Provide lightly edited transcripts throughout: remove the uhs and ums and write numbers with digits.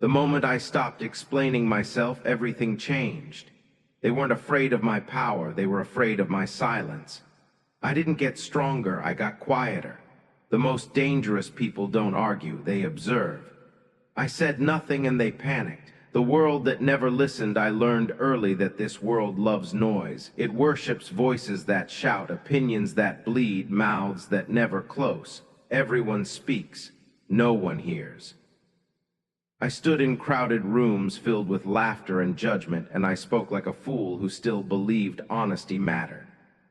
The moment I stopped explaining myself, everything changed. They weren't afraid of my power, they were afraid of my silence. I didn't get stronger, I got quieter. The most dangerous people don't argue, they observe. I said nothing and they panicked. The world that never listened, I learned early that this world loves noise. It worships voices that shout, opinions that bleed, mouths that never close. Everyone speaks, no one hears. I stood in crowded rooms filled with laughter and judgment, and I spoke like a fool who still believed honesty mattered.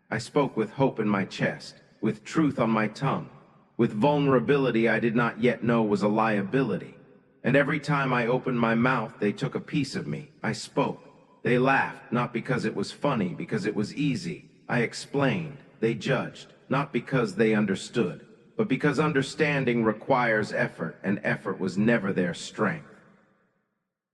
I spoke with hope in my chest, with truth on my tongue, with vulnerability I did not yet know was a liability. And every time I opened my mouth, they took a piece of me. I spoke. They laughed, not because it was funny, because it was easy. I explained. They judged, not because they understood, but because understanding requires effort, and effort was never their strength.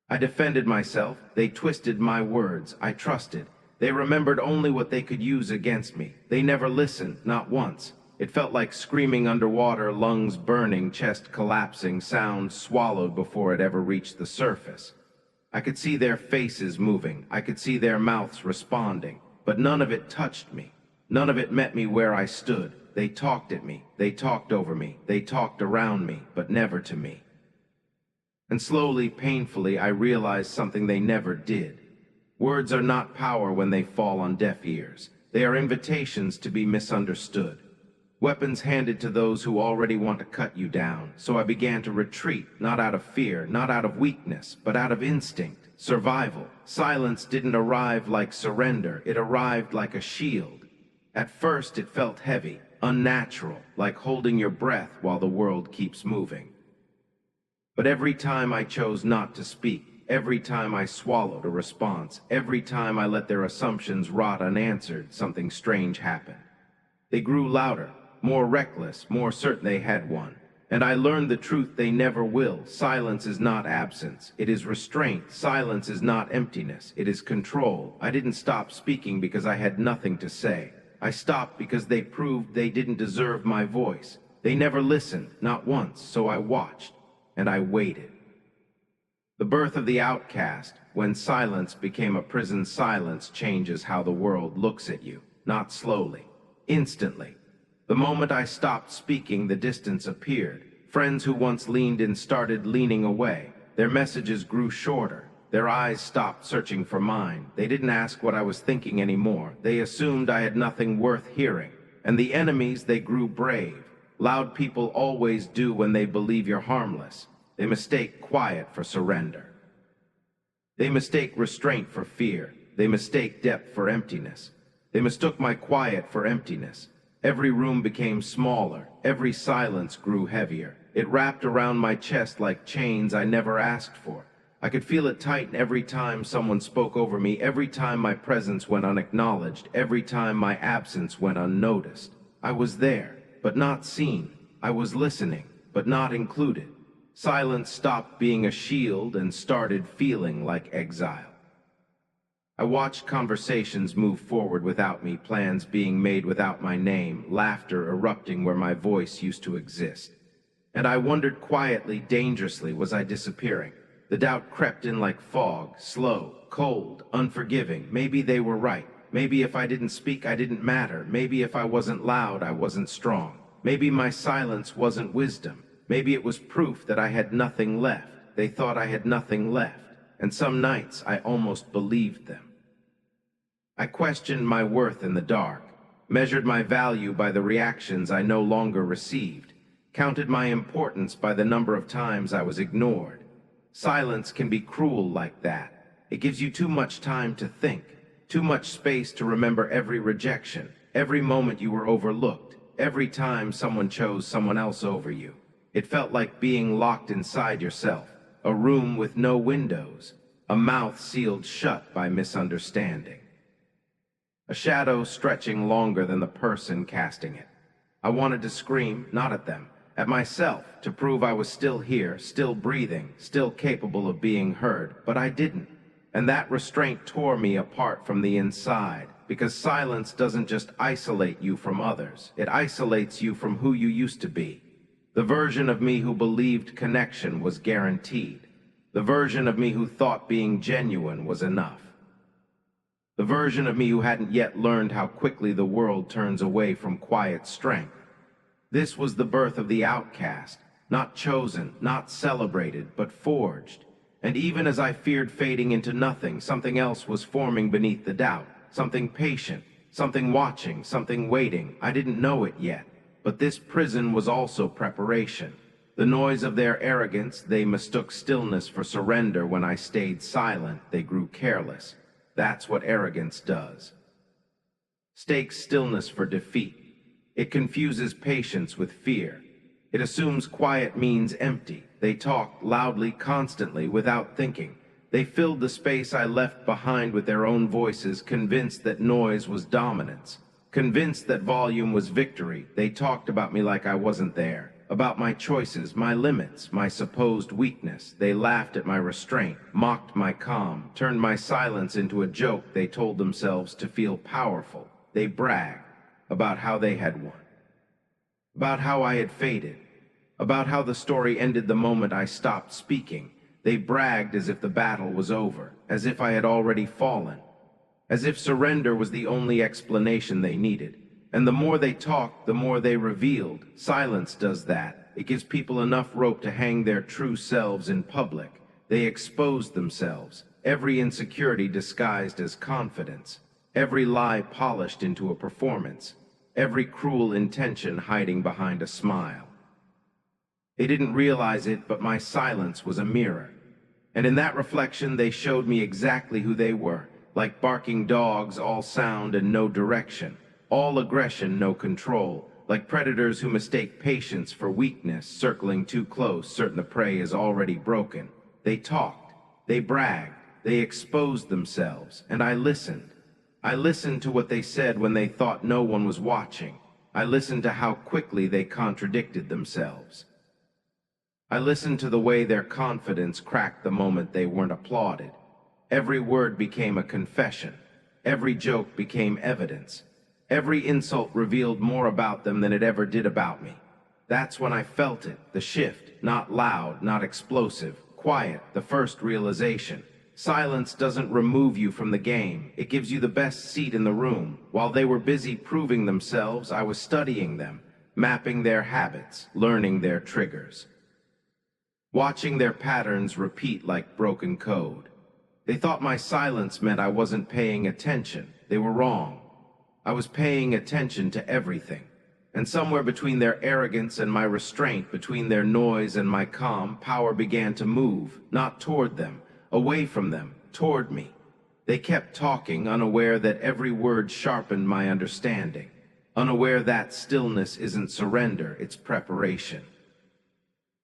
I defended myself. They twisted my words. I trusted. They remembered only what they could use against me. They never listened, not once. It felt like screaming underwater, lungs burning, chest collapsing, sound swallowed before it ever reached the surface. I could see their faces moving. I could see their mouths responding, but none of it touched me. None of it met me where I stood. They talked at me. They talked over me. They talked around me, but never to me. And slowly, painfully, I realized something they never did. Words are not power when they fall on deaf ears. They are invitations to be misunderstood. Weapons handed to those who already want to cut you down. So I began to retreat, not out of fear, not out of weakness, but out of instinct, survival. Silence didn't arrive like surrender, it arrived like a shield. At first it felt heavy, unnatural, like holding your breath while the world keeps moving. But every time I chose not to speak, every time I swallowed a response, every time I let their assumptions rot unanswered, something strange happened. They grew louder, more reckless, more certain they had won. And I learned the truth they never will. Silence is not absence, it is restraint. Silence is not emptiness, it is control. I didn't stop speaking because I had nothing to say. I stopped because they proved they didn't deserve my voice. They never listened, not once, so I watched, and I waited. The birth of the outcast, when silence became a prison. Silence changes how the world looks at you, not slowly, instantly. The moment I stopped speaking, the distance appeared. Friends who once leaned in started leaning away. Their messages grew shorter. Their eyes stopped searching for mine. They didn't ask what I was thinking anymore. They assumed I had nothing worth hearing. And the enemies, they grew brave. Loud people always do when they believe you're harmless. They mistake quiet for surrender. They mistake restraint for fear. They mistake depth for emptiness. They mistook my quiet for emptiness. Every room became smaller. Every silence grew heavier. It wrapped around my chest like chains I never asked for. I could feel it tighten every time someone spoke over me, every time my presence went unacknowledged, every time my absence went unnoticed. I was there, but not seen. I was listening, but not included. Silence stopped being a shield and started feeling like exile. I watched conversations move forward without me, plans being made without my name, laughter erupting where my voice used to exist. And I wondered quietly, dangerously, was I disappearing? The doubt crept in like fog, slow, cold, unforgiving. Maybe they were right. Maybe if I didn't speak, I didn't matter. Maybe if I wasn't loud, I wasn't strong. Maybe my silence wasn't wisdom. Maybe it was proof that I had nothing left. They thought I had nothing left. And some nights I almost believed them. I questioned my worth in the dark, measured my value by the reactions I no longer received, counted my importance by the number of times I was ignored. Silence can be cruel like that. It gives you too much time to think, too much space to remember every rejection, every moment you were overlooked, every time someone chose someone else over you. It felt like being locked inside yourself, a room with no windows, a mouth sealed shut by misunderstanding. A shadow stretching longer than the person casting it. I wanted to scream, not at them, at myself, to prove I was still here, still breathing, still capable of being heard, but I didn't. And that restraint tore me apart from the inside, because silence doesn't just isolate you from others, it isolates you from who you used to be. The version of me who believed connection was guaranteed. The version of me who thought being genuine was enough. The version of me who hadn't yet learned how quickly the world turns away from quiet strength. This was the birth of the outcast, not chosen, not celebrated, but forged. And even as I feared fading into nothing, something else was forming beneath the doubt. Something patient, something watching, something waiting. I didn't know it yet. But this prison was also preparation. The noise of their arrogance, they mistook stillness for surrender. When I stayed silent, they grew careless. That's what arrogance does. Stakes stillness for defeat. It confuses patience with fear. It assumes quiet means empty. They talked loudly, constantly, without thinking. They filled the space I left behind with their own voices, convinced that noise was dominance, convinced that volume was victory. They talked about me like I wasn't there, about my choices, my limits, my supposed weakness. They laughed at my restraint, mocked my calm, turned my silence into a joke. They told themselves to feel powerful. They bragged about how they had won, about how I had faded, about how the story ended the moment I stopped speaking. They bragged as if the battle was over, as if I had already fallen, as if surrender was the only explanation they needed. And the more they talked, the more they revealed. Silence does that. It gives people enough rope to hang their true selves in public. They exposed themselves, every insecurity disguised as confidence, every lie polished into a performance, every cruel intention hiding behind a smile. They didn't realize it, but my silence was a mirror. And in that reflection, they showed me exactly who they were, like barking dogs, all sound and no direction, all aggression, no control, like predators who mistake patience for weakness, circling too close, certain the prey is already broken. They talked, they bragged, they exposed themselves, and I listened. I listened to what they said when they thought no one was watching. I listened to how quickly they contradicted themselves. I listened to the way their confidence cracked the moment they weren't applauded. Every word became a confession. Every joke became evidence. Every insult revealed more about them than it ever did about me. That's when I felt it, the shift, not loud, not explosive, quiet, the first realization. Silence doesn't remove you from the game. It gives you the best seat in the room. While they were busy proving themselves, I was studying them, mapping their habits, learning their triggers, watching their patterns repeat like broken code. They thought my silence meant I wasn't paying attention. They were wrong. I was paying attention to everything. And somewhere between their arrogance and my restraint, between their noise and my calm, power began to move, not toward them, away from them, toward me. They kept talking, unaware that every word sharpened my understanding, unaware that stillness isn't surrender, it's preparation.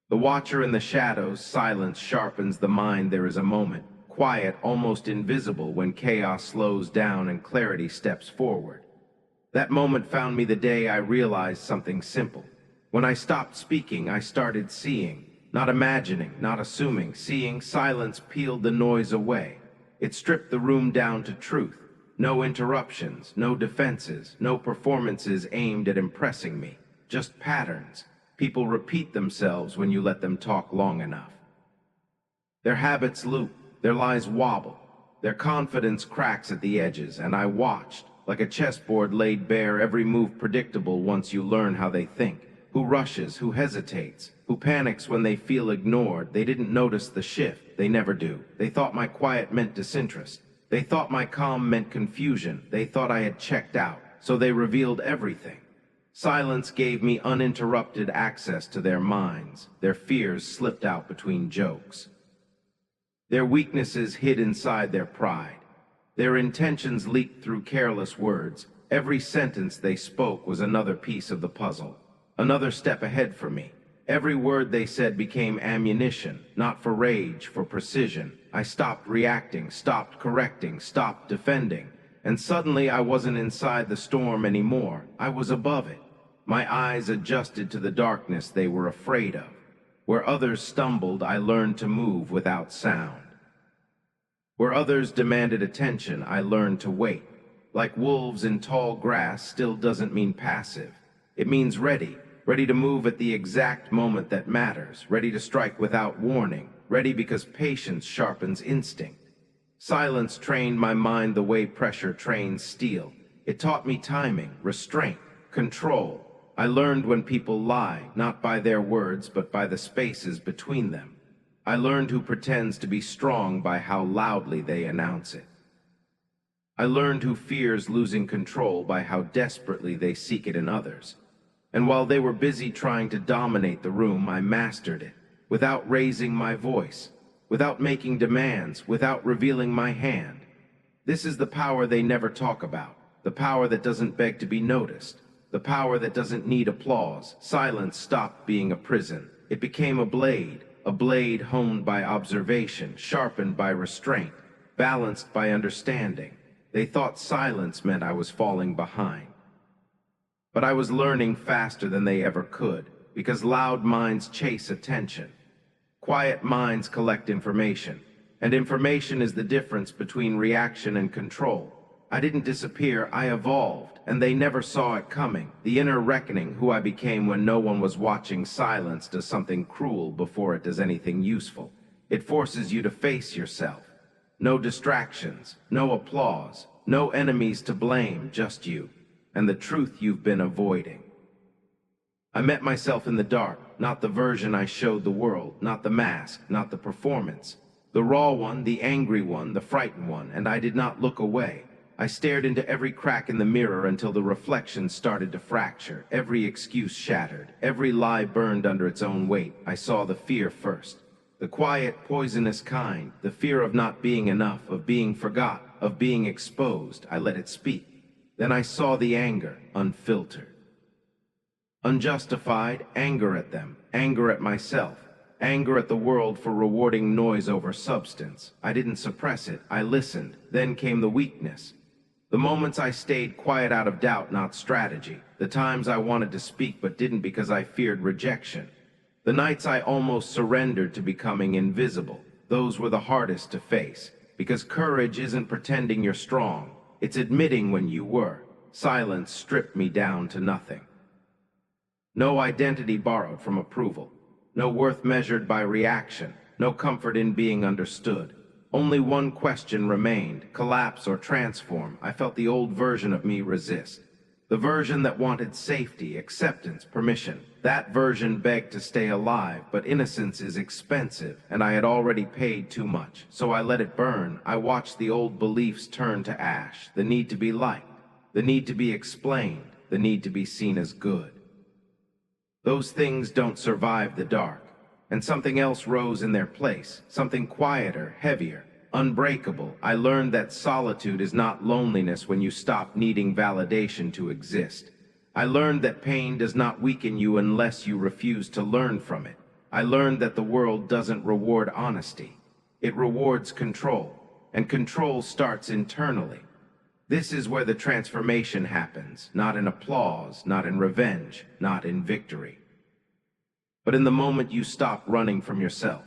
The watcher in the shadows, silence sharpens the mind. There is a moment, quiet, almost invisible, when chaos slows down and clarity steps forward. That moment found me the day I realized something simple. When I stopped speaking, I started seeing, not imagining, not assuming. Seeing, silence peeled the noise away. It stripped the room down to truth. No interruptions, no defenses, no performances aimed at impressing me. Just patterns. People repeat themselves when you let them talk long enough. Their habits loop, their lies wobble, their confidence cracks at the edges, and I watched, like a chessboard laid bare, every move predictable once you learn how they think. Who rushes, who hesitates, who panics when they feel ignored. They didn't notice the shift, they never do. They thought my quiet meant disinterest. They thought my calm meant confusion. They thought I had checked out, so they revealed everything. Silence gave me uninterrupted access to their minds. Their fears slipped out between jokes. Their weaknesses hid inside their pride. Their intentions leaked through careless words. Every sentence they spoke was another piece of the puzzle, another step ahead for me. Every word they said became ammunition, not for rage, for precision. I stopped reacting, stopped correcting, stopped defending. And suddenly I wasn't inside the storm anymore. I was above it. My eyes adjusted to the darkness they were afraid of. Where others stumbled, I learned to move without sound. Where others demanded attention, I learned to wait. Like wolves in tall grass still doesn't mean passive. It means ready, ready to move at the exact moment that matters, ready to strike without warning, ready because patience sharpens instinct. Silence trained my mind the way pressure trains steel. It taught me timing, restraint, control. I learned when people lie, not by their words, but by the spaces between them. I learned who pretends to be strong by how loudly they announce it. I learned who fears losing control by how desperately they seek it in others. And while they were busy trying to dominate the room, I mastered it, without raising my voice, without making demands, without revealing my hand. This is the power they never talk about, the power that doesn't beg to be noticed, the power that doesn't need applause. Silence stopped being a prison. It became a blade honed by observation, sharpened by restraint, balanced by understanding. They thought silence meant I was falling behind. But I was learning faster than they ever could, because loud minds chase attention. Quiet minds collect information, and information is the difference between reaction and control. I didn't disappear, I evolved, and they never saw it coming. The inner reckoning, who I became when no one was watching. Silence does something cruel before it does anything useful. It forces you to face yourself. No distractions, no applause, no enemies to blame, just you, and the truth you've been avoiding. I met myself in the dark, not the version I showed the world, not the mask, not the performance. The raw one, the angry one, the frightened one, and I did not look away. I stared into every crack in the mirror until the reflection started to fracture, every excuse shattered, every lie burned under its own weight. I saw the fear first. The quiet, poisonous kind, the fear of not being enough, of being forgot, of being exposed. I let it speak. Then I saw the anger, unfiltered. Unjustified anger at them, anger at myself, anger at the world for rewarding noise over substance. I didn't suppress it, I listened. Then came the weakness. The moments I stayed quiet out of doubt, not strategy. The times I wanted to speak but didn't because I feared rejection. The nights I almost surrendered to becoming invisible. Those were the hardest to face, because courage isn't pretending you're strong. It's admitting when you were. Silence stripped me down to nothing. No identity borrowed from approval. No worth measured by reaction. No comfort in being understood. Only one question remained: collapse or transform. I felt the old version of me resist. The version that wanted safety, acceptance, permission. That version begged to stay alive, but innocence is expensive, and I had already paid too much. So I let it burn. I watched the old beliefs turn to ash. The need to be liked, the need to be explained, the need to be seen as good. Those things don't survive the dark. And something else rose in their place, something quieter, heavier, unbreakable. I learned that solitude is not loneliness when you stop needing validation to exist. I learned that pain does not weaken you unless you refuse to learn from it. I learned that the world doesn't reward honesty. It rewards control, and control starts internally. This is where the transformation happens, not in applause, not in revenge, not in victory. But in the moment you stop running from yourself.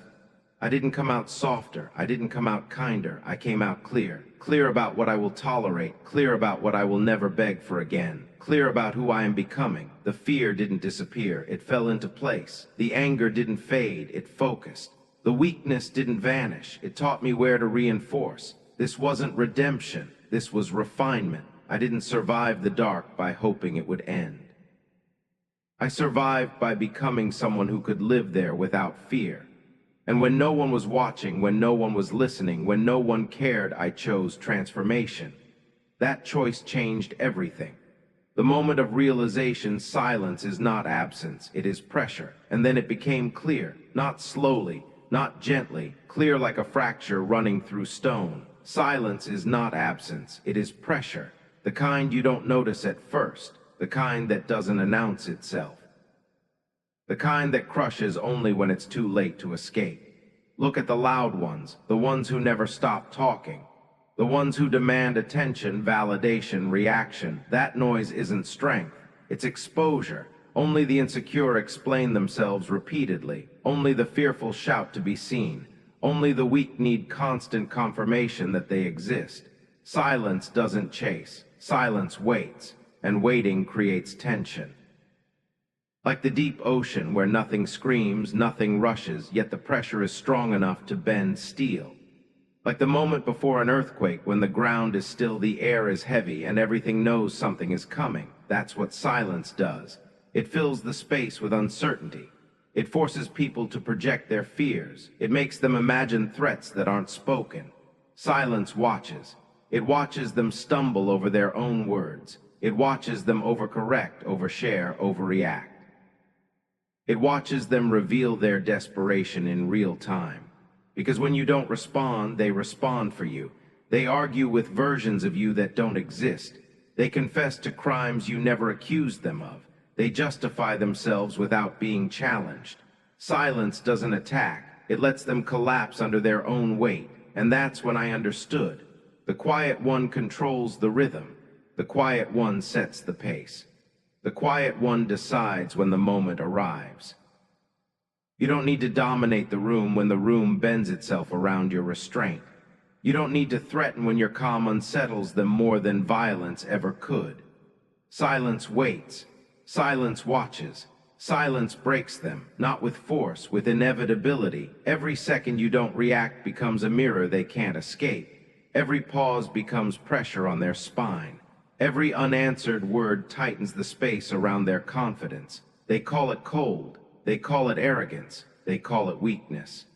I didn't come out softer, I didn't come out kinder, I came out clear. Clear about what I will tolerate, clear about what I will never beg for again, clear about who I am becoming. The fear didn't disappear, it fell into place. The anger didn't fade, it focused. The weakness didn't vanish, it taught me where to reinforce. This wasn't redemption, this was refinement. I didn't survive the dark by hoping it would end. I survived by becoming someone who could live there without fear. And when no one was watching, when no one was listening, when no one cared, I chose transformation. That choice changed everything. The moment of realization, silence is not absence, it is pressure. And then it became clear, not slowly, not gently, clear like a fracture running through stone. Silence is not absence, it is pressure. The kind you don't notice at first. The kind that doesn't announce itself. The kind that crushes only when it's too late to escape. Look at the loud ones, the ones who never stop talking. The ones who demand attention, validation, reaction. That noise isn't strength, it's exposure. Only the insecure explain themselves repeatedly. Only the fearful shout to be seen. Only the weak need constant confirmation that they exist. Silence doesn't chase, silence waits. And waiting creates tension. Like the deep ocean where nothing screams, nothing rushes, yet the pressure is strong enough to bend steel. Like the moment before an earthquake when the ground is still, the air is heavy, and everything knows something is coming. That's what silence does. It fills the space with uncertainty. It forces people to project their fears. It makes them imagine threats that aren't spoken. Silence watches. It watches them stumble over their own words. It watches them overcorrect, overshare, overreact. It watches them reveal their desperation in real time. Because when you don't respond, they respond for you. They argue with versions of you that don't exist. They confess to crimes you never accused them of. They justify themselves without being challenged. Silence doesn't attack. It lets them collapse under their own weight. And that's when I understood. The quiet one controls the rhythm. The quiet one sets the pace. The quiet one decides when the moment arrives. You don't need to dominate the room when the room bends itself around your restraint. You don't need to threaten when your calm unsettles them more than violence ever could. Silence waits. Silence watches. Silence breaks them, not with force, with inevitability. Every second you don't react becomes a mirror they can't escape. Every pause becomes pressure on their spine. Every unanswered word tightens the space around their confidence. They call it cold. They call it arrogance. They call it weakness.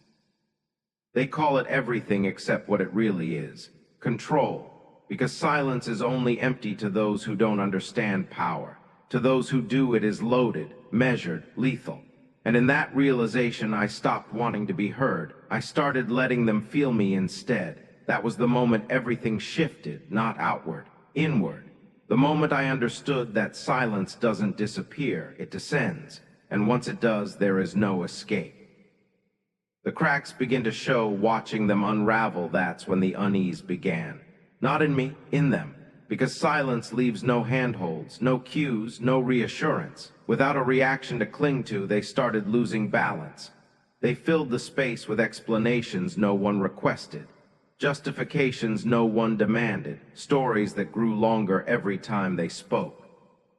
They call it everything except what it really is. Control. Because silence is only empty to those who don't understand power. To those who do, it is loaded, measured, lethal. And in that realization, I stopped wanting to be heard. I started letting them feel me instead. That was the moment everything shifted, not outward, inward. The moment I understood that silence doesn't disappear, it descends, and once it does, there is no escape. The cracks begin to show, watching them unravel. That's when the unease began. Not in me, in them, because silence leaves no handholds, no cues, no reassurance. Without a reaction to cling to, they started losing balance. They filled the space with explanations no one requested. Justifications no one demanded, stories that grew longer every time they spoke.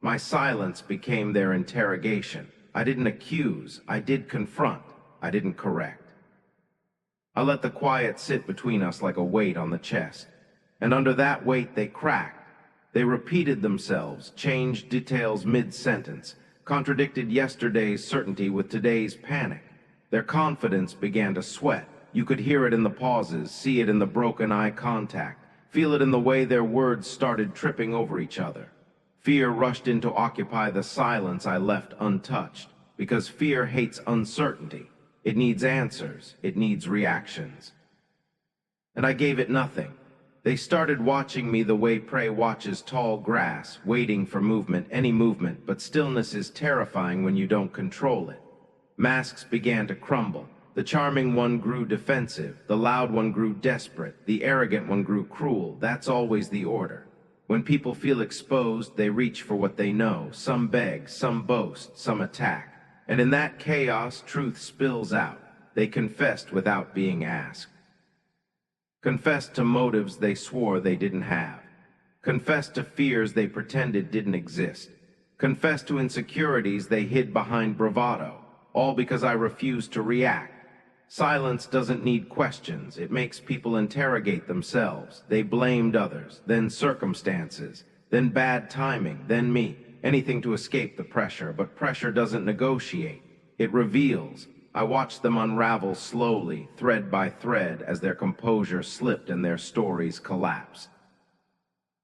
My silence became their interrogation. I didn't accuse, I did confront, I didn't correct. I let the quiet sit between us like a weight on the chest, and under that weight they cracked. They repeated themselves, changed details mid-sentence, contradicted yesterday's certainty with today's panic. Their confidence began to sweat. You could hear it in the pauses, see it in the broken eye contact, feel it in the way their words started tripping over each other. Fear rushed in to occupy the silence I left untouched, because fear hates uncertainty. It needs answers, it needs reactions. And I gave it nothing. They started watching me the way prey watches tall grass, waiting for movement, any movement, but stillness is terrifying when you don't control it. Masks began to crumble. The charming one grew defensive, the loud one grew desperate, the arrogant one grew cruel. That's always the order. When people feel exposed, they reach for what they know. Some beg, some boast, some attack. And in that chaos, truth spills out. They confessed without being asked. Confessed to motives they swore they didn't have. Confessed to fears they pretended didn't exist. Confessed to insecurities they hid behind bravado. All because I refused to react. Silence doesn't need questions. It makes people interrogate themselves. They blamed others, then circumstances, then bad timing, then me. Anything to escape the pressure, but pressure doesn't negotiate. It reveals. I watched them unravel slowly, thread by thread, as their composure slipped and their stories collapsed.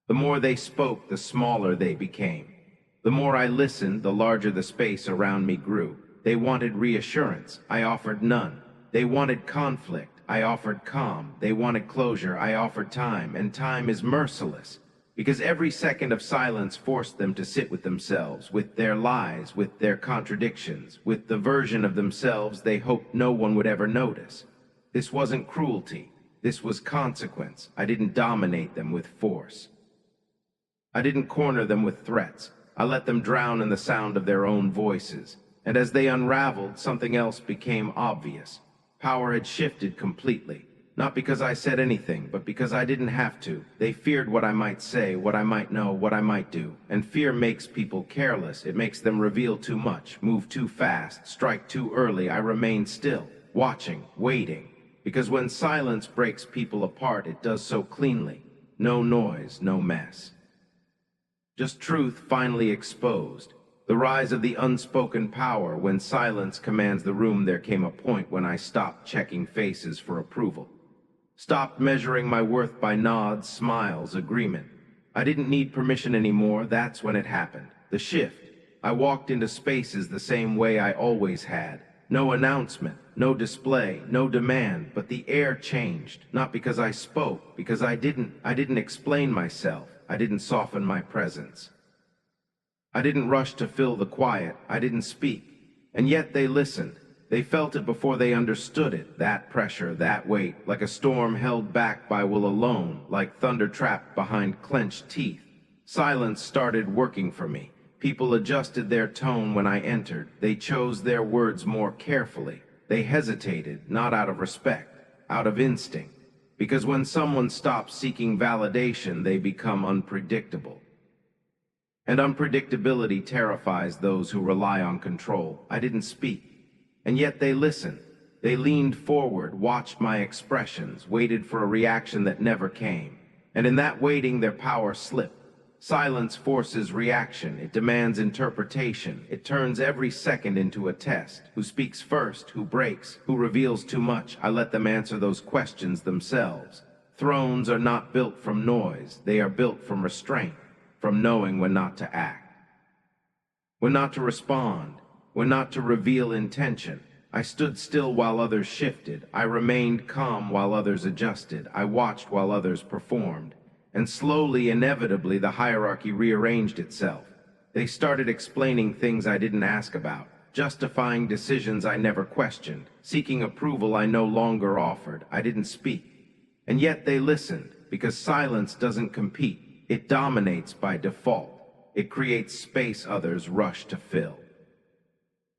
The more they spoke, the smaller they became. The more I listened, the larger the space around me grew. They wanted reassurance. I offered none. They wanted conflict. I offered calm. They wanted closure. I offered time. And time is merciless, because every second of silence forced them to sit with themselves, with their lies, with their contradictions, with the version of themselves they hoped no one would ever notice. This wasn't cruelty. This was consequence. I didn't dominate them with force. I didn't corner them with threats. I let them drown in the sound of their own voices. And as they unraveled, something else became obvious. Power had shifted completely. Not because I said anything, but because I didn't have to. They feared what I might say, what I might know, what I might do. And fear makes people careless. It makes them reveal too much, move too fast, strike too early. I remained still, watching, waiting. Because when silence breaks people apart, it does so cleanly. No noise, no mess. Just truth finally exposed. The rise of the unspoken power. When silence commands the room, there came a point when I stopped checking faces for approval. Stopped measuring my worth by nods, smiles, agreement. I didn't need permission anymore. That's when it happened. The shift. I walked into spaces the same way I always had. No announcement, no display, no demand, but the air changed. Not because I spoke, because I didn't explain myself. I didn't soften my presence. I didn't rush to fill the quiet. I didn't speak. And yet they listened. They felt it before they understood it. That pressure, that weight, like a storm held back by will alone, like thunder trapped behind clenched teeth. Silence started working for me. People adjusted their tone when I entered. They chose their words more carefully. They hesitated, not out of respect, out of instinct. Because when someone stops seeking validation, they become unpredictable. And unpredictability terrifies those who rely on control. I didn't speak. And yet they listened. They leaned forward, watched my expressions, waited for a reaction that never came. And in that waiting, their power slipped. Silence forces reaction. It demands interpretation. It turns every second into a test. Who speaks first? Who breaks? Who reveals too much? I let them answer those questions themselves. Thrones are not built from noise. They are built from restraint, from knowing when not to act, when not to respond, when not to reveal intention. I stood still while others shifted. I remained calm while others adjusted. I watched while others performed. And slowly, inevitably, the hierarchy rearranged itself. They started explaining things I didn't ask about, justifying decisions I never questioned, seeking approval I no longer offered. I didn't speak. And yet they listened, because silence doesn't compete. It dominates by default. It creates space others rush to fill.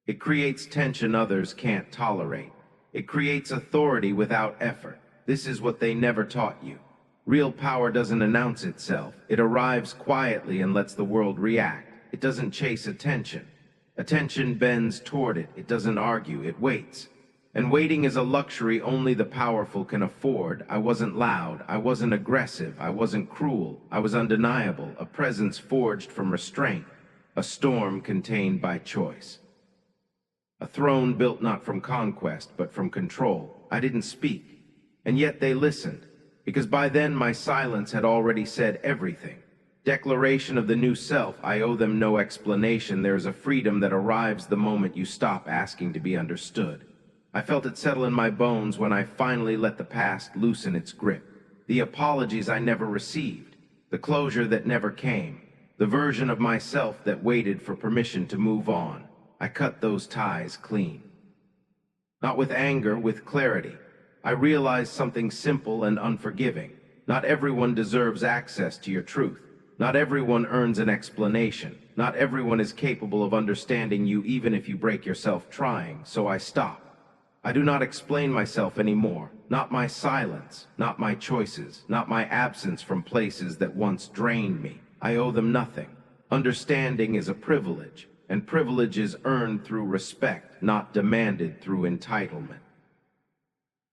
It creates tension others can't tolerate. It creates authority without effort. This is what they never taught you. Real power doesn't announce itself. It arrives quietly and lets the world react. It doesn't chase attention. Attention bends toward it. It doesn't argue. It waits. And waiting is a luxury only the powerful can afford. I wasn't loud. I wasn't aggressive. I wasn't cruel. I was undeniable. A presence forged from restraint. A storm contained by choice. A throne built not from conquest, but from control. I didn't speak. And yet they listened. Because by then my silence had already said everything. Declaration of the new self. I owe them no explanation. There is a freedom that arrives the moment you stop asking to be understood. I felt it settle in my bones when I finally let the past loosen its grip. The apologies I never received. The closure that never came. The version of myself that waited for permission to move on. I cut those ties clean. Not with anger, with clarity. I realized something simple and unforgiving. Not everyone deserves access to your truth. Not everyone earns an explanation. Not everyone is capable of understanding you even if you break yourself trying, so I stop. I do not explain myself anymore. Not my silence, not my choices, not my absence from places that once drained me. I owe them nothing. Understanding is a privilege, and privilege is earned through respect, not demanded through entitlement.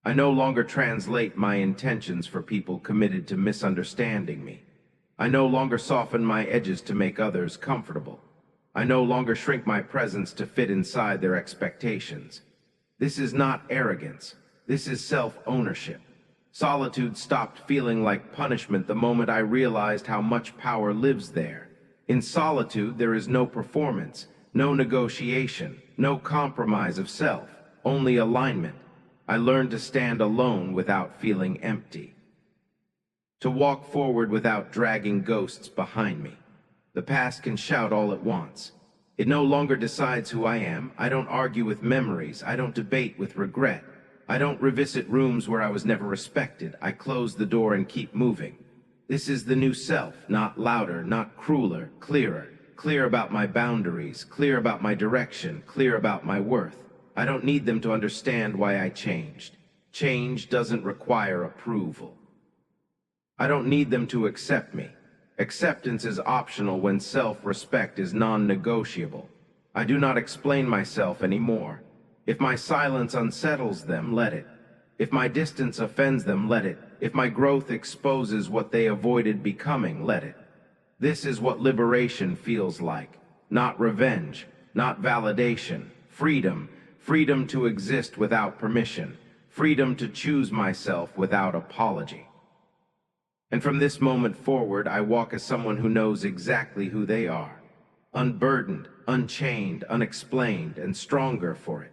I no longer translate my intentions for people committed to misunderstanding me. I no longer soften my edges to make others comfortable. I no longer shrink my presence to fit inside their expectations. This is not arrogance. This is self-ownership. Solitude stopped feeling like punishment the moment I realized how much power lives there. In solitude, there is no performance, no negotiation, no compromise of self, only alignment. I learned to stand alone without feeling empty. To walk forward without dragging ghosts behind me. The past can shout all it wants. It no longer decides who I am. I don't argue with memories. I don't debate with regret. I don't revisit rooms where I was never respected. I close the door and keep moving. This is the new self, not louder, not crueler, clearer. Clear about my boundaries, clear about my direction, clear about my worth. I don't need them to understand why I changed. Change doesn't require approval. I don't need them to accept me. Acceptance is optional when self-respect is non-negotiable. I do not explain myself anymore. If my silence unsettles them, let it. If my distance offends them, let it. If my growth exposes what they avoided becoming, let it. This is what liberation feels like. Not revenge, not validation. Freedom. Freedom to exist without permission. Freedom to choose myself without apology. And from this moment forward, I walk as someone who knows exactly who they are. Unburdened, unchained, unexplained, and stronger for it.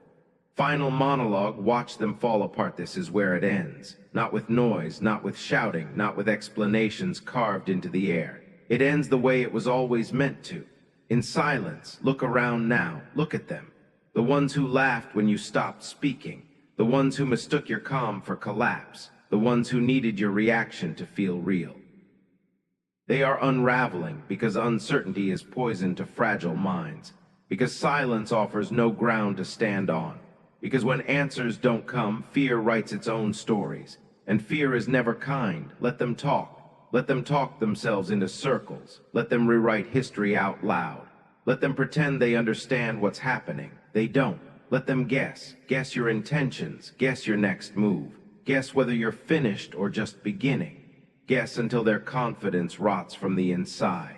Final monologue, watch them fall apart. This is where it ends. Not with noise, not with shouting, not with explanations carved into the air. It ends the way it was always meant to. In silence. Look around now. Look at them. The ones who laughed when you stopped speaking. The ones who mistook your calm for collapse. The ones who needed your reaction to feel real. They are unraveling because uncertainty is poison to fragile minds. Because silence offers no ground to stand on. Because when answers don't come, fear writes its own stories. And fear is never kind. Let them talk. Let them talk themselves into circles. Let them rewrite history out loud. Let them pretend they understand what's happening. They don't. Let them guess. Guess your intentions. Guess your next move. Guess whether you're finished or just beginning. Guess until their confidence rots from the inside.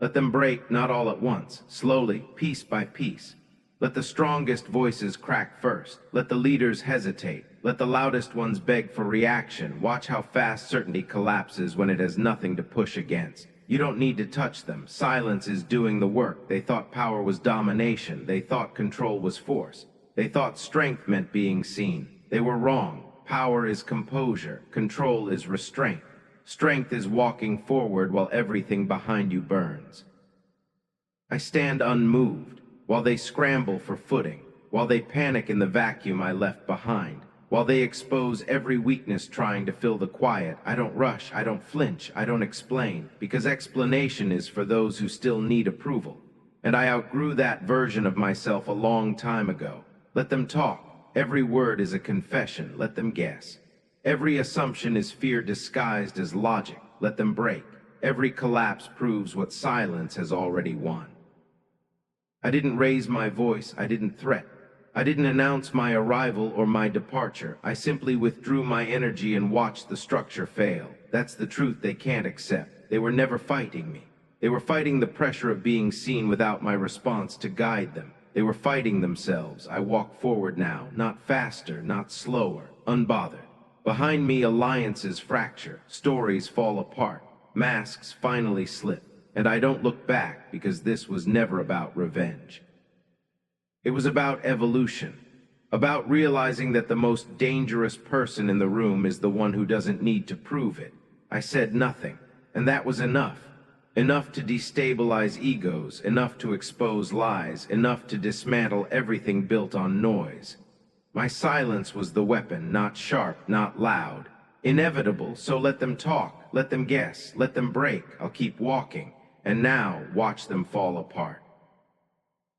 Let them break, not all at once, slowly, piece by piece. Let the strongest voices crack first. Let the leaders hesitate. Let the loudest ones beg for reaction. Watch how fast certainty collapses when it has nothing to push against. You don't need to touch them. Silence is doing the work. They thought power was domination. They thought control was force. They thought strength meant being seen. They were wrong. Power is composure. Control is restraint. Strength is walking forward while everything behind you burns. I stand unmoved while they scramble for footing, while they panic in the vacuum I left behind, while they expose every weakness trying to fill the quiet. I don't rush, I don't flinch, I don't explain, because explanation is for those who still need approval. And I outgrew that version of myself a long time ago. Let them talk. Every word is a confession. Let them guess. Every assumption is fear disguised as logic. Let them break. Every collapse proves what silence has already won. I didn't raise my voice. I didn't threaten. I didn't announce my arrival or my departure. I simply withdrew my energy and watched the structure fail. That's the truth they can't accept. They were never fighting me. They were fighting the pressure of being seen without my response to guide them. They were fighting themselves. I walk forward now, not faster, not slower, unbothered. Behind me, alliances fracture, stories fall apart, masks finally slip, and I don't look back because this was never about revenge. It was about evolution, about realizing that the most dangerous person in the room is the one who doesn't need to prove it. I said nothing, and that was enough. Enough to destabilize egos, enough to expose lies, enough to dismantle everything built on noise. My silence was the weapon, not sharp, not loud. Inevitable, so let them talk, let them guess, let them break. I'll keep walking, and now watch them fall apart.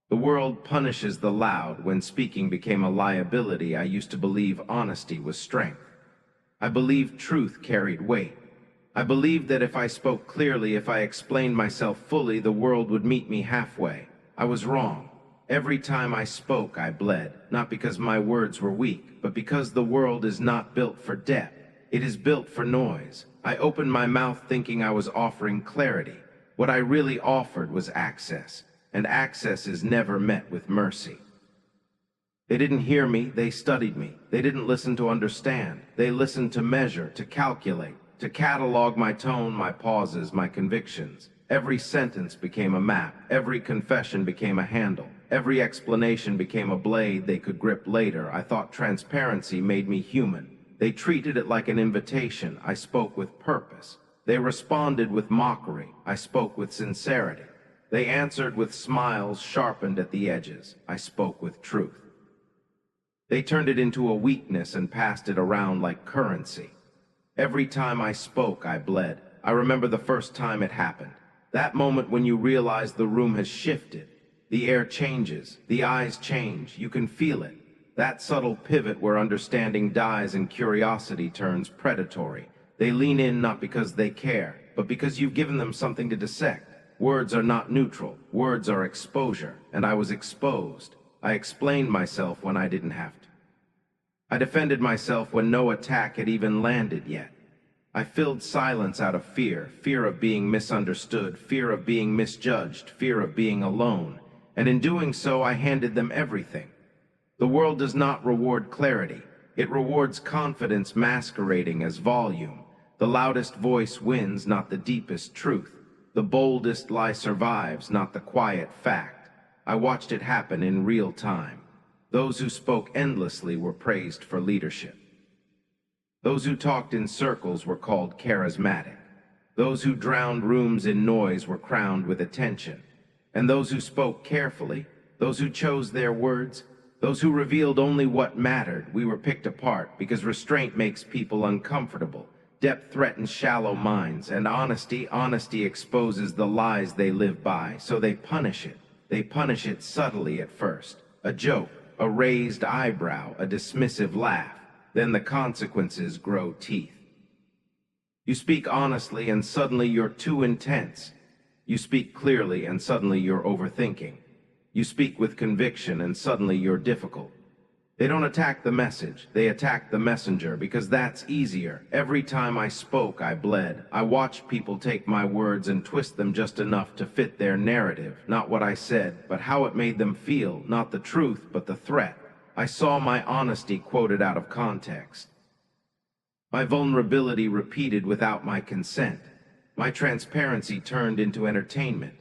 The world punishes the loud. When speaking became a liability, I used to believe honesty was strength. I believed truth carried weight. I believed that if I spoke clearly, if I explained myself fully, the world would meet me halfway. I was wrong. Every time I spoke, I bled, not because my words were weak, but because the world is not built for depth. It is built for noise. I opened my mouth thinking I was offering clarity. What I really offered was access, and access is never met with mercy. They didn't hear me, they studied me. They didn't listen to understand. They listened to measure, to calculate, to catalog my tone, my pauses, my convictions. Every sentence became a map. Every confession became a handle. Every explanation became a blade they could grip later. I thought transparency made me human. They treated it like an invitation. I spoke with purpose. They responded with mockery. I spoke with sincerity. They answered with smiles sharpened at the edges. I spoke with truth. They turned it into a weakness and passed it around like currency. Every time I spoke, I bled. I remember the first time it happened. That moment when you realize the room has shifted. The air changes. The eyes change. You can feel it. That subtle pivot where understanding dies and curiosity turns predatory. They lean in not because they care, but because you've given them something to dissect. Words are not neutral. Words are exposure, and I was exposed. I explained myself when I didn't have to. I defended myself when no attack had even landed yet. I filled silence out of fear, fear of being misunderstood, fear of being misjudged, fear of being alone, and in doing so I handed them everything. The world does not reward clarity. It rewards confidence masquerading as volume. The loudest voice wins, not the deepest truth. The boldest lie survives, not the quiet fact. I watched it happen in real time. Those who spoke endlessly were praised for leadership. Those who talked in circles were called charismatic. Those who drowned rooms in noise were crowned with attention. And those who spoke carefully, those who chose their words, those who revealed only what mattered, we were picked apart because restraint makes people uncomfortable. Depth threatens shallow minds, and honesty exposes the lies they live by, so they punish it. They punish it subtly at first. A joke, a raised eyebrow, a dismissive laugh. Then the consequences grow teeth. You speak honestly and suddenly you're too intense. You speak clearly and suddenly you're overthinking. You speak with conviction and suddenly you're difficult. They don't attack the message, they attack the messenger because that's easier. Every time I spoke, I bled. I watched people take my words and twist them just enough to fit their narrative. Not what I said, but how it made them feel. Not the truth, but the threat. I saw my honesty quoted out of context. My vulnerability repeated without my consent. My transparency turned into entertainment.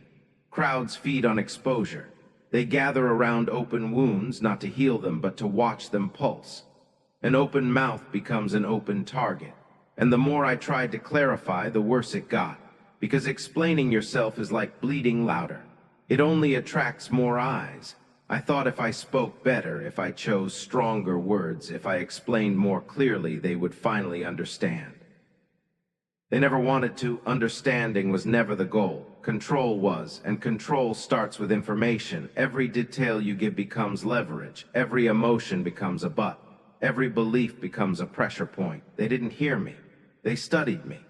Crowds feed on exposure. They gather around open wounds, not to heal them, but to watch them pulse. An open mouth becomes an open target. And the more I tried to clarify, the worse it got. Because explaining yourself is like bleeding louder. It only attracts more eyes. I thought if I spoke better, if I chose stronger words, if I explained more clearly, they would finally understand. They never wanted to. Understanding was never the goal. Control was, and control starts with information. Every detail you give becomes leverage. Every emotion becomes a butt. Every belief becomes a pressure point. They didn't hear me. They studied me.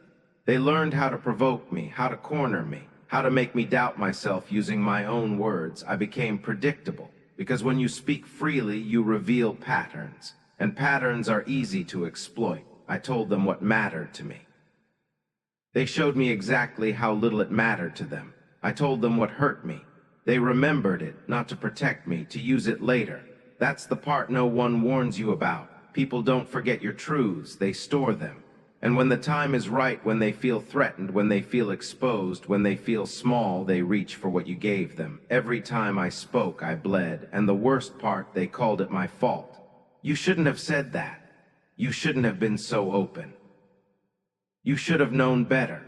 They learned how to provoke me, how to corner me, how to make me doubt myself using my own words. I became predictable, because when you speak freely, you reveal patterns, and patterns are easy to exploit. I told them what mattered to me. They showed me exactly how little it mattered to them. I told them what hurt me. They remembered it, not to protect me, to use it later. That's the part no one warns you about. People don't forget your truths, they store them. And when the time is right, when they feel threatened, when they feel exposed, when they feel small, they reach for what you gave them. Every time I spoke, I bled, and the worst part, they called it my fault. You shouldn't have said that. You shouldn't have been so open. You should have known better.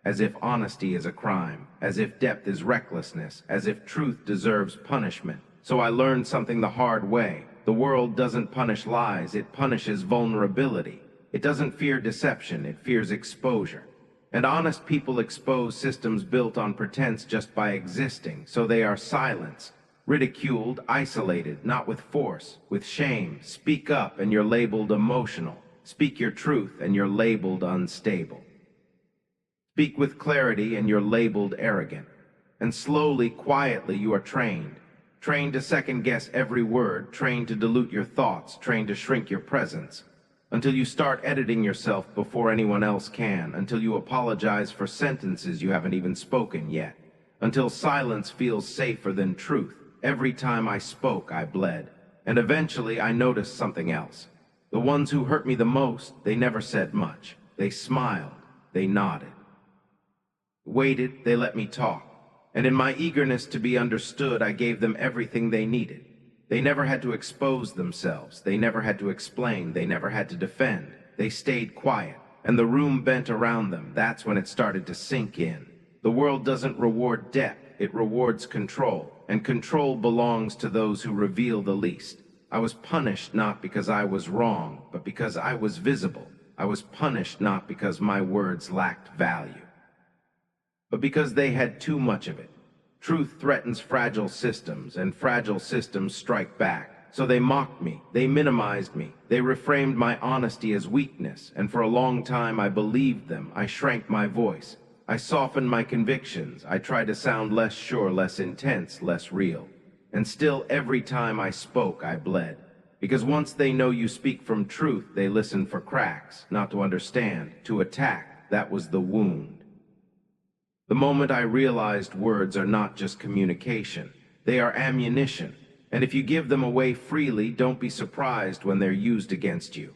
As if honesty is a crime, as if depth is recklessness, as if truth deserves punishment. So I learned something the hard way. The world doesn't punish lies, it punishes vulnerability. It doesn't fear deception, it fears exposure. And honest people expose systems built on pretense just by existing, so they are silenced, ridiculed, isolated, not with force, with shame. Speak up and you're labeled emotional. Speak your truth and you're labeled unstable. Speak with clarity and you're labeled arrogant. And slowly, quietly, you are trained. Trained to second-guess every word, trained to dilute your thoughts, trained to shrink your presence. Until you start editing yourself before anyone else can, until you apologize for sentences you haven't even spoken yet, until silence feels safer than truth. Every time I spoke, I bled. And eventually, I noticed something else. The ones who hurt me the most, they never said much. They smiled, they nodded. Waited, they let me talk. And in my eagerness to be understood, I gave them everything they needed. They never had to expose themselves. They never had to explain. They never had to defend. They stayed quiet, and the room bent around them. That's when it started to sink in. The world doesn't reward depth, it rewards control. And control belongs to those who reveal the least. I was punished not because I was wrong, but because I was visible. I was punished not because my words lacked value, but because they had too much of it. Truth threatens fragile systems, and fragile systems strike back. So they mocked me, they minimized me, they reframed my honesty as weakness, and for a long time I believed them. I shrank my voice. I softened my convictions. I tried to sound less sure, less intense, less real. And still, every time I spoke, I bled. Because once they know you speak from truth, they listen for cracks, not to understand, to attack. That was the wound. The moment I realized words are not just communication, they are ammunition. And if you give them away freely, don't be surprised when they're used against you.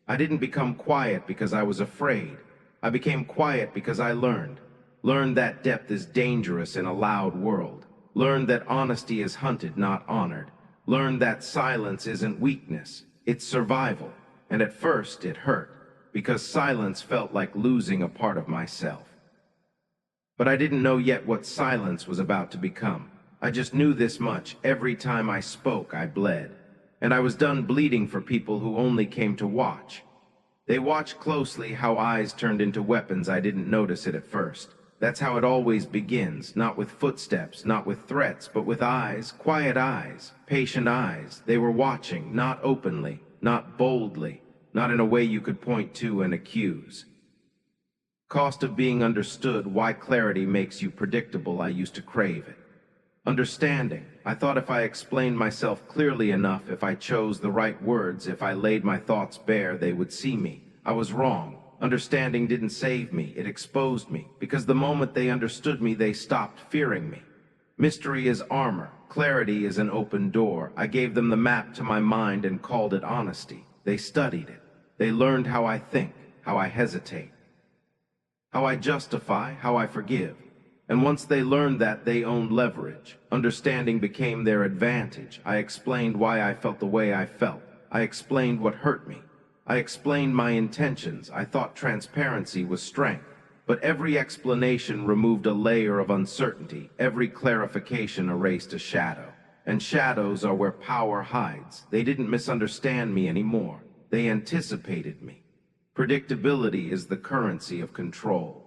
I didn't become quiet because I was afraid. I became quiet because I learned. Learned that depth is dangerous in a loud world. Learned that honesty is hunted, not honored. Learned that silence isn't weakness, it's survival. And at first it hurt, because silence felt like losing a part of myself. But I didn't know yet what silence was about to become. I just knew this much: every time I spoke, I bled. And I was done bleeding for people who only came to watch. They watched closely how eyes turned into weapons. I didn't notice it at first. That's how it always begins, not with footsteps, not with threats, but with eyes, quiet eyes, patient eyes. They were watching, not openly, not boldly, not in a way you could point to and accuse. Cost of being understood: why clarity makes you predictable. I used to crave it. Understanding. I thought if I explained myself clearly enough, if I chose the right words, if I laid my thoughts bare, they would see me. I was wrong. Understanding didn't save me, it exposed me, because the moment they understood me, they stopped fearing me. Mystery is armor, clarity is an open door. I gave them the map to my mind and called it honesty. They studied it. They learned how I think, how I hesitate, how I justify, how I forgive. And once they learned that, they owned leverage. Understanding became their advantage. I explained why I felt the way I felt. I explained what hurt me. I explained my intentions. I thought transparency was strength. But every explanation removed a layer of uncertainty. Every clarification erased a shadow. And shadows are where power hides. They didn't misunderstand me anymore. They anticipated me. Predictability is the currency of control.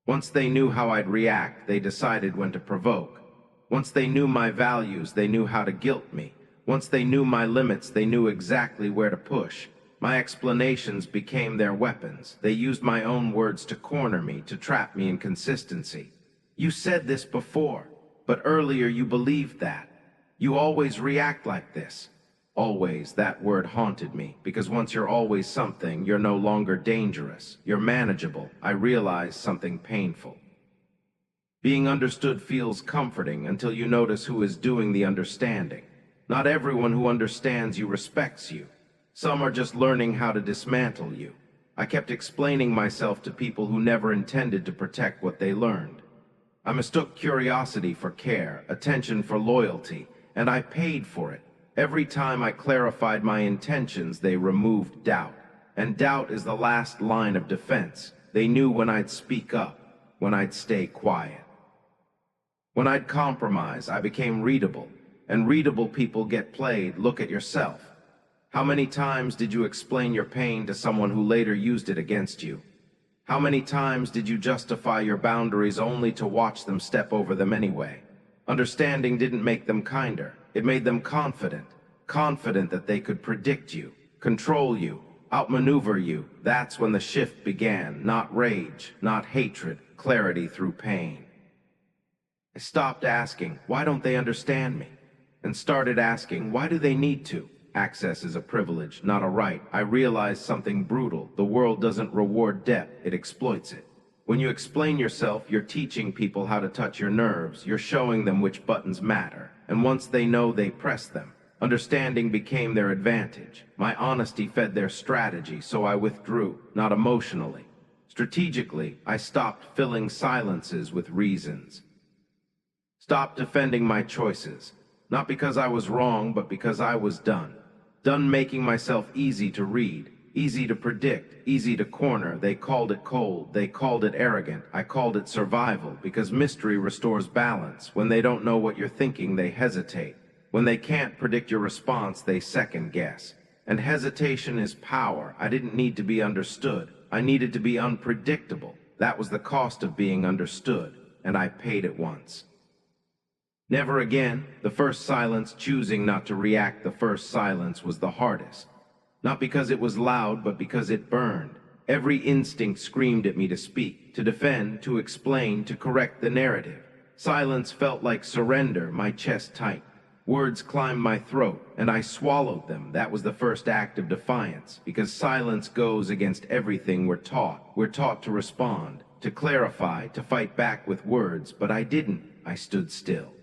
Once they knew how I'd react, they decided when to provoke. Once they knew my values, they knew how to guilt me. Once they knew my limits, they knew exactly where to push. My explanations became their weapons. They used my own words to corner me, to trap me in consistency. You said this before, but earlier you believed that. You always react like this. Always, that word haunted me, because once you're always something, you're no longer dangerous. You're manageable. I realized something painful. Being understood feels comforting until you notice who is doing the understanding. Not everyone who understands you respects you. Some are just learning how to dismantle you. I kept explaining myself to people who never intended to protect what they learned. I mistook curiosity for care, attention for loyalty, and I paid for it. Every time I clarified my intentions, they removed doubt. And doubt is the last line of defense. They knew when I'd speak up, when I'd stay quiet. When I'd compromise, I became readable. And readable people get played. Look at yourself. How many times did you explain your pain to someone who later used it against you? How many times did you justify your boundaries only to watch them step over them anyway? Understanding didn't make them kinder. It made them confident. Confident that they could predict you, control you, outmaneuver you. That's when the shift began. Not rage, not hatred, clarity through pain. I stopped asking, why don't they understand me? And started asking, why do they need to? Access is a privilege, not a right. I realized something brutal. The world doesn't reward depth, it exploits it. When you explain yourself, you're teaching people how to touch your nerves. You're showing them which buttons matter. And once they know, they press them. Understanding became their advantage. My honesty fed their strategy, so I withdrew, not emotionally. Strategically, I stopped filling silences with reasons. Stopped defending my choices. Not because I was wrong, but because I was done. Done making myself easy to read, easy to predict, easy to corner. They called it cold, they called it arrogant, I called it survival, because mystery restores balance. When they don't know what you're thinking, they hesitate. When they can't predict your response, they second guess. And hesitation is power. I didn't need to be understood. I needed to be unpredictable. That was the cost of being understood, and I paid it once. Never again. The first silence, choosing not to react, the first silence was the hardest. Not because it was loud, but because it burned. Every instinct screamed at me to speak, to defend, to explain, to correct the narrative. Silence felt like surrender, my chest tight. Words climbed my throat, and I swallowed them. That was the first act of defiance, because silence goes against everything we're taught. We're taught to respond, to clarify, to fight back with words, but I didn't. I stood still.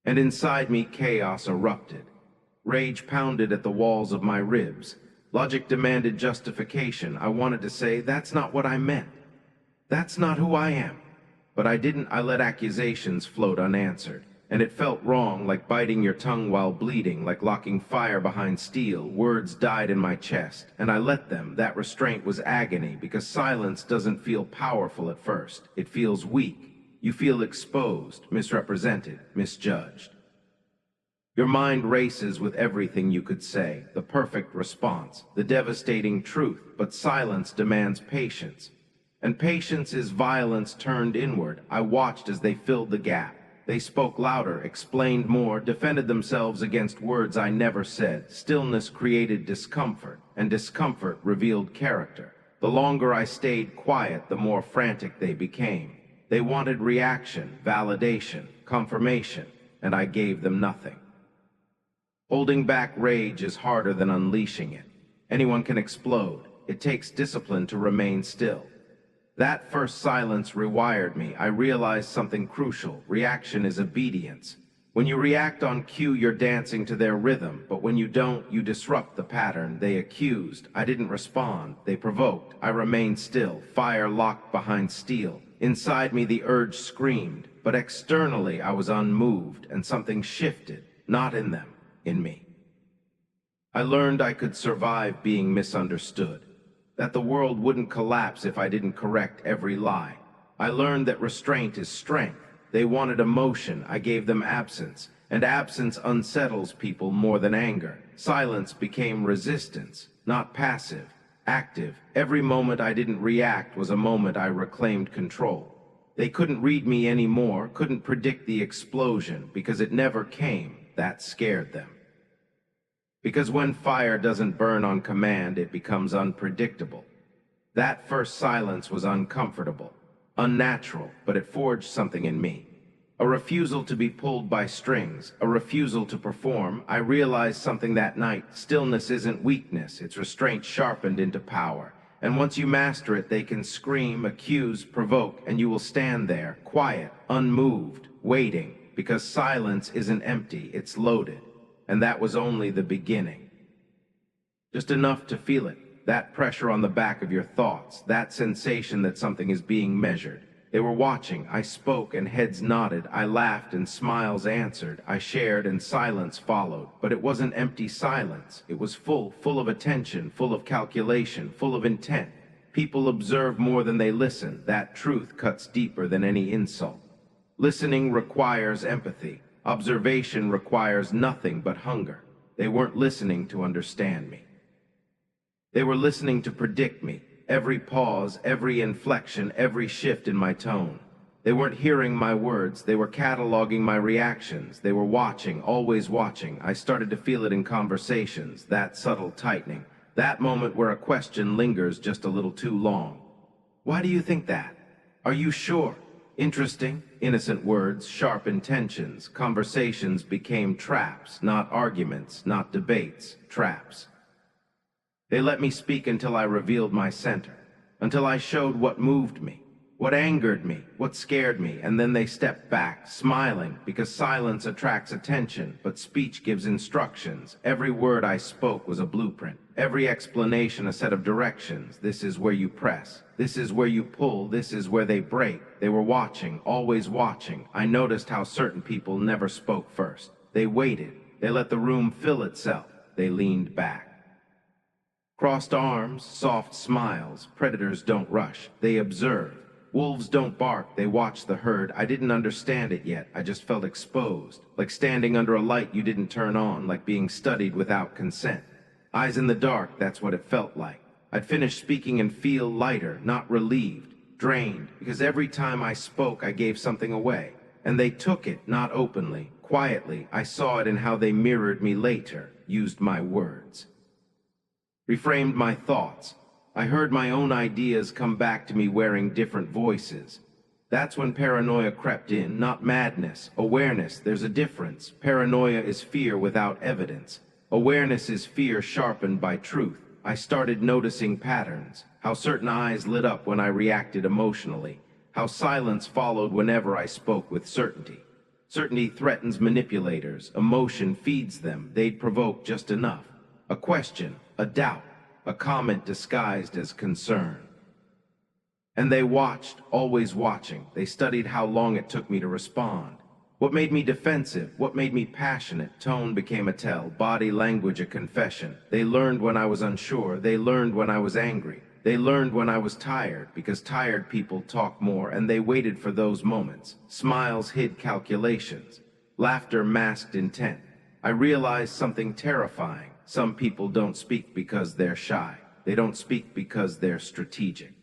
And inside me, chaos erupted. Rage pounded at the walls of my ribs. Logic demanded justification. I wanted to say, that's not what I meant. That's not who I am. But I didn't. I let accusations float unanswered. And it felt wrong, like biting your tongue while bleeding, like locking fire behind steel. Words died in my chest, and I let them. That restraint was agony, because silence doesn't feel powerful at first. It feels weak. You feel exposed, misrepresented, misjudged. Your mind races with everything you could say, the perfect response, the devastating truth, but silence demands patience. And patience is violence turned inward. I watched as they filled the gap. They spoke louder, explained more, defended themselves against words I never said. Stillness created discomfort, and discomfort revealed character. The longer I stayed quiet, the more frantic they became. They wanted reaction, validation, confirmation, and I gave them nothing. Holding back rage is harder than unleashing it. Anyone can explode. It takes discipline to remain still. That first silence rewired me. I realized something crucial. Reaction is obedience. When you react on cue, you're dancing to their rhythm, but when you don't, you disrupt the pattern. They accused. I didn't respond. They provoked. I remained still, fire locked behind steel. Inside me, the urge screamed, but externally, I was unmoved, and something shifted, not in them, in me. I learned I could survive being misunderstood, that the world wouldn't collapse if I didn't correct every lie. I learned that restraint is strength. They wanted emotion, I gave them absence, and absence unsettles people more than anger. Silence became resistance, not passive, active. Every moment I didn't react was a moment I reclaimed control. They couldn't read me anymore, couldn't predict the explosion, because it never came. That scared them. Because when fire doesn't burn on command, it becomes unpredictable. That first silence was uncomfortable, unnatural, but it forged something in me. A refusal to be pulled by strings, a refusal to perform. I realized something that night. Stillness isn't weakness, it's restraint sharpened into power. And once you master it, they can scream, accuse, provoke, and you will stand there, quiet, unmoved, waiting, because silence isn't empty, it's loaded. And that was only the beginning. Just enough to feel it, that pressure on the back of your thoughts, that sensation that something is being measured. They were watching. I spoke and heads nodded. I laughed and smiles answered. I shared and silence followed. But it wasn't empty silence. It was full of attention, full of calculation, full of intent. People observe more than they listen. That truth cuts deeper than any insult. Listening requires empathy. Observation requires nothing but hunger. They weren't listening to understand me. They were listening to predict me. Every pause, every inflection, every shift in my tone. They weren't hearing my words. They were cataloging my reactions. They were watching, always watching. I started to feel it in conversations, that subtle tightening. That moment where a question lingers just a little too long. Why do you think that? Are you sure? Interesting, innocent words, sharp intentions. Conversations became traps, not arguments, not debates, traps. They let me speak until I revealed my center, until I showed what moved me, what angered me, what scared me, and then they stepped back, smiling, because silence attracts attention, but speech gives instructions. Every word I spoke was a blueprint, every explanation a set of directions. This is where you press, this is where you pull, this is where they break. They were watching, always watching. I noticed how certain people never spoke first. They waited, they let the room fill itself, they leaned back. Crossed arms, soft smiles. Predators don't rush, they observe. Wolves don't bark, they watch the herd. I didn't understand it yet, I just felt exposed. Like standing under a light you didn't turn on, like being studied without consent. Eyes in the dark, that's what it felt like. I'd finish speaking and feel lighter, not relieved, drained, because every time I spoke I gave something away. And they took it, not openly, quietly. I saw it in how they mirrored me later, used my words, reframed my thoughts. I heard my own ideas come back to me wearing different voices. That's when paranoia crept in, not madness, awareness. There's a difference. Paranoia is fear without evidence. Awareness is fear sharpened by truth. I started noticing patterns, how certain eyes lit up when I reacted emotionally, how silence followed whenever I spoke with certainty. Certainty threatens manipulators. Emotion feeds them. They'd provoke just enough. A question, a doubt, a comment disguised as concern. And they watched, always watching. They studied how long it took me to respond. What made me defensive? What made me passionate? Tone became a tell, body language a confession. They learned when I was unsure. They learned when I was angry. They learned when I was tired, because tired people talk more, and they waited for those moments. Smiles hid calculations. Laughter masked intent. I realized something terrifying. Some people don't speak because they're shy. They don't speak because they're strategic.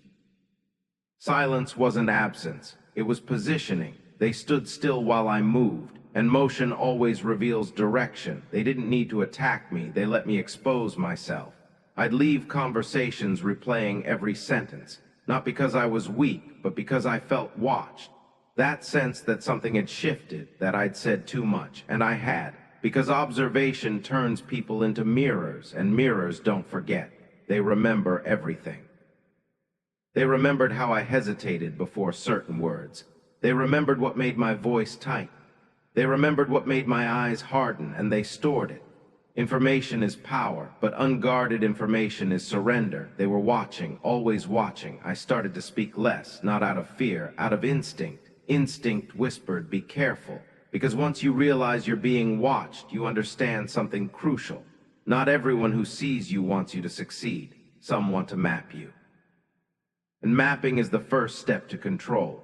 Silence wasn't absence. It was positioning. They stood still while I moved, and motion always reveals direction. They didn't need to attack me. They let me expose myself. I'd leave conversations replaying every sentence, not because I was weak, but because I felt watched. That sense that something had shifted, that I'd said too much, and I had, because observation turns people into mirrors, and mirrors don't forget. They remember everything. They remembered how I hesitated before certain words. They remembered what made my voice tight. They remembered what made my eyes harden, and they stored it. Information is power, but unguarded information is surrender. They were watching, always watching. I started to speak less, not out of fear, out of instinct. Instinct whispered, be careful, because once you realize you're being watched, you understand something crucial. Not everyone who sees you wants you to succeed. Some want to map you. And mapping is the first step to control.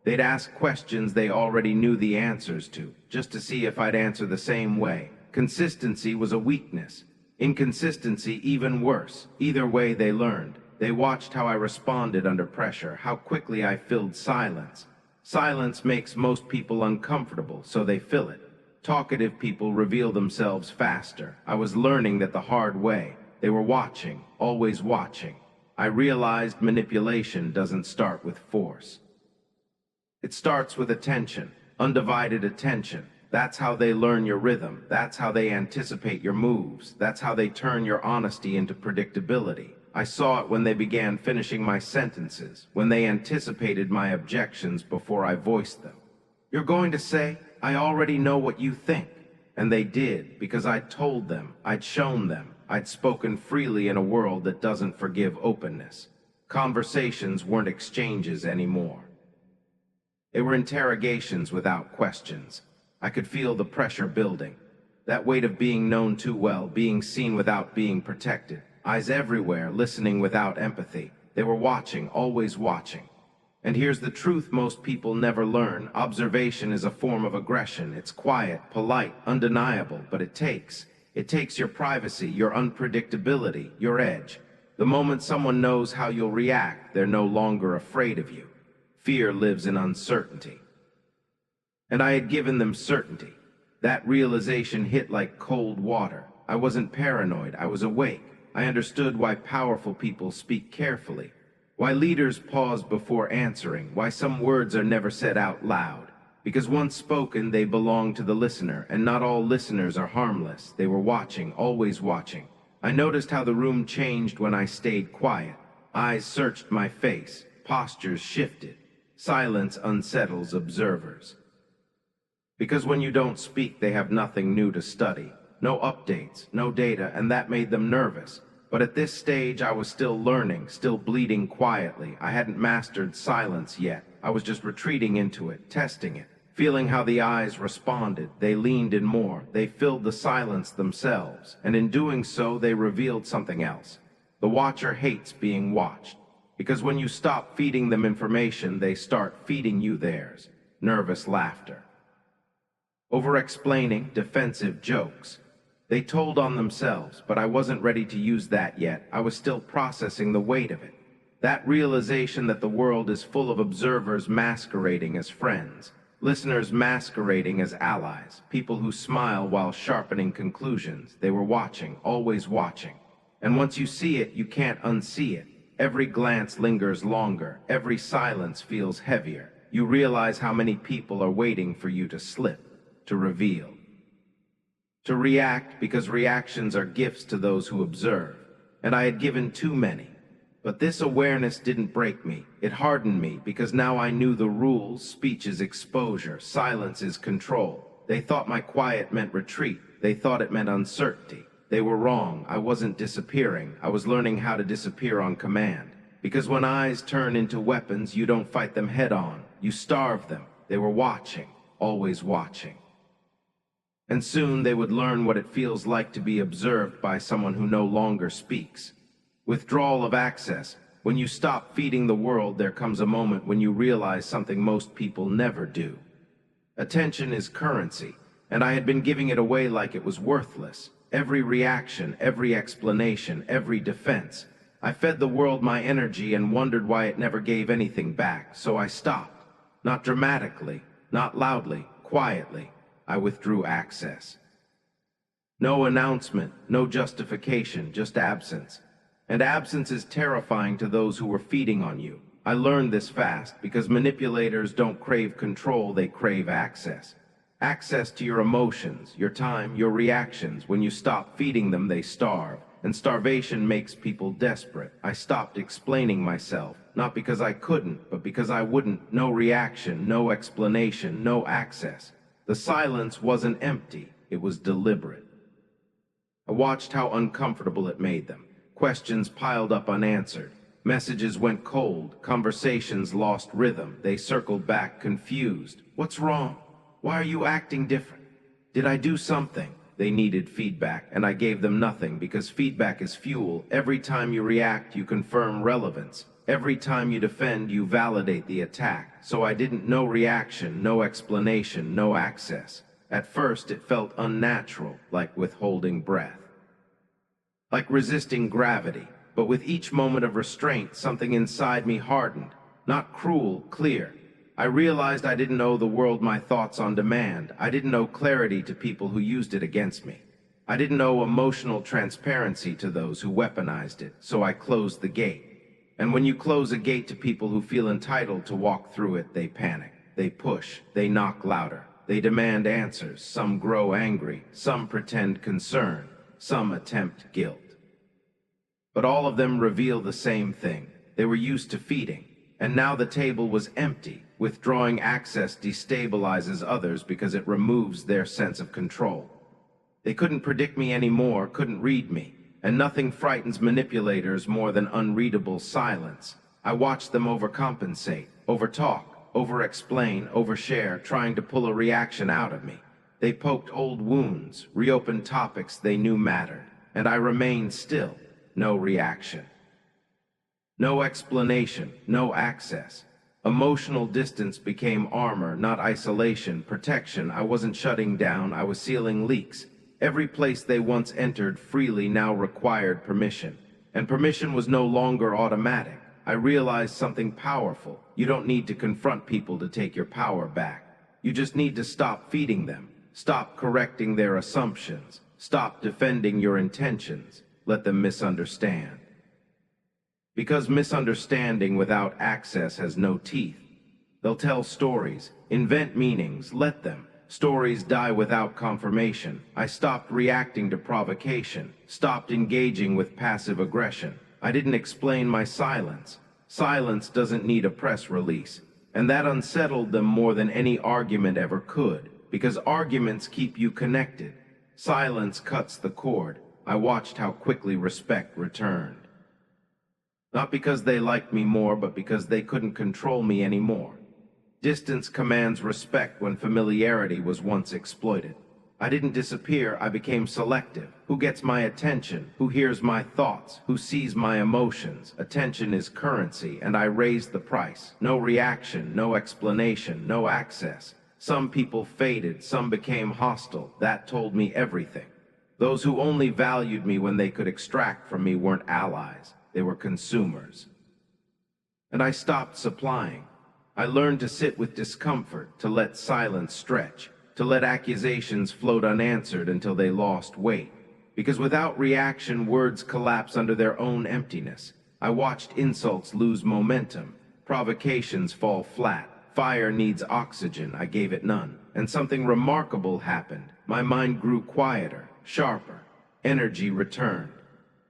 They'd ask questions they already knew the answers to, just to see if I'd answer the same way. Consistency was a weakness. Inconsistency even worse. Either way they learned. They watched how I responded under pressure, how quickly I filled silence. Silence makes most people uncomfortable, so they fill it. Talkative people reveal themselves faster. I was learning that the hard way. They were watching, always watching. I realized manipulation doesn't start with force. It starts with attention, undivided attention. That's how they learn your rhythm. That's how they anticipate your moves. That's how they turn your honesty into predictability. I saw it when they began finishing my sentences, when they anticipated my objections before I voiced them. You're going to say, I already know what you think. And they did, because I'd told them, I'd shown them, I'd spoken freely in a world that doesn't forgive openness. Conversations weren't exchanges anymore. They were interrogations without questions. I could feel the pressure building. That weight of being known too well, being seen without being protected. Eyes everywhere, listening without empathy. They were watching, always watching. And here's the truth most people never learn. Observation is a form of aggression. It's quiet, polite, undeniable, but it takes your privacy, your unpredictability, your edge. The moment someone knows how you'll react, they're no longer afraid of you. Fear lives in uncertainty. And I had given them certainty. That realization hit like cold water. I wasn't paranoid, I was awake. I understood why powerful people speak carefully, why leaders pause before answering, why some words are never said out loud. Because once spoken, they belong to the listener, and not all listeners are harmless. They were watching, always watching. I noticed how the room changed when I stayed quiet. Eyes searched my face, postures shifted. Silence unsettles observers. Because when you don't speak, they have nothing new to study. No updates, no data, and that made them nervous. But at this stage, I was still learning, still bleeding quietly. I hadn't mastered silence yet. I was just retreating into it, testing it, feeling how the eyes responded. They leaned in more. They filled the silence themselves. And in doing so, they revealed something else. The watcher hates being watched. Because when you stop feeding them information, they start feeding you theirs. Nervous laughter. Over-explaining, defensive jokes. They told on themselves, but I wasn't ready to use that yet. I was still processing the weight of it. That realization that the world is full of observers masquerading as friends. Listeners masquerading as allies, people who smile while sharpening conclusions. They were watching, always watching. And once you see it, you can't unsee it. Every glance lingers longer, every silence feels heavier. You realize how many people are waiting for you to slip, to reveal. To react, because reactions are gifts to those who observe. And I had given too many. But this awareness didn't break me. It hardened me, because now I knew the rules. Speech is exposure, silence is control. They thought my quiet meant retreat. They thought it meant uncertainty. They were wrong. I wasn't disappearing. I was learning how to disappear on command. Because when eyes turn into weapons, you don't fight them head on. You starve them. They were watching, always watching. And soon they would learn what it feels like to be observed by someone who no longer speaks. Withdrawal of access. When you stop feeding the world, there comes a moment when you realize something most people never do. Attention is currency, and I had been giving it away like it was worthless. Every reaction, every explanation, every defense. I fed the world my energy and wondered why it never gave anything back, so I stopped. Not dramatically, not loudly, quietly. I withdrew access. No announcement, no justification, just absence. And absence is terrifying to those who were feeding on you. I learned this fast because manipulators don't crave control, they crave access. Access to your emotions, your time, your reactions. When you stop feeding them, they starve. And starvation makes people desperate. I stopped explaining myself, not because I couldn't, but because I wouldn't. No reaction, no explanation, no access. The silence wasn't empty, it was deliberate. I watched how uncomfortable it made them. Questions piled up unanswered. Messages went cold. Conversations lost rhythm. They circled back confused. What's wrong? Why are you acting different? Did I do something? They needed feedback, and I gave them nothing because feedback is fuel. Every time you react, you confirm relevance. Every time you defend, you validate the attack. So I didn't know reaction, no explanation, no access. At first, it felt unnatural, like withholding breath. Like resisting gravity, but with each moment of restraint, something inside me hardened. Not cruel, clear. I realized I didn't owe the world my thoughts on demand. I didn't owe clarity to people who used it against me. I didn't owe emotional transparency to those who weaponized it, so I closed the gate. And when you close a gate to people who feel entitled to walk through it, they panic. They push. They knock louder. They demand answers. Some grow angry. Some pretend concern. Some attempt guilt. But all of them reveal the same thing. They were used to feeding, and now the table was empty. Withdrawing access destabilizes others because it removes their sense of control. They couldn't predict me anymore, couldn't read me, and nothing frightens manipulators more than unreadable silence. I watched them overcompensate, overtalk, over-explain, overshare, trying to pull a reaction out of me. They poked old wounds, reopened topics they knew mattered, and I remained still. No reaction. No explanation, no access. Emotional distance became armor, not isolation, protection. I wasn't shutting down, I was sealing leaks. Every place they once entered freely now required permission. And permission was no longer automatic. I realized something powerful. You don't need to confront people to take your power back. You just need to stop feeding them. Stop correcting their assumptions. Stop defending your intentions. Let them misunderstand. Because misunderstanding without access has no teeth. They'll tell stories, invent meanings, let them. Stories die without confirmation. I stopped reacting to provocation, stopped engaging with passive aggression. I didn't explain my silence. Silence doesn't need a press release. And that unsettled them more than any argument ever could, because arguments keep you connected. Silence cuts the cord. I watched how quickly respect returned. Not because they liked me more, but because they couldn't control me anymore. Distance commands respect when familiarity was once exploited. I didn't disappear, I became selective. Who gets my attention? Who hears my thoughts? Who sees my emotions? Attention is currency, and I raised the price. No reaction, no explanation, no access. Some people faded, some became hostile. That told me everything. Those who only valued me when they could extract from me weren't allies. They were consumers. And I stopped supplying. I learned to sit with discomfort, to let silence stretch, to let accusations float unanswered until they lost weight. Because without reaction, words collapse under their own emptiness. I watched insults lose momentum, provocations fall flat. Fire needs oxygen, I gave it none. And something remarkable happened. My mind grew quieter, sharper. Energy returned.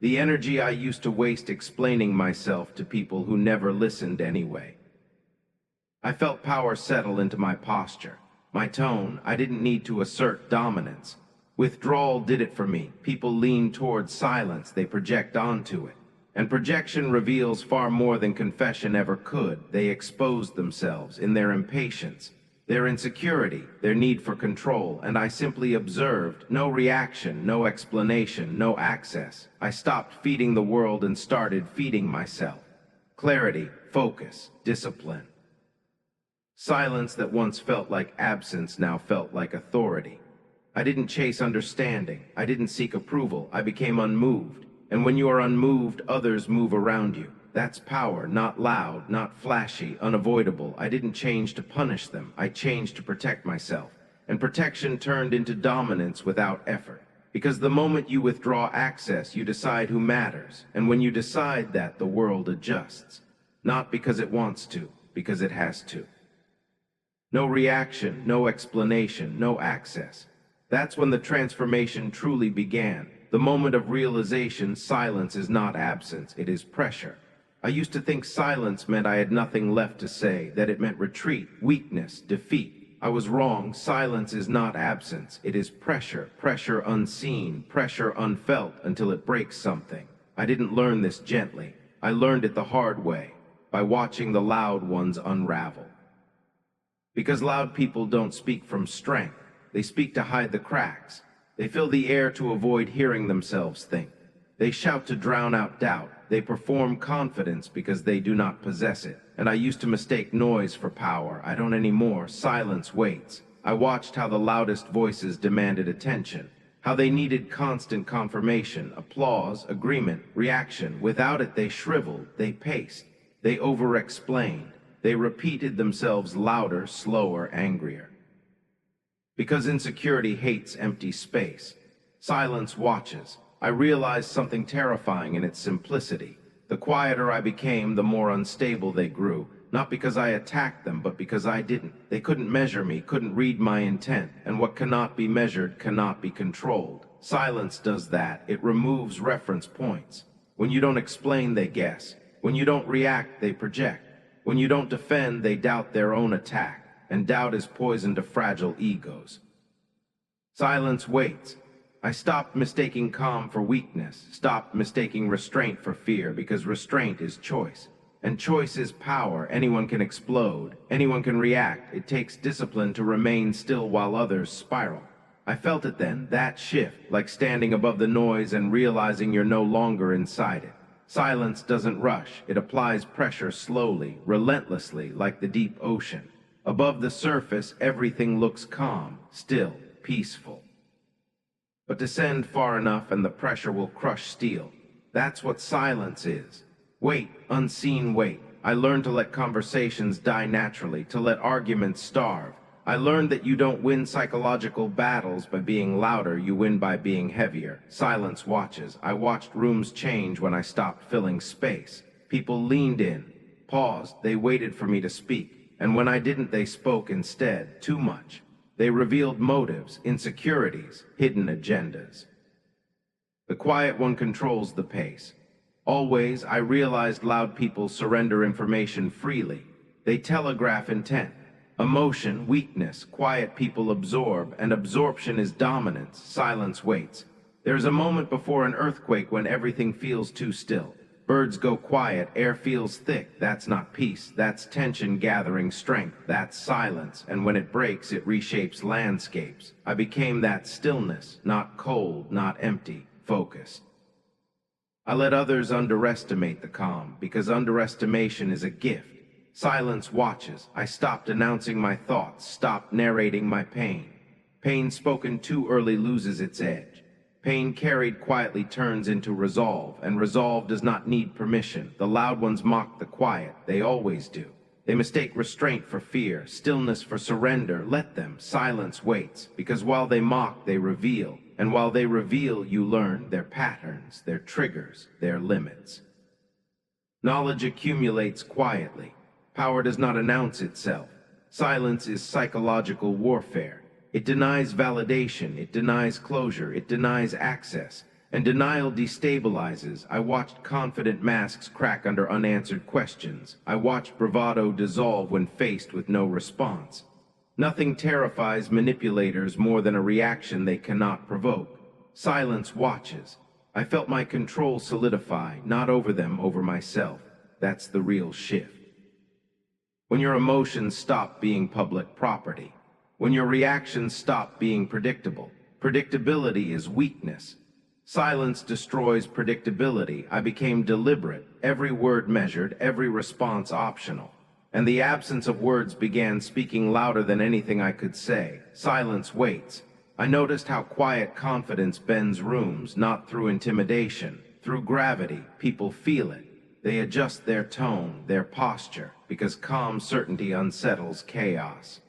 The energy I used to waste explaining myself to people who never listened anyway. I felt power settle into my posture. My tone, I didn't need to assert dominance. Withdrawal did it for me. People lean towards silence, they project onto it. And projection reveals far more than confession ever could. They expose themselves in their impatience, their insecurity, their need for control, and I simply observed. No reaction, no explanation, no access. I stopped feeding the world and started feeding myself. Clarity, focus, discipline. Silence that once felt like absence now felt like authority. I didn't chase understanding. I didn't seek approval. I became unmoved. And when you are unmoved, others move around you. That's power, not loud, not flashy, unavoidable. I didn't change to punish them. I changed to protect myself. And protection turned into dominance without effort. Because the moment you withdraw access, you decide who matters. And when you decide that, the world adjusts. Not because it wants to, because it has to. No reaction, no explanation, no access. That's when the transformation truly began. The moment of realization, silence is not absence, it is pressure. I used to think silence meant I had nothing left to say, that it meant retreat, weakness, defeat. I was wrong. Silence is not absence, it is pressure, pressure unseen, pressure unfelt until it breaks something. I didn't learn this gently. I learned it the hard way, by watching the loud ones unravel. Because loud people don't speak from strength, they speak to hide the cracks. They fill the air to avoid hearing themselves think. They shout to drown out doubt. They perform confidence because they do not possess it. And I used to mistake noise for power. I don't anymore. Silence waits. I watched how the loudest voices demanded attention, how they needed constant confirmation, applause, agreement, reaction. Without it, they shriveled, they paced, they over-explained. They repeated themselves louder, slower, angrier. Because insecurity hates empty space. Silence watches. I realized something terrifying in its simplicity. The quieter I became, the more unstable they grew. Not because I attacked them, but because I didn't. They couldn't measure me, couldn't read my intent. And what cannot be measured cannot be controlled. Silence does that. It removes reference points. When you don't explain, they guess. When you don't react, they project. When you don't defend, they doubt their own attack. And doubt is poison to fragile egos. Silence waits. I stopped mistaking calm for weakness, stopped mistaking restraint for fear, because restraint is choice. And choice is power. Anyone can explode, anyone can react. It takes discipline to remain still while others spiral. I felt it then, that shift, like standing above the noise and realizing you're no longer inside it. Silence doesn't rush, it applies pressure slowly, relentlessly, like the deep ocean. Above the surface, everything looks calm, still, peaceful. But descend far enough and the pressure will crush steel. That's what silence is. Weight, unseen weight. I learned to let conversations die naturally, to let arguments starve. I learned that you don't win psychological battles by being louder, you win by being heavier. Silence watches. I watched rooms change when I stopped filling space. People leaned in, paused, they waited for me to speak. And when I didn't, they spoke instead, too much. They revealed motives, insecurities, hidden agendas. The quiet one controls the pace. Always, I realized loud people surrender information freely. They telegraph intent, emotion, weakness. Quiet people absorb, and absorption is dominance. Silence waits. There's a moment before an earthquake when everything feels too still. Birds go quiet, air feels thick. That's not peace, that's tension gathering strength, that's silence. And when it breaks, it reshapes landscapes. I became that stillness, not cold, not empty, focused. I let others underestimate the calm, because underestimation is a gift. Silence watches. I stopped announcing my thoughts, stopped narrating my pain. Pain spoken too early loses its edge. Pain carried quietly turns into resolve, and resolve does not need permission. The loud ones mock the quiet. They always do. They mistake restraint for fear, stillness for surrender. Let them. Silence waits, because while they mock, they reveal. And while they reveal, you learn their patterns, their triggers, their limits. Knowledge accumulates quietly. Power does not announce itself. Silence is psychological warfare. It denies validation, it denies closure, it denies access. And denial destabilizes. I watched confident masks crack under unanswered questions. I watched bravado dissolve when faced with no response. Nothing terrifies manipulators more than a reaction they cannot provoke. Silence watches. I felt my control solidify, not over them, over myself. That's the real shift. When your emotions stop being public property. When your reactions stop being predictable. Predictability is weakness. Silence destroys predictability. I became deliberate, every word measured, every response optional. And the absence of words began speaking louder than anything I could say. Silence waits. I noticed how quiet confidence bends rooms, not through intimidation, through gravity. People feel it. They adjust their tone, their posture, because calm certainty unsettles chaos.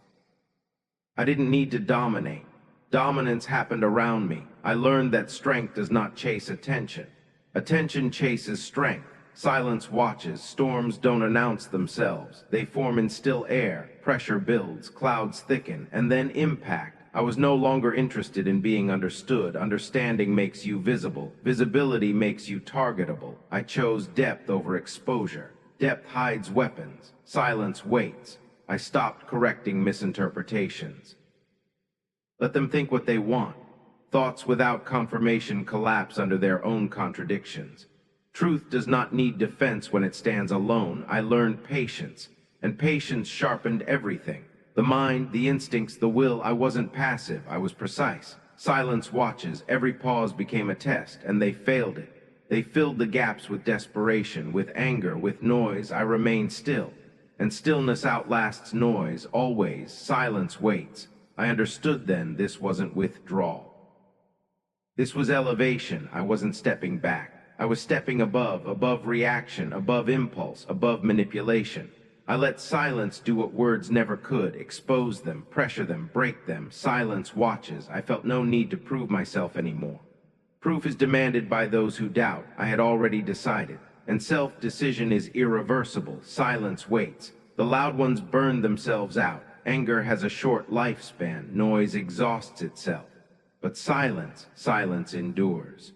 I didn't need to dominate. Dominance happened around me. I learned that strength does not chase attention. Attention chases strength. Silence watches. Storms don't announce themselves. They form in still air. Pressure builds, clouds thicken, and then impact. I was no longer interested in being understood. Understanding makes you visible. Visibility makes you targetable. I chose depth over exposure. Depth hides weapons. Silence waits. I stopped correcting misinterpretations. Let them think what they want. Thoughts without confirmation collapse under their own contradictions. Truth does not need defense when it stands alone. I learned patience, and patience sharpened everything. The mind, the instincts, the will. I wasn't passive, I was precise. Silence watches. Every pause became a test, and they failed it. They filled the gaps with desperation, with anger, with noise. I remained still, and stillness outlasts noise, always. Silence waits. I understood then this wasn't withdrawal. This was elevation. I wasn't stepping back. I was stepping above reaction, above impulse, above manipulation. I let silence do what words never could, expose them, pressure them, break them. Silence watches. I felt no need to prove myself anymore. Proof is demanded by those who doubt. I had already decided, and self-decision is irreversible. Silence waits. The loud ones burn themselves out. Anger has a short lifespan. Noise exhausts itself. But silence endures.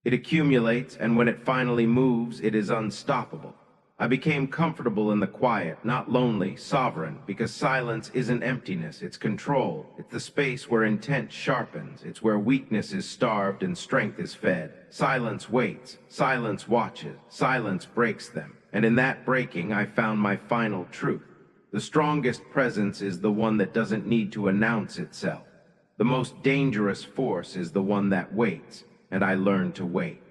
It accumulates, and when it finally moves, it is unstoppable. I became comfortable in the quiet, not lonely, sovereign, because silence isn't emptiness, it's control. It's the space where intent sharpens. It's where weakness is starved and strength is fed. Silence waits. Silence watches. Silence breaks them. And in that breaking, I found my final truth. The strongest presence is the one that doesn't need to announce itself. The most dangerous force is the one that waits, and I learned to wait.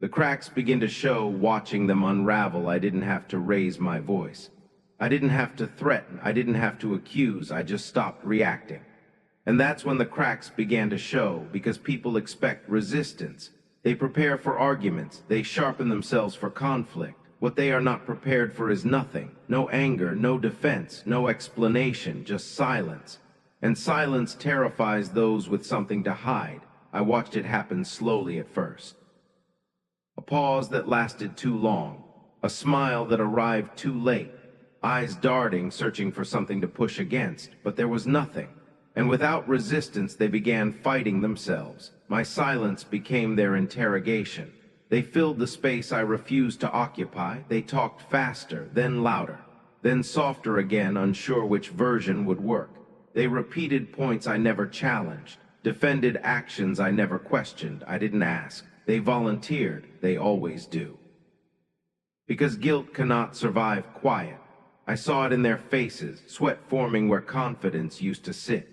The cracks begin to show. Watching them unravel, I didn't have to raise my voice. I didn't have to threaten. I didn't have to accuse. I just stopped reacting. And that's when the cracks began to show, because people expect resistance. They prepare for arguments. They sharpen themselves for conflict. What they are not prepared for is nothing. No anger, no defense, no explanation, just silence. And silence terrifies those with something to hide. I watched it happen slowly at first. A pause that lasted too long. A smile that arrived too late. Eyes darting, searching for something to push against, but there was nothing. And without resistance, they began fighting themselves. My silence became their interrogation. They filled the space I refused to occupy. They talked faster, then louder, then softer again, unsure which version would work. They repeated points I never challenged, defended actions I never questioned. I didn't ask. They volunteered. They always do. Because guilt cannot survive quiet. I saw it in their faces, sweat forming where confidence used to sit.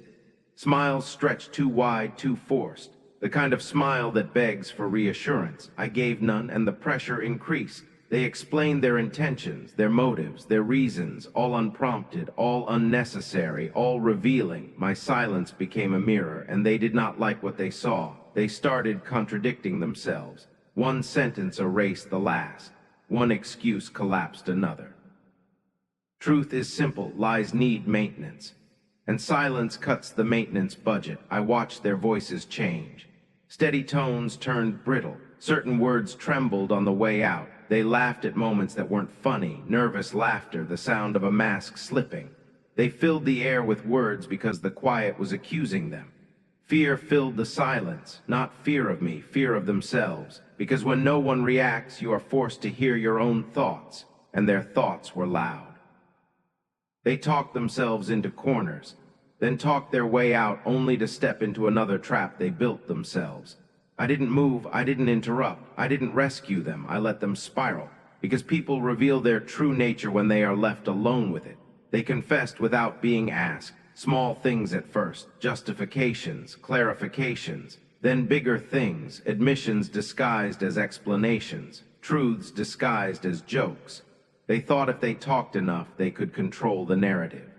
Smiles stretched too wide, too forced. The kind of smile that begs for reassurance. I gave none, and the pressure increased. They explained their intentions, their motives, their reasons, all unprompted, all unnecessary, all revealing. My silence became a mirror, and they did not like what they saw. They started contradicting themselves. One sentence erased the last. One excuse collapsed another. Truth is simple, lies need maintenance. And silence cuts the maintenance budget. I watched their voices change. Steady tones turned brittle. Certain words trembled on the way out. They laughed at moments that weren't funny, nervous laughter, the sound of a mask slipping. They filled the air with words because the quiet was accusing them. Fear filled the silence, not fear of me, fear of themselves. Because when no one reacts, you are forced to hear your own thoughts, and their thoughts were loud. They talked themselves into corners, then talked their way out only to step into another trap they built themselves. I didn't move, I didn't interrupt, I didn't rescue them, I let them spiral. Because people reveal their true nature when they are left alone with it. They confessed without being asked. Small things at first, justifications, clarifications, then bigger things, admissions disguised as explanations, truths disguised as jokes. They thought if they talked enough, they could control the narrative.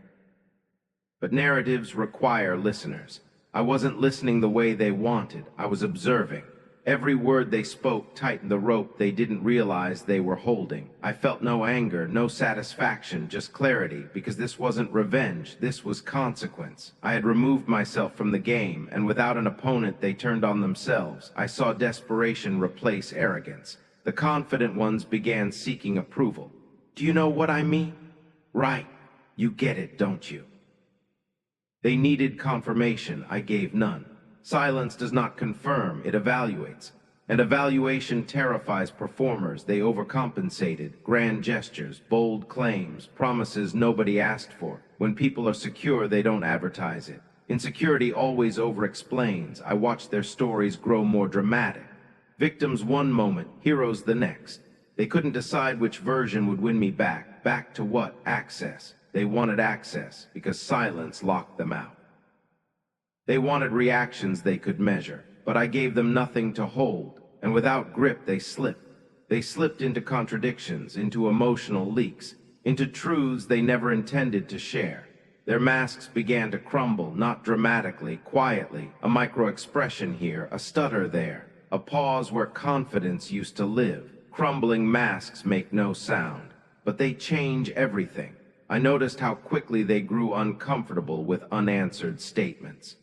But narratives require listeners. I wasn't listening the way they wanted, I was observing. Every word they spoke tightened the rope they didn't realize they were holding. I felt no anger, no satisfaction, just clarity, because this wasn't revenge, this was consequence. I had removed myself from the game, and without an opponent they turned on themselves. I saw desperation replace arrogance. The confident ones began seeking approval. Do you know what I mean? Right. You get it, don't you? They needed confirmation, I gave none. Silence does not confirm, it evaluates. And evaluation terrifies performers. They overcompensated, grand gestures, bold claims, promises nobody asked for. When people are secure, they don't advertise it. Insecurity always over-explains. I watch their stories grow more dramatic. Victims one moment, heroes the next. They couldn't decide which version would win me back. Back to what? Access. They wanted access because silence locked them out. They wanted reactions they could measure, but I gave them nothing to hold, and without grip they slipped. They slipped into contradictions, into emotional leaks, into truths they never intended to share. Their masks began to crumble, not dramatically, quietly, a micro-expression here, a stutter there, a pause where confidence used to live. Crumbling masks make no sound, but they change everything. I noticed how quickly they grew uncomfortable with unanswered statements.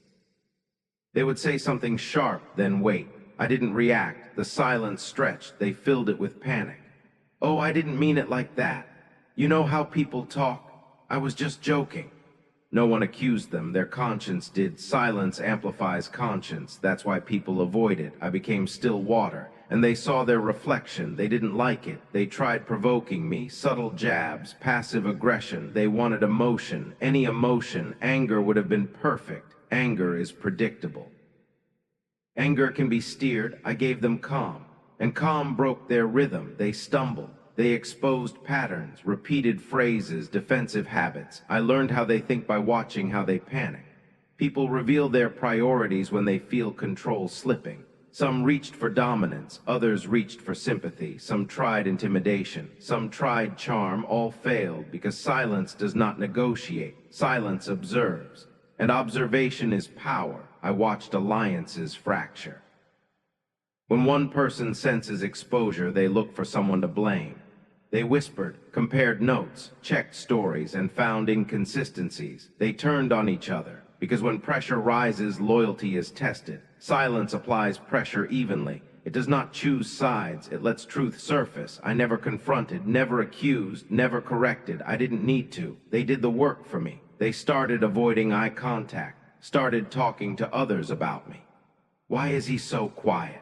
They would say something sharp, then wait. I didn't react. The silence stretched. They filled it with panic. Oh, I didn't mean it like that. You know how people talk? I was just joking. No one accused them. Their conscience did. Silence amplifies conscience. That's why people avoid it. I became still water, and they saw their reflection. They didn't like it. They tried provoking me. Subtle jabs, passive aggression. They wanted emotion. Any emotion. Anger would have been perfect. Anger is predictable. Anger can be steered. I gave them calm, and calm broke their rhythm. They stumbled. They exposed patterns, repeated phrases, defensive habits. I learned how they think by watching how they panic. People reveal their priorities when they feel control slipping. Some reached for dominance, others reached for sympathy. Some tried intimidation, some tried charm. All failed because silence does not negotiate. Silence observes. And observation is power. I watched alliances fracture. When one person senses exposure, they look for someone to blame. They whispered, compared notes, checked stories, and found inconsistencies. They turned on each other, because when pressure rises, loyalty is tested. Silence applies pressure evenly. It does not choose sides. It lets truth surface. I never confronted, never accused, never corrected. I didn't need to. They did the work for me. They started avoiding eye contact, started talking to others about me. Why is he so quiet?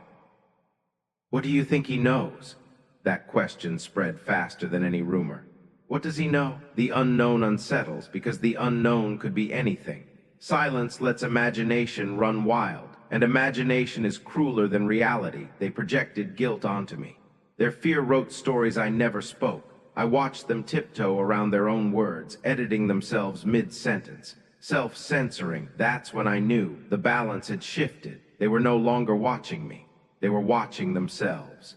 What do you think he knows? That question spread faster than any rumor. What does he know? The unknown unsettles, because the unknown could be anything. Silence lets imagination run wild, and imagination is crueler than reality. They projected guilt onto me. Their fear wrote stories I never spoke. I watched them tiptoe around their own words, editing themselves mid-sentence, self-censoring. That's when I knew the balance had shifted. They were no longer watching me. They were watching themselves.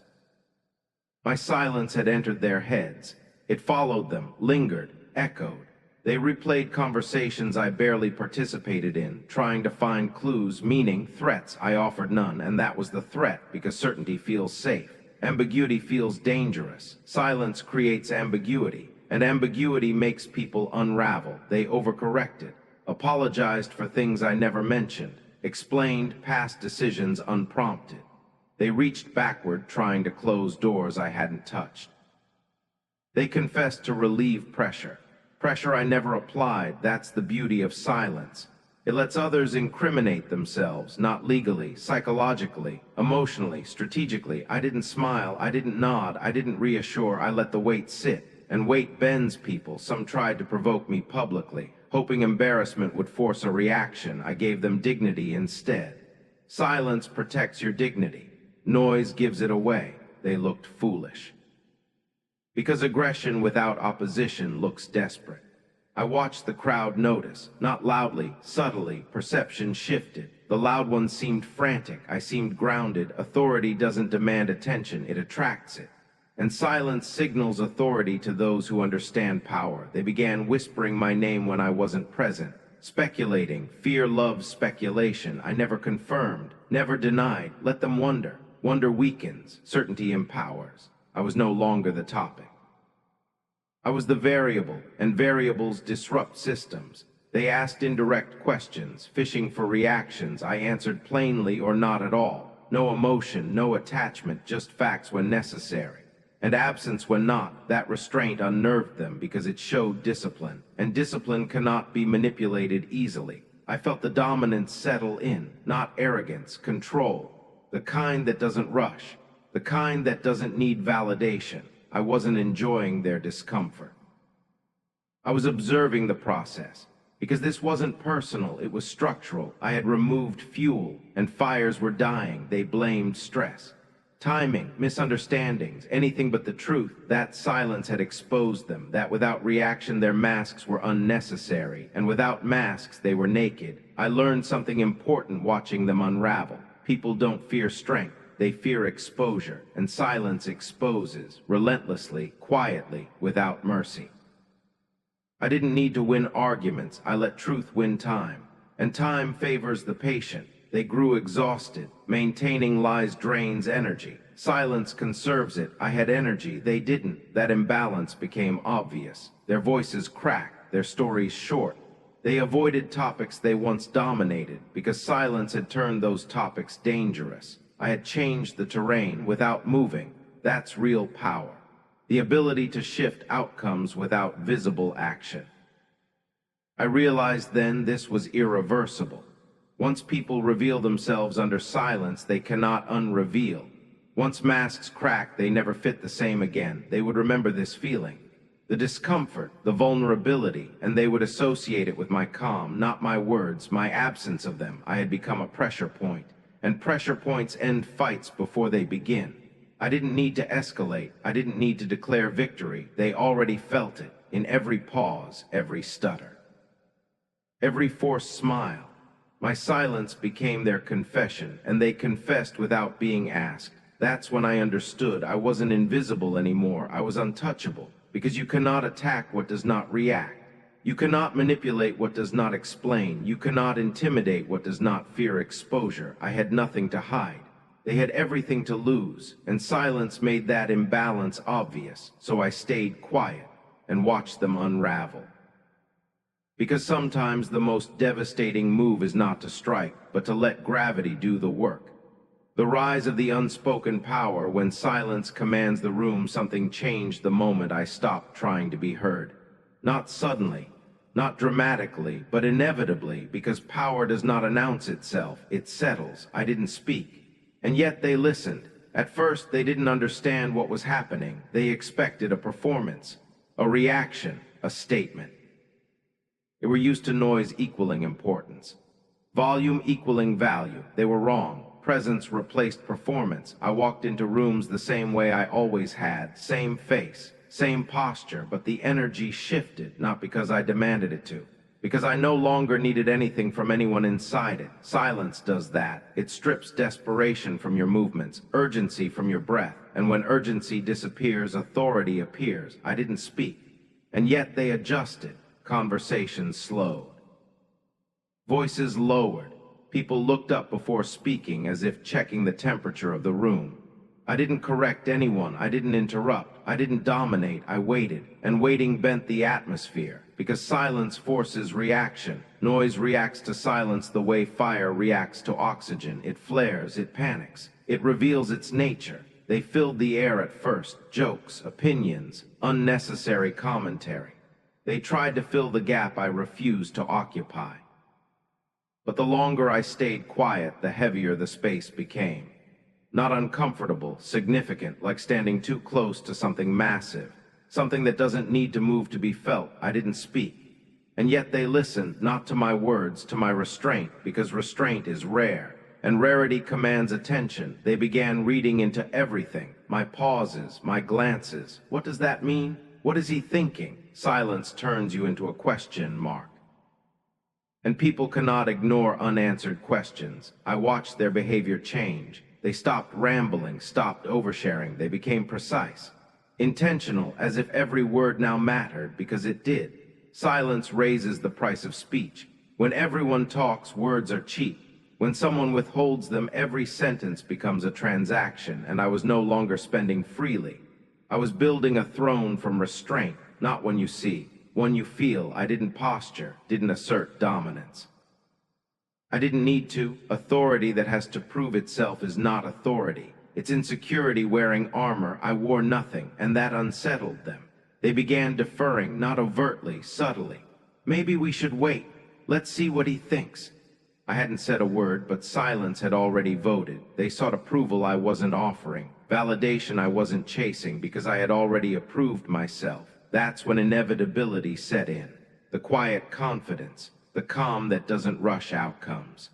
My silence had entered their heads. It followed them, lingered, echoed. They replayed conversations I barely participated in, trying to find clues, meaning, threats. I offered none, and that was the threat, because certainty feels safe. Ambiguity feels dangerous. Silence creates ambiguity. and ambiguity makes people unravel. They overcorrected, apologized for things I never mentioned, explained past decisions unprompted. They reached backward, trying to close doors I hadn't touched. They confessed to relieve pressure. Pressure I never applied. That's the beauty of silence. It lets others incriminate themselves, not legally, psychologically, emotionally, strategically. I didn't smile, I didn't nod, I didn't reassure. I let the weight sit. And weight bends people. Some tried to provoke me publicly, hoping embarrassment would force a reaction. I gave them dignity instead. Silence protects your dignity. Noise gives it away. They looked foolish. Because aggression without opposition looks desperate. I watched the crowd notice, not loudly, subtly. Perception shifted. The loud ones seemed frantic. I seemed grounded. Authority doesn't demand attention, it attracts it. And silence signals authority to those who understand power. They began whispering my name when I wasn't present, speculating. Fear loves speculation. I never confirmed, never denied. Let them wonder. Wonder weakens, certainty empowers. I was no longer the topic. I was the variable, and variables disrupt systems. They asked indirect questions, fishing for reactions. I answered plainly or not at all. No emotion, no attachment, just facts when necessary. And absence when not. That restraint unnerved them because it showed discipline. And discipline cannot be manipulated easily. I felt the dominance settle in, not arrogance, control. The kind that doesn't rush. The kind that doesn't need validation. I wasn't enjoying their discomfort. I was observing the process, because this wasn't personal, it was structural. I had removed fuel, and fires were dying. They blamed stress. Timing, misunderstandings, anything but the truth. That silence had exposed them, that without reaction their masks were unnecessary, and without masks they were naked. I learned something important watching them unravel. People don't fear strength. They fear exposure, and silence exposes, relentlessly, quietly, without mercy. I didn't need to win arguments. I let truth win time. And time favors the patient. They grew exhausted. Maintaining lies drains energy. Silence conserves it. I had energy. They didn't. That imbalance became obvious. Their voices cracked, their stories short. They avoided topics they once dominated, because silence had turned those topics dangerous. I had changed the terrain without moving. That's real power. The ability to shift outcomes without visible action. I realized then this was irreversible. Once people reveal themselves under silence, they cannot unreveal. Once masks crack, they never fit the same again. They would remember this feeling, the discomfort, the vulnerability, and they would associate it with my calm, not my words, my absence of them. I had become a pressure point. And pressure points end fights before they begin. I didn't need to escalate. I didn't need to declare victory. They already felt it in every pause, every stutter, every forced smile. My silence became their confession, and they confessed without being asked. That's when I understood I wasn't invisible anymore. I was untouchable, because you cannot attack what does not react. You cannot manipulate what does not explain. You cannot intimidate what does not fear exposure. I had nothing to hide. They had everything to lose, and silence made that imbalance obvious. So I stayed quiet and watched them unravel. Because sometimes the most devastating move is not to strike, but to let gravity do the work. The rise of the unspoken power. When silence commands the room, something changed the moment I stopped trying to be heard. Not suddenly, not dramatically, but inevitably, because power does not announce itself, it settles. I didn't speak, and yet they listened. At first, they didn't understand what was happening. They expected a performance, a reaction, a statement. They were used to noise equaling importance, volume equaling value. They were wrong. Presence replaced performance. I walked into rooms the same way I always had, same face, same posture, but the energy shifted, not because I demanded it to, because I no longer needed anything from anyone inside it. Silence does that. It strips desperation from your movements, urgency from your breath, and when urgency disappears, authority appears. I didn't speak, and yet they adjusted. Conversations slowed. Voices lowered. People looked up before speaking, as if checking the temperature of the room. I didn't correct anyone, I didn't interrupt, I didn't dominate, I waited, and waiting bent the atmosphere, because silence forces reaction. Noise reacts to silence the way fire reacts to oxygen. It flares, it panics, it reveals its nature. They filled the air at first, jokes, opinions, unnecessary commentary. They tried to fill the gap I refused to occupy. But the longer I stayed quiet, the heavier the space became. Not uncomfortable, significant, like standing too close to something massive, something that doesn't need to move to be felt. I didn't speak. And yet they listened, not to my words, to my restraint, because restraint is rare, and rarity commands attention. They began reading into everything, my pauses, my glances. What does that mean? What is he thinking? Silence turns you into a question mark. And people cannot ignore unanswered questions. I watched their behavior change. They stopped rambling, stopped oversharing. They became precise, intentional, as if every word now mattered, because it did. Silence raises the price of speech. When everyone talks, words are cheap. When someone withholds them, every sentence becomes a transaction, and I was no longer spending freely. I was building a throne from restraint, not one you see, one you feel. I didn't posture, didn't assert dominance. I didn't need to. Authority that has to prove itself is not authority. It's insecurity wearing armor. I wore nothing, and that unsettled them. They began deferring, not overtly, subtly. Maybe we should wait. Let's see what he thinks. I hadn't said a word, but silence had already voted. They sought approval I wasn't offering, validation I wasn't chasing, because I had already approved myself. That's when inevitability set in. The quiet confidence. The calm that doesn't rush outcomes.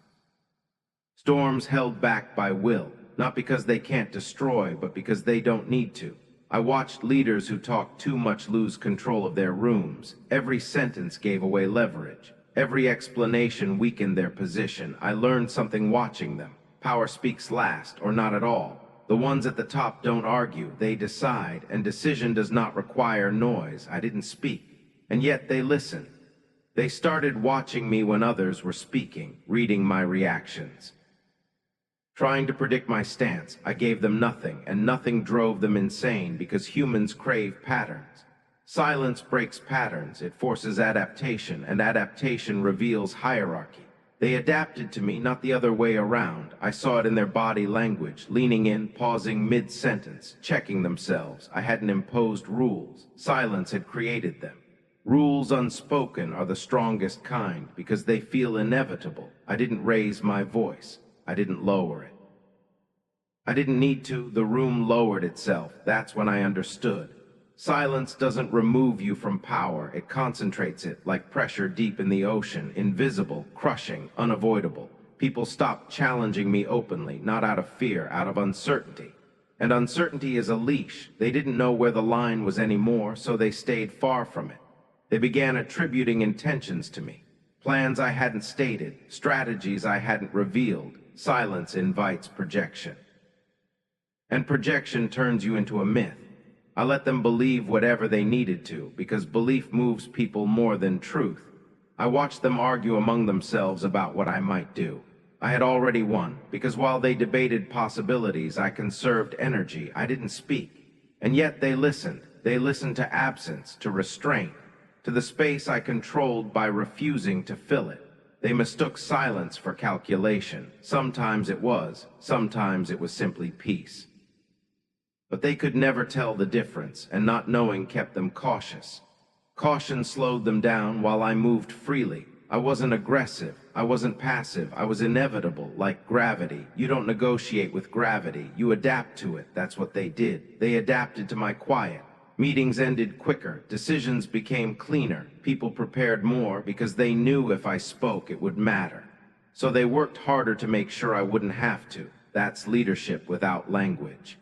Storms held back by will, not because they can't destroy, but because they don't need to. I watched leaders who talked too much lose control of their rooms. Every sentence gave away leverage. Every explanation weakened their position. I learned something watching them. Power speaks last, or not at all. The ones at the top don't argue, they decide, and decision does not require noise. I didn't speak, and yet they listened. They started watching me when others were speaking, reading my reactions. Trying to predict my stance, I gave them nothing, and nothing drove them insane, because humans crave patterns. Silence breaks patterns, it forces adaptation, and adaptation reveals hierarchy. They adapted to me, not the other way around. I saw it in their body language, leaning in, pausing mid-sentence, checking themselves. I hadn't imposed rules. Silence had created them. Rules unspoken are the strongest kind because they feel inevitable. I didn't raise my voice. I didn't lower it. I didn't need to. The room lowered itself. That's when I understood. Silence doesn't remove you from power. It concentrates it like pressure deep in the ocean, invisible, crushing, unavoidable. People stopped challenging me openly, not out of fear, out of uncertainty. And uncertainty is a leash. They didn't know where the line was anymore, so they stayed far from it. They began attributing intentions to me, plans I hadn't stated, strategies I hadn't revealed. Silence invites projection. And projection turns you into a myth. I let them believe whatever they needed to, because belief moves people more than truth. I watched them argue among themselves about what I might do. I had already won, because while they debated possibilities, I conserved energy. I didn't speak. And yet they listened. They listened to absence, to restraint, to the space I controlled by refusing to fill it. They mistook silence for calculation. Sometimes it was, sometimes it was simply peace. But they could never tell the difference, and not knowing kept them cautious. Caution slowed them down while I moved freely. I wasn't aggressive, I wasn't passive, I was inevitable, like gravity. You don't negotiate with gravity, you adapt to it. That's what they did. They adapted to my quiet. Meetings ended quicker, decisions became cleaner, people prepared more because they knew if I spoke it would matter. So they worked harder to make sure I wouldn't have to. That's leadership without language.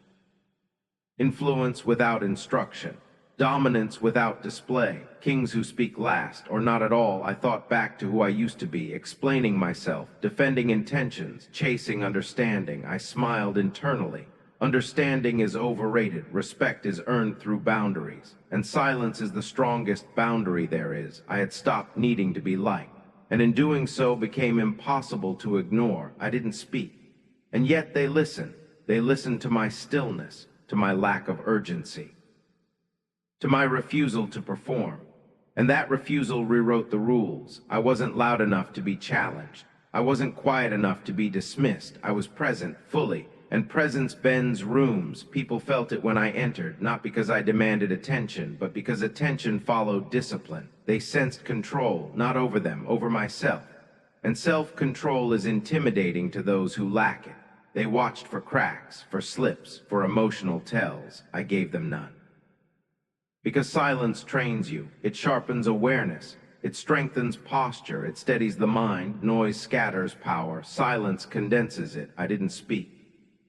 Influence without instruction. Dominance without display. Kings who speak last, or not at all. I thought back to who I used to be, explaining myself, defending intentions, chasing understanding. I smiled internally. Understanding is overrated, respect is earned through boundaries, and silence is the strongest boundary there is. I had stopped needing to be liked, and in doing so became impossible to ignore. I didn't speak, and yet they listened. They listened to my stillness, to my lack of urgency, to my refusal to perform. And that refusal rewrote the rules. I wasn't loud enough to be challenged. I wasn't quiet enough to be dismissed. I was present, fully, and presence bends rooms. People felt it when I entered, not because I demanded attention, but because attention followed discipline. They sensed control, not over them, over myself. And self-control is intimidating to those who lack it. They watched for cracks, for slips, for emotional tells. I gave them none. Because silence trains you, it sharpens awareness, it strengthens posture, it steadies the mind, noise scatters power, silence condenses it. I didn't speak.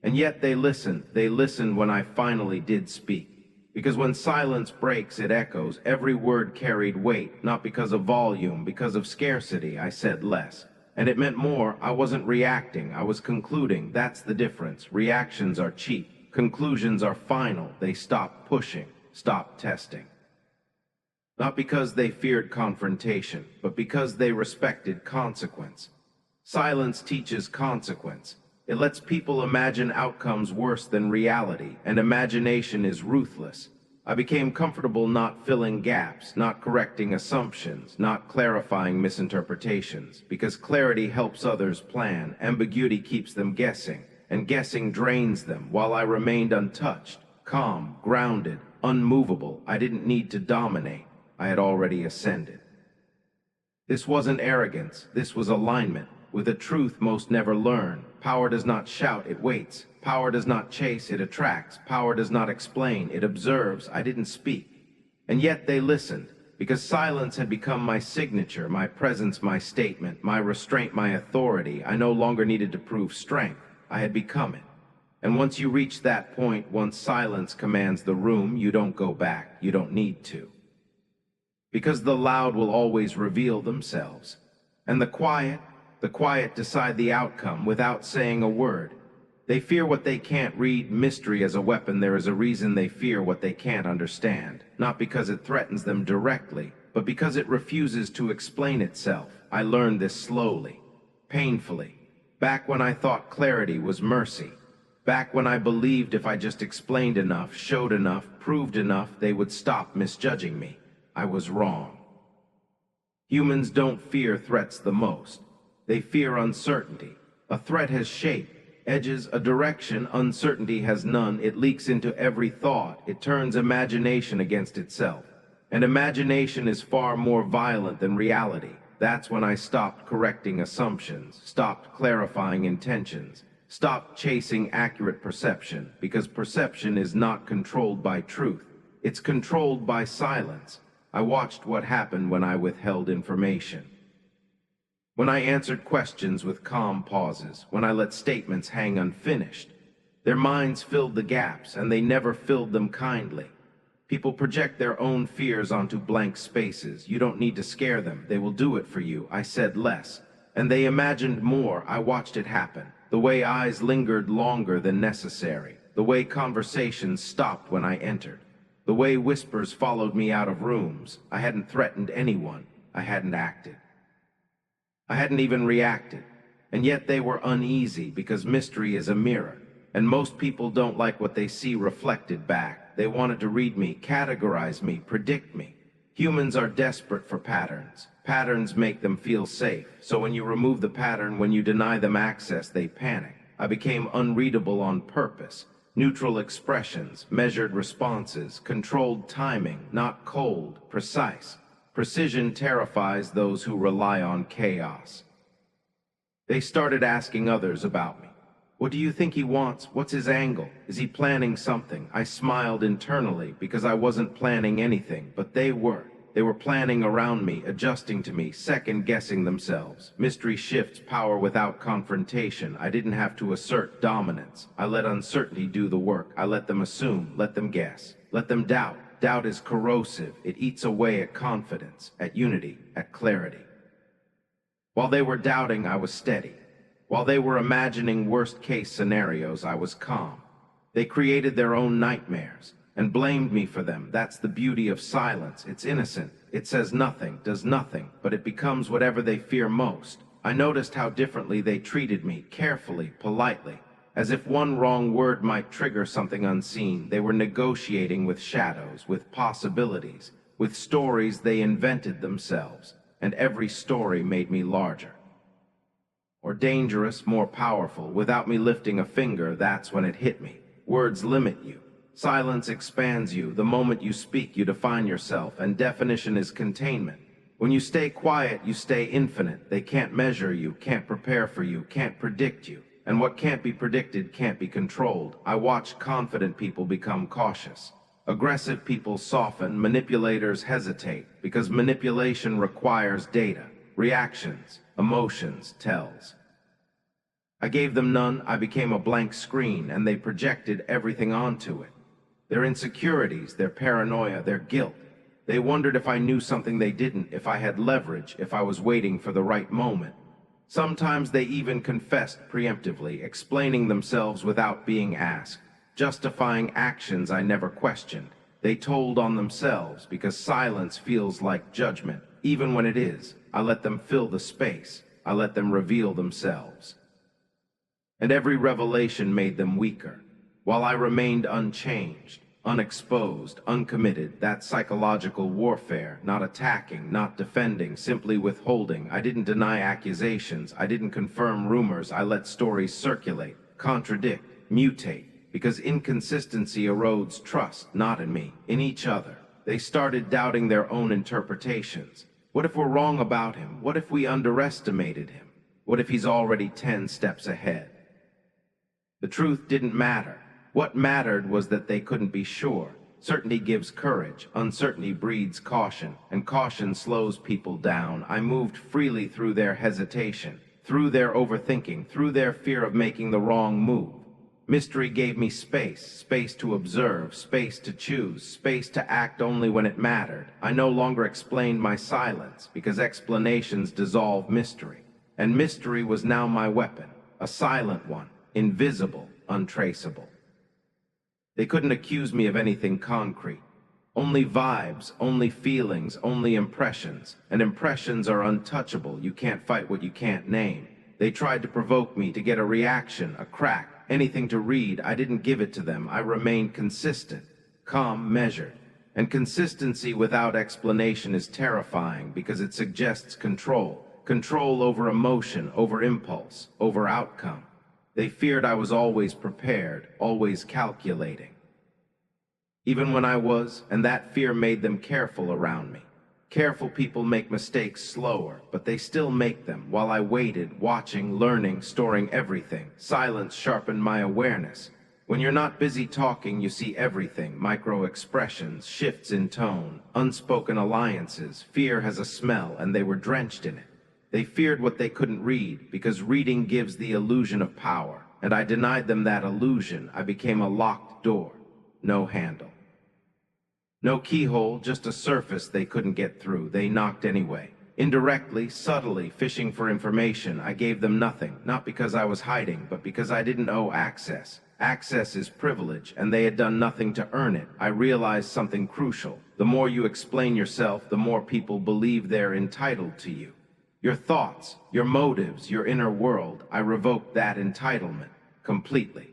And yet they listened when I finally did speak. Because when silence breaks, it echoes, every word carried weight, not because of volume, because of scarcity. I said less. And it meant more. I wasn't reacting, I was concluding. That's the difference. Reactions are cheap, conclusions are final. They stop pushing. Stop testing. Not because they feared confrontation, but because they respected consequence. Silence teaches consequence. It lets people imagine outcomes worse than reality, and imagination is ruthless. I became comfortable not filling gaps, not correcting assumptions, not clarifying misinterpretations, because clarity helps others plan, ambiguity keeps them guessing, and guessing drains them, while I remained untouched, calm, grounded, unmovable. I didn't need to dominate. I had already ascended. This wasn't arrogance. This was alignment with a truth most never learn. Power does not shout, it waits. Power does not chase, it attracts. Power does not explain, it observes. I didn't speak. And yet they listened, because silence had become my signature, my presence, my statement, my restraint, my authority. I no longer needed to prove strength. I had become it. And once you reach that point, once silence commands the room, you don't go back. You don't need to. Because the loud will always reveal themselves. And the quiet decide the outcome without saying a word. They fear what they can't read. Mystery as a weapon. There is a reason they fear what they can't understand. Not because it threatens them directly, but because it refuses to explain itself. I learned this slowly, painfully. Back when I thought clarity was mercy. Back when I believed if I just explained enough, showed enough, proved enough, they would stop misjudging me. I was wrong. Humans don't fear threats the most. They fear uncertainty. A threat has shape, edges, a direction. Uncertainty has none. It leaks into every thought. It turns imagination against itself. And imagination is far more violent than reality. That's when I stopped correcting assumptions, stopped clarifying intentions. Stop chasing accurate perception, because perception is not controlled by truth. It's controlled by silence. I watched what happened when I withheld information. When I answered questions with calm pauses, when I let statements hang unfinished. Their minds filled the gaps, and they never filled them kindly. People project their own fears onto blank spaces. You don't need to scare them. They will do it for you. I said less. And they imagined more. I watched it happen. The way eyes lingered longer than necessary. The way conversations stopped when I entered. The way whispers followed me out of rooms. I hadn't threatened anyone. I hadn't acted. I hadn't even reacted. And yet they were uneasy, because mystery is a mirror. And most people don't like what they see reflected back. They wanted to read me, categorize me, predict me. Humans are desperate for patterns. Patterns make them feel safe. So when you remove the pattern, when you deny them access, they panic. I became unreadable on purpose. Neutral expressions, measured responses, controlled timing, not cold, precise. Precision terrifies those who rely on chaos. They started asking others about me. What do you think he wants? What's his angle? Is he planning something? I smiled internally, because I wasn't planning anything, but they were. They were planning around me, adjusting to me, second-guessing themselves. Mystery shifts power without confrontation. I didn't have to assert dominance. I let uncertainty do the work. I let them assume, let them guess, let them doubt. Doubt is corrosive. It eats away at confidence, at unity, at clarity. While they were doubting, I was steady. While they were imagining worst-case scenarios, I was calm. They created their own nightmares and blamed me for them. That's the beauty of silence. It's innocent. It says nothing, does nothing, but it becomes whatever they fear most. I noticed how differently they treated me, carefully, politely. As if one wrong word might trigger something unseen, they were negotiating with shadows, with possibilities, with stories they invented themselves, and every story made me larger. Or dangerous, more powerful. Without me lifting a finger, that's when it hit me. Words limit you. Silence expands you. The moment you speak, you define yourself, and definition is containment. When you stay quiet, you stay infinite. They can't measure you, can't prepare for you, can't predict you. And what can't be predicted can't be controlled. I watch confident people become cautious. Aggressive people soften, manipulators hesitate, because manipulation requires data, reactions, emotions, tells. I gave them none. I became a blank screen, and they projected everything onto it. Their insecurities, their paranoia, their guilt. They wondered if I knew something they didn't, if I had leverage, if I was waiting for the right moment. Sometimes they even confessed preemptively, explaining themselves without being asked, justifying actions I never questioned. They told on themselves because silence feels like judgment. Even when it is, I let them fill the space. I let them reveal themselves. And every revelation made them weaker, while I remained unchanged, unexposed, uncommitted. That psychological warfare, not attacking, not defending, simply withholding. I didn't deny accusations, I didn't confirm rumors. I let stories circulate, contradict, mutate, because inconsistency erodes trust, not in me, in each other. They started doubting their own interpretations. What if we're wrong about him? What if we underestimated him? What if he's already 10 steps ahead? The truth didn't matter. What mattered was that they couldn't be sure. Certainty gives courage, uncertainty breeds caution, and caution slows people down. I moved freely through their hesitation, through their overthinking, through their fear of making the wrong move. Mystery gave me space, space to observe, space to choose, space to act only when it mattered. I no longer explained my silence, because explanations dissolve mystery. And mystery was now my weapon, a silent one, invisible, untraceable. They couldn't accuse me of anything concrete. Only vibes, only feelings, only impressions. And impressions are untouchable. You can't fight what you can't name. They tried to provoke me, to get a reaction, a crack, anything to read. I didn't give it to them. I remained consistent, calm, measured. And consistency without explanation is terrifying because it suggests control. Control over emotion, over impulse, over outcome. They feared I was always prepared, always calculating. Even when I was, and that fear made them careful around me. Careful people make mistakes slower, but they still make them. While I waited, watching, learning, storing everything, silence sharpened my awareness. When you're not busy talking, you see everything. Micro-expressions, shifts in tone, unspoken alliances. Fear has a smell, and they were drenched in it. They feared what they couldn't read, because reading gives the illusion of power, and I denied them that illusion. I became a locked door, no handle. No keyhole, just a surface they couldn't get through. They knocked anyway. Indirectly, subtly, fishing for information. I gave them nothing, not because I was hiding, but because I didn't owe access. Access is privilege, and they had done nothing to earn it. I realized something crucial. The more you explain yourself, the more people believe they're entitled to you. Your thoughts, your motives, your inner world. I revoked that entitlement completely.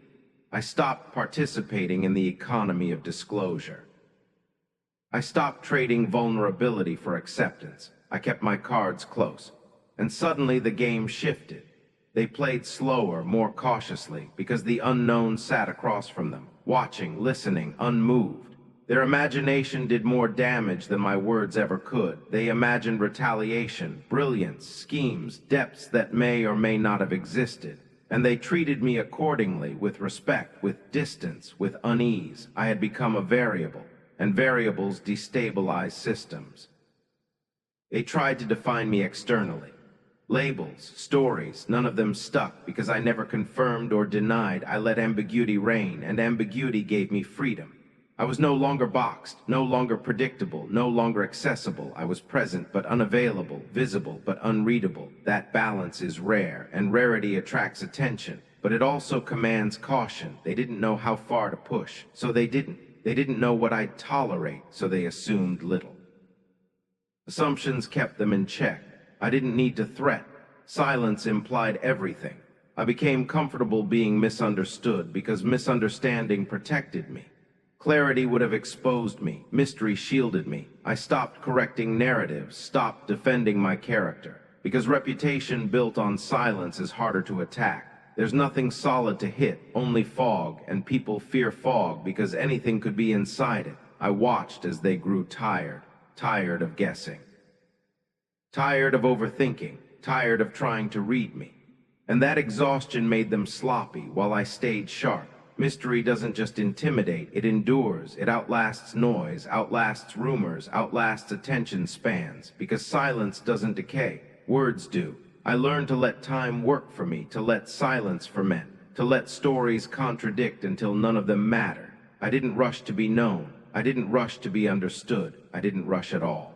I stopped participating in the economy of disclosure. I stopped trading vulnerability for acceptance. I kept my cards close. And suddenly the game shifted. They played slower, more cautiously, because the unknown sat across from them, watching, listening, unmoved. Their imagination did more damage than my words ever could. They imagined retaliation, brilliance, schemes, depths that may or may not have existed. And they treated me accordingly, with respect, with distance, with unease. I had become a variable, and variables destabilize systems. They tried to define me externally. Labels, stories, none of them stuck because I never confirmed or denied. I let ambiguity reign, and ambiguity gave me freedom. I was no longer boxed, no longer predictable, no longer accessible. I was present but unavailable, visible but unreadable. That balance is rare, and rarity attracts attention, but it also commands caution. They didn't know how far to push, so they didn't. They didn't know what I'd tolerate, so they assumed little. Assumptions kept them in check. I didn't need to threat. Silence implied everything. I became comfortable being misunderstood because misunderstanding protected me. Clarity would have exposed me, mystery shielded me. I stopped correcting narratives, stopped defending my character, because reputation built on silence is harder to attack. There's nothing solid to hit, only fog, and people fear fog because anything could be inside it. I watched as they grew tired, tired of guessing, tired of overthinking, tired of trying to read me. And that exhaustion made them sloppy while I stayed sharp. Mystery doesn't just intimidate, it endures. It outlasts noise, outlasts rumors, outlasts attention spans, because silence doesn't decay, words do. I learned to let time work for me, to let silence ferment, to let stories contradict until none of them mattered. I didn't rush to be known. I didn't rush to be understood. I didn't rush at all.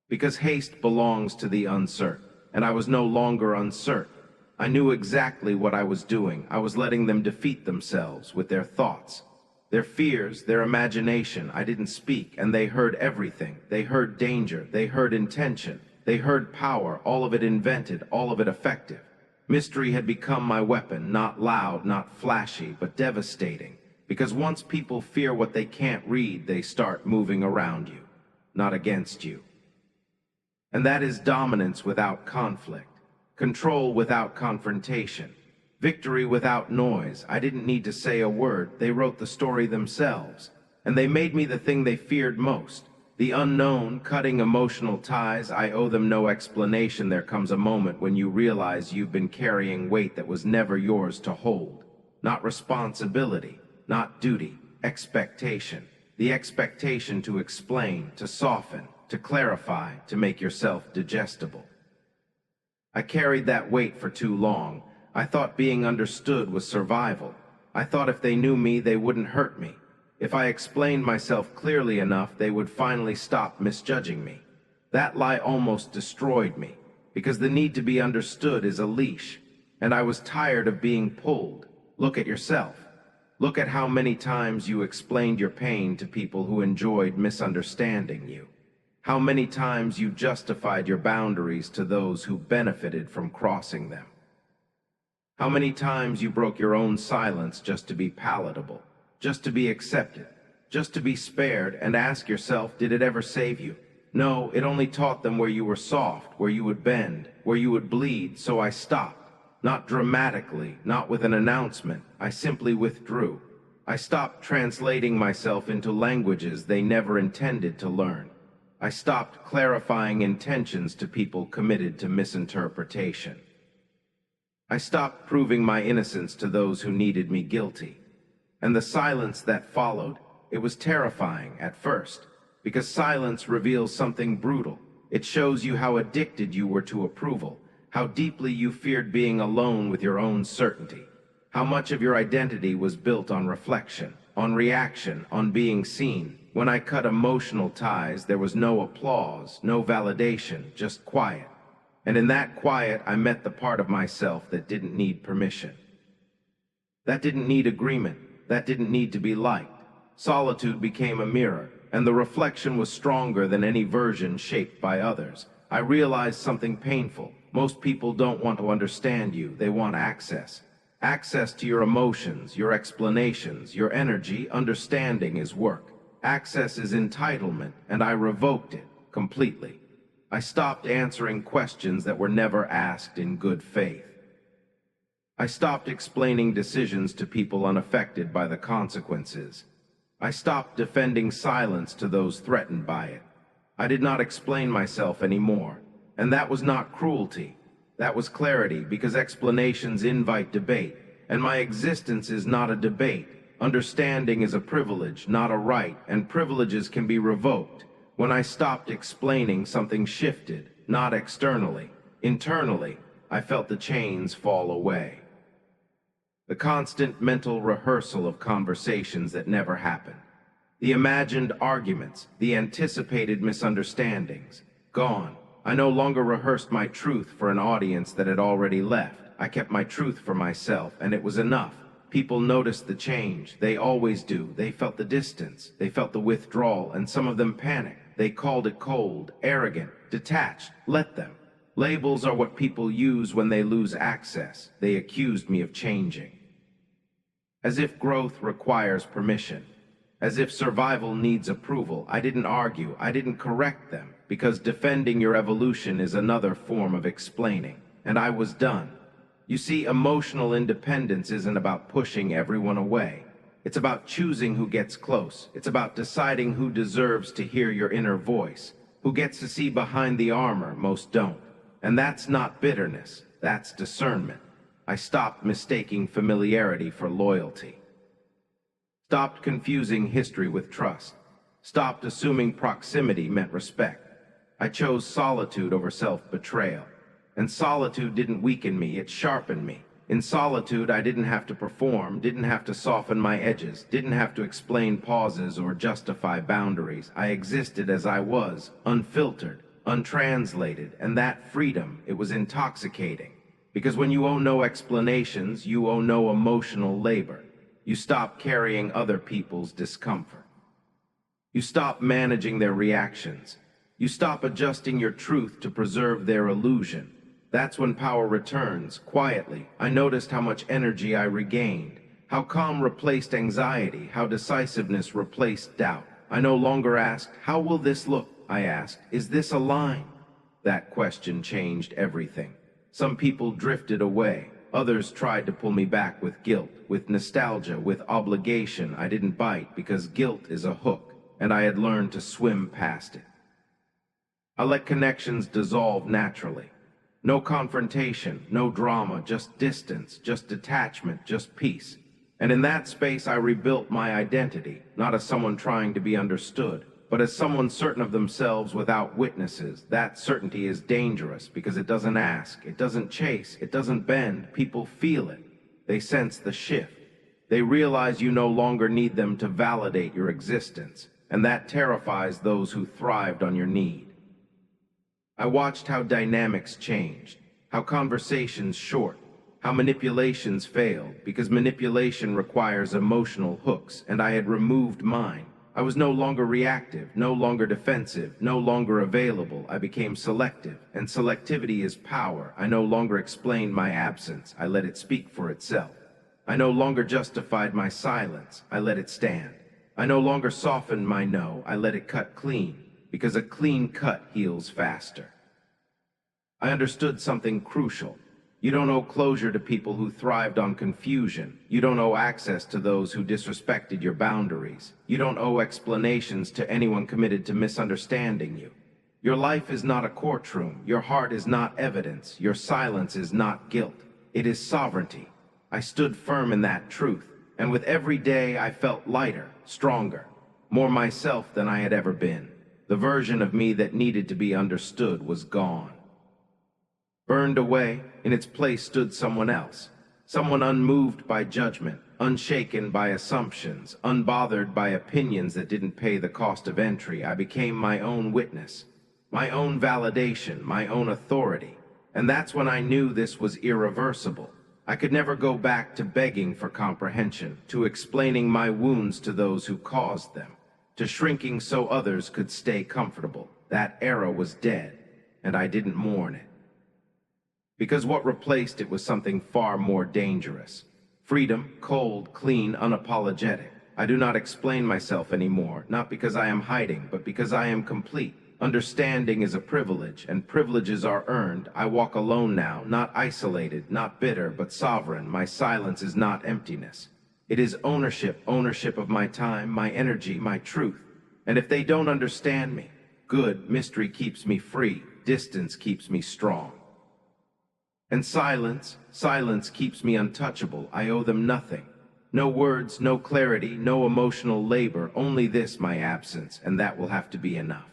Because haste belongs to the uncertain, and I was no longer uncertain. I knew exactly what I was doing. I was letting them defeat themselves with their thoughts, their fears, their imagination. I didn't speak, and they heard everything. They heard danger. They heard intention. They heard power, all of it invented, all of it effective. Mystery had become my weapon, not loud, not flashy, but devastating. Because once people fear what they can't read, they start moving around you, not against you. And that is dominance without conflict. Control without confrontation. Victory without noise. I didn't need to say a word. They wrote the story themselves. And they made me the thing they feared most. The unknown, cutting emotional ties. I owe them no explanation. There comes a moment when you realize you've been carrying weight that was never yours to hold. Not responsibility, not duty, expectation. The expectation to explain, to soften, to clarify, to make yourself digestible. I carried that weight for too long. I thought being understood was survival. I thought if they knew me, they wouldn't hurt me. If I explained myself clearly enough, they would finally stop misjudging me. That lie almost destroyed me, because the need to be understood is a leash, and I was tired of being pulled. Look at yourself. Look at how many times you explained your pain to people who enjoyed misunderstanding you. How many times you justified your boundaries to those who benefited from crossing them. How many times you broke your own silence just to be palatable, just to be accepted, just to be spared, and ask yourself, did it ever save you? No, it only taught them where you were soft, where you would bend, where you would bleed, so I stopped. Not dramatically, not with an announcement, I simply withdrew. I stopped translating myself into languages they never intended to learn. I stopped clarifying intentions to people committed to misinterpretation. I stopped proving my innocence to those who needed me guilty. And the silence that followed, it was terrifying at first, because silence reveals something brutal. It shows you how addicted you were to approval, how deeply you feared being alone with your own certainty, how much of your identity was built on reflection, on reaction, on being seen. When I cut emotional ties, there was no applause, no validation, just quiet. And in that quiet, I met the part of myself that didn't need permission. That didn't need agreement. That didn't need to be liked. Solitude became a mirror, and the reflection was stronger than any version shaped by others. I realized something painful. Most people don't want to understand you. They want access. Access to your emotions, your explanations, your energy. Understanding is work. Access is entitlement, and I revoked it completely. I stopped answering questions that were never asked in good faith. I stopped explaining decisions to people unaffected by the consequences. I stopped defending silence to those threatened by it. I did not explain myself anymore, and that was not cruelty. That was clarity, because explanations invite debate, and my existence is not a debate. Understanding is a privilege, not a right, and privileges can be revoked. When I stopped explaining, something shifted, not externally. Internally, I felt the chains fall away. The constant mental rehearsal of conversations that never happened. The imagined arguments, the anticipated misunderstandings, gone. I no longer rehearsed my truth for an audience that had already left. I kept my truth for myself, and it was enough. People noticed the change. They always do. They felt the distance. They felt the withdrawal, and some of them panicked. They called it cold, arrogant, detached. Let them. Labels are what people use when they lose access. They accused me of changing. As if growth requires permission. As if survival needs approval. I didn't argue, I didn't correct them, because defending your evolution is another form of explaining. And I was done. You see, emotional independence isn't about pushing everyone away. It's about choosing who gets close. It's about deciding who deserves to hear your inner voice, who gets to see behind the armor most don't. And that's not bitterness, that's discernment. I stopped mistaking familiarity for loyalty. Stopped confusing history with trust. Stopped assuming proximity meant respect. I chose solitude over self-betrayal. And solitude didn't weaken me, it sharpened me. In solitude, I didn't have to perform, didn't have to soften my edges, didn't have to explain pauses or justify boundaries. I existed as I was, unfiltered, untranslated, and that freedom, it was intoxicating. Because when you owe no explanations, you owe no emotional labor. You stop carrying other people's discomfort. You stop managing their reactions. You stop adjusting your truth to preserve their illusion. That's when power returns, quietly. I noticed how much energy I regained, how calm replaced anxiety, how decisiveness replaced doubt. I no longer asked, "How will this look?" I asked, "Is this a line?" That question changed everything. Some people drifted away. Others tried to pull me back with guilt, with nostalgia, with obligation. I didn't bite because guilt is a hook, and I had learned to swim past it. I let connections dissolve naturally. No confrontation, no drama, just distance, just detachment, just peace. And in that space I rebuilt my identity, not as someone trying to be understood, but as someone certain of themselves without witnesses. That certainty is dangerous because it doesn't ask, it doesn't chase, it doesn't bend. People feel it. They sense the shift. They realize you no longer need them to validate your existence, and that terrifies those who thrived on your need. I watched how dynamics changed, how conversations short, how manipulations failed, because manipulation requires emotional hooks, and I had removed mine. I was no longer reactive, no longer defensive, no longer available. I became selective, and selectivity is power. I no longer explained my absence. I let it speak for itself. I no longer justified my silence. I let it stand. I no longer softened my no. I let it cut clean, because a clean cut heals faster. I understood something crucial. You don't owe closure to people who thrived on confusion. You don't owe access to those who disrespected your boundaries. You don't owe explanations to anyone committed to misunderstanding you. Your life is not a courtroom. Your heart is not evidence. Your silence is not guilt. It is sovereignty. I stood firm in that truth, and with every day I felt lighter, stronger, more myself than I had ever been. The version of me that needed to be understood was gone. Burned away, in its place stood someone else. Someone unmoved by judgment, unshaken by assumptions, unbothered by opinions that didn't pay the cost of entry. I became my own witness, my own validation, my own authority. And that's when I knew this was irreversible. I could never go back to begging for comprehension, to explaining my wounds to those who caused them, to shrinking so others could stay comfortable. That era was dead, and I didn't mourn it. Because what replaced it was something far more dangerous. Freedom, cold, clean, unapologetic. I do not explain myself anymore, not because I am hiding, but because I am complete. Understanding is a privilege, and privileges are earned. I walk alone now, not isolated, not bitter, but sovereign. My silence is not emptiness. It is ownership, ownership of my time, my energy, my truth. And if they don't understand me, good, mystery keeps me free, distance keeps me strong. And silence keeps me untouchable. I owe them nothing. No words, no clarity, no emotional labor, only this, my absence, and that will have to be enough.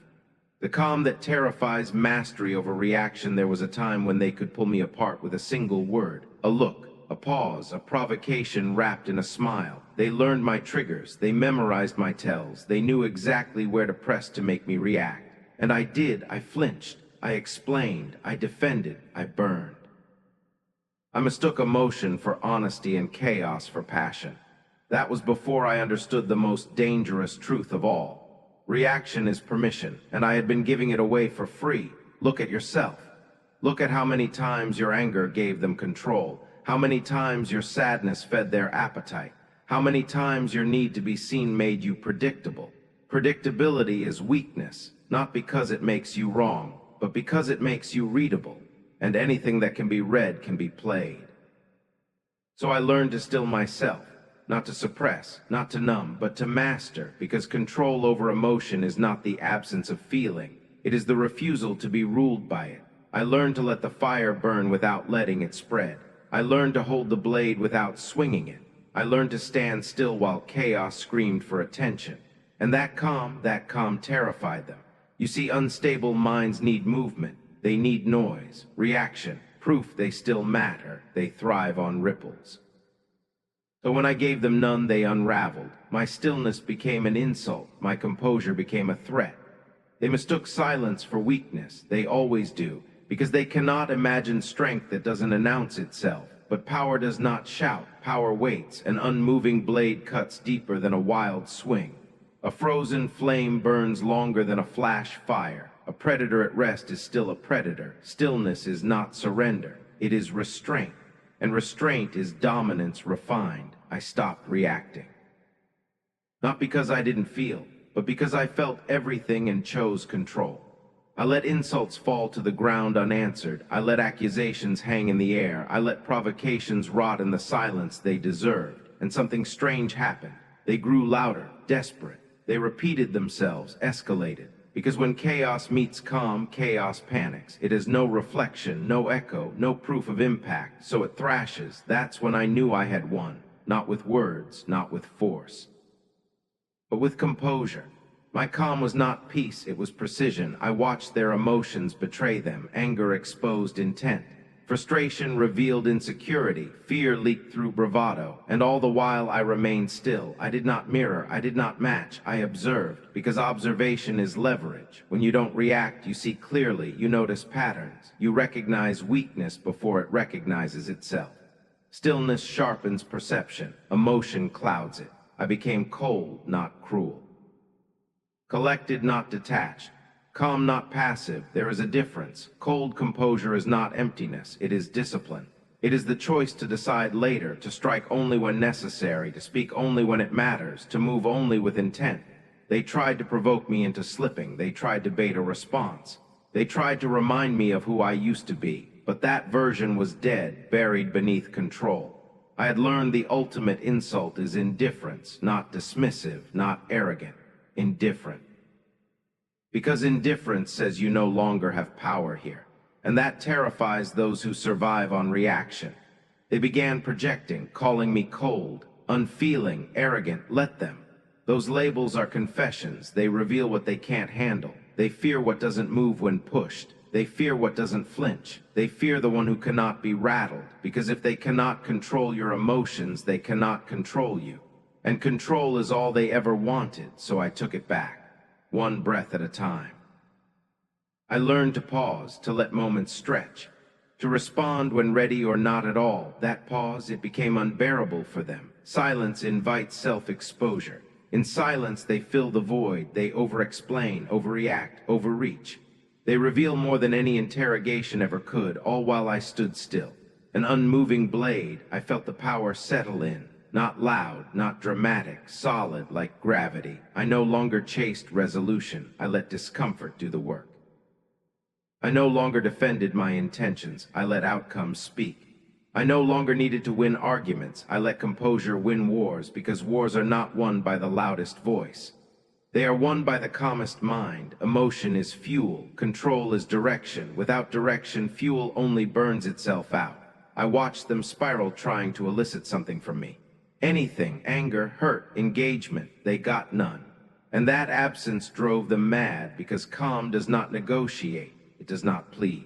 The calm that terrifies mastery over reaction. There was a time when they could pull me apart with a single word, a look, a pause, a provocation wrapped in a smile. They learned my triggers, they memorized my tells, they knew exactly where to press to make me react. And I did, I flinched, I explained, I defended, I burned. I mistook emotion for honesty and chaos for passion. That was before I understood the most dangerous truth of all. Reaction is permission, and I had been giving it away for free. Look at yourself. Look at how many times your anger gave them control, how many times your sadness fed their appetite, how many times your need to be seen made you predictable. Predictability is weakness, not because it makes you wrong, but because it makes you readable, and anything that can be read can be played. So I learned to still myself, not to suppress, not to numb, but to master, because control over emotion is not the absence of feeling, it is the refusal to be ruled by it. I learned to let the fire burn without letting it spread. I learned to hold the blade without swinging it. I learned to stand still while chaos screamed for attention. And that calm terrified them. You see, unstable minds need movement. They need noise, reaction, proof they still matter. They thrive on ripples. So when I gave them none, they unraveled. My stillness became an insult. My composure became a threat. They mistook silence for weakness. They always do, because they cannot imagine strength that doesn't announce itself. But power does not shout. Power waits. An unmoving blade cuts deeper than a wild swing. A frozen flame burns longer than a flash fire. A predator at rest is still a predator. Stillness is not surrender. It is restraint. And restraint is dominance refined. I stopped reacting. Not because I didn't feel, but because I felt everything and chose control. I let insults fall to the ground unanswered. I let accusations hang in the air. I let provocations rot in the silence they deserved. And something strange happened. They grew louder, desperate. They repeated themselves, escalated. Because when chaos meets calm, chaos panics. It has no reflection, no echo, no proof of impact, so it thrashes. That's when I knew I had won. Not with words, not with force, but with composure. My calm was not peace, it was precision. I watched their emotions betray them. Anger exposed intent. Frustration revealed insecurity. Fear leaked through bravado. And all the while I remained still. I did not mirror, I did not match. I observed, because observation is leverage. When you don't react, you see clearly. You notice patterns. You recognize weakness before it recognizes itself. Stillness sharpens perception. Emotion clouds it. I became cold, not cruel. Collected, not detached. Calm, not passive. There is a difference. Cold composure is not emptiness. It is discipline. It is the choice to decide later, to strike only when necessary, to speak only when it matters, to move only with intent. They tried to provoke me into slipping. They tried to bait a response. They tried to remind me of who I used to be. But that version was dead, buried beneath control. I had learned the ultimate insult is indifference, not dismissive, not arrogant. Indifferent. Because indifference says you no longer have power here, and that terrifies those who survive on reaction. They began projecting, calling me cold, unfeeling, arrogant. Let them. Those labels are confessions. They reveal what they can't handle. They fear what doesn't move when pushed. They fear what doesn't flinch. They fear the one who cannot be rattled, because if they cannot control your emotions, they cannot control you. And control is all they ever wanted, so I took it back, one breath at a time. I learned to pause, to let moments stretch, to respond when ready or not at all. That pause, it became unbearable for them. Silence invites self-exposure. In silence, they fill the void. They over-explain, overreact, overreach. They reveal more than any interrogation ever could, all while I stood still. An unmoving blade, I felt the power settle in. Not loud, not dramatic, solid like gravity. I no longer chased resolution. I let discomfort do the work. I no longer defended my intentions. I let outcomes speak. I no longer needed to win arguments. I let composure win wars, because wars are not won by the loudest voice. They are won by the calmest mind. Emotion is fuel. Control is direction. Without direction, fuel only burns itself out. I watched them spiral, trying to elicit something from me. Anything, anger, hurt, engagement, they got none. And that absence drove them mad, because calm does not negotiate, it does not plead.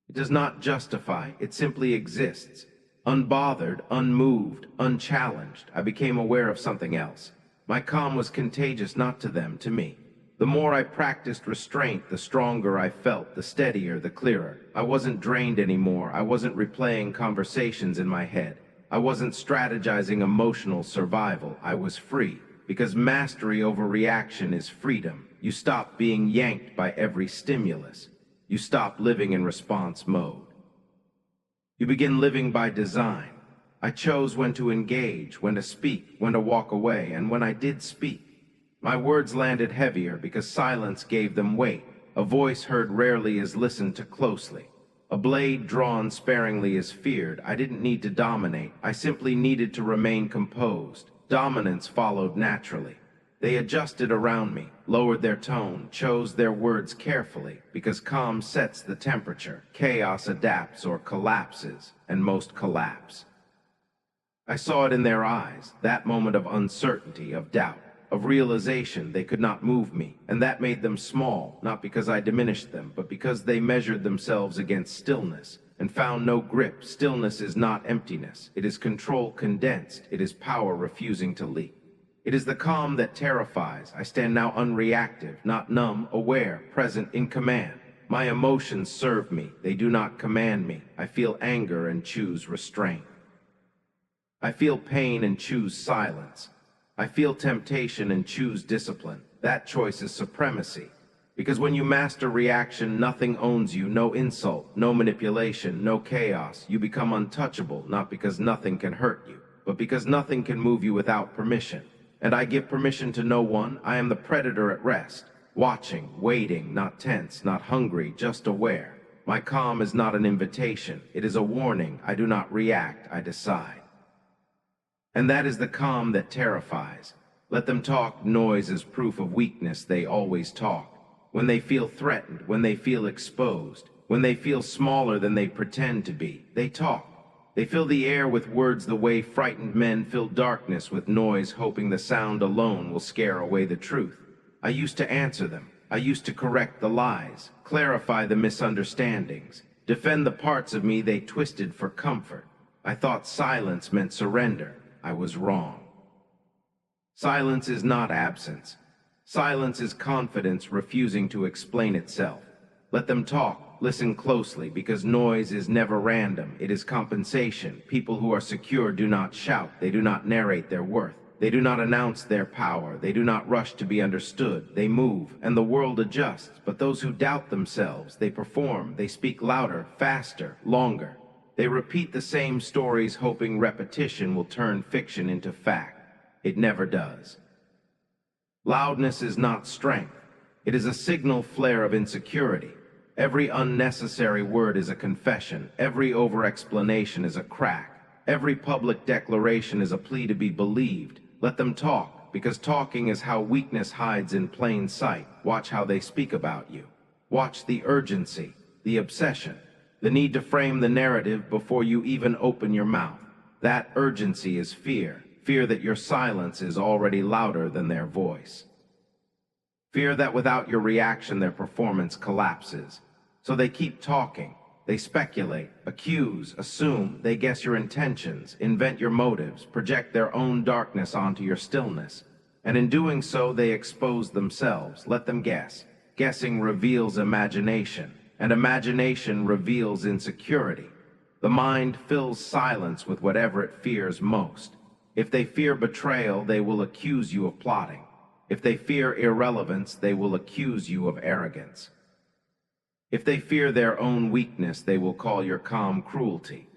It does not justify, it simply exists. Unbothered, unmoved, unchallenged, I became aware of something else. My calm was contagious, not to them, to me. The more I practiced restraint, the stronger I felt, the steadier, the clearer. I wasn't drained anymore, I wasn't replaying conversations in my head. I wasn't strategizing emotional survival. I was free, because mastery over reaction is freedom. You stop being yanked by every stimulus. You stop living in response mode. You begin living by design. I chose when to engage, when to speak, when to walk away, and when I did speak, my words landed heavier because silence gave them weight. A voice heard rarely is listened to closely. A blade drawn sparingly is feared. I didn't need to dominate. I simply needed to remain composed. Dominance followed naturally. They adjusted around me, lowered their tone, chose their words carefully, because calm sets the temperature. Chaos adapts or collapses, and most collapse. I saw it in their eyes, that moment of uncertainty, of doubt, of realization they could not move me, and that made them small, not because I diminished them, but because they measured themselves against stillness, and found no grip. Stillness is not emptiness. It is control condensed. It is power refusing to leak. It is the calm that terrifies. I stand now unreactive, not numb, aware, present, in command. My emotions serve me. They do not command me. I feel anger and choose restraint. I feel pain and choose silence. I feel temptation and choose discipline. That choice is supremacy. Because when you master reaction, nothing owns you, no insult, no manipulation, no chaos. You become untouchable, not because nothing can hurt you, but because nothing can move you without permission. And I give permission to no one. I am the predator at rest, watching, waiting, not tense, not hungry, just aware. My calm is not an invitation. It is a warning. I do not react, I decide. And that is the calm that terrifies. Let them talk. Noise is proof of weakness. They always talk. When they feel threatened, when they feel exposed, when they feel smaller than they pretend to be, they talk. They fill the air with words the way frightened men fill darkness with noise, hoping the sound alone will scare away the truth. I used to answer them. I used to correct the lies, clarify the misunderstandings, defend the parts of me they twisted for comfort. I thought silence meant surrender. I was wrong. Silence is not absence. Silence is confidence refusing to explain itself. Let them talk. Listen closely, because noise is never random. It is compensation. People who are secure do not shout. They do not narrate their worth. They do not announce their power. They do not rush to be understood. They move, and the world adjusts. But those who doubt themselves, they perform. They speak louder, faster, longer. They repeat the same stories, hoping repetition will turn fiction into fact. It never does. Loudness is not strength. It is a signal flare of insecurity. Every unnecessary word is a confession. Every over-explanation is a crack. Every public declaration is a plea to be believed. Let them talk, because talking is how weakness hides in plain sight. Watch how they speak about you. Watch the urgency, the obsession, the need to frame the narrative before you even open your mouth. That urgency is fear. Fear that your silence is already louder than their voice. Fear that without your reaction, their performance collapses. So they keep talking. They speculate, accuse, assume. They guess your intentions, invent your motives, project their own darkness onto your stillness. And in doing so, they expose themselves. Let them guess. Guessing reveals imagination, and imagination reveals insecurity. The mind fills silence with whatever it fears most. If they fear betrayal, they will accuse you of plotting. If they fear irrelevance, they will accuse you of arrogance. If they fear their own weakness, they will call your calm cruelty.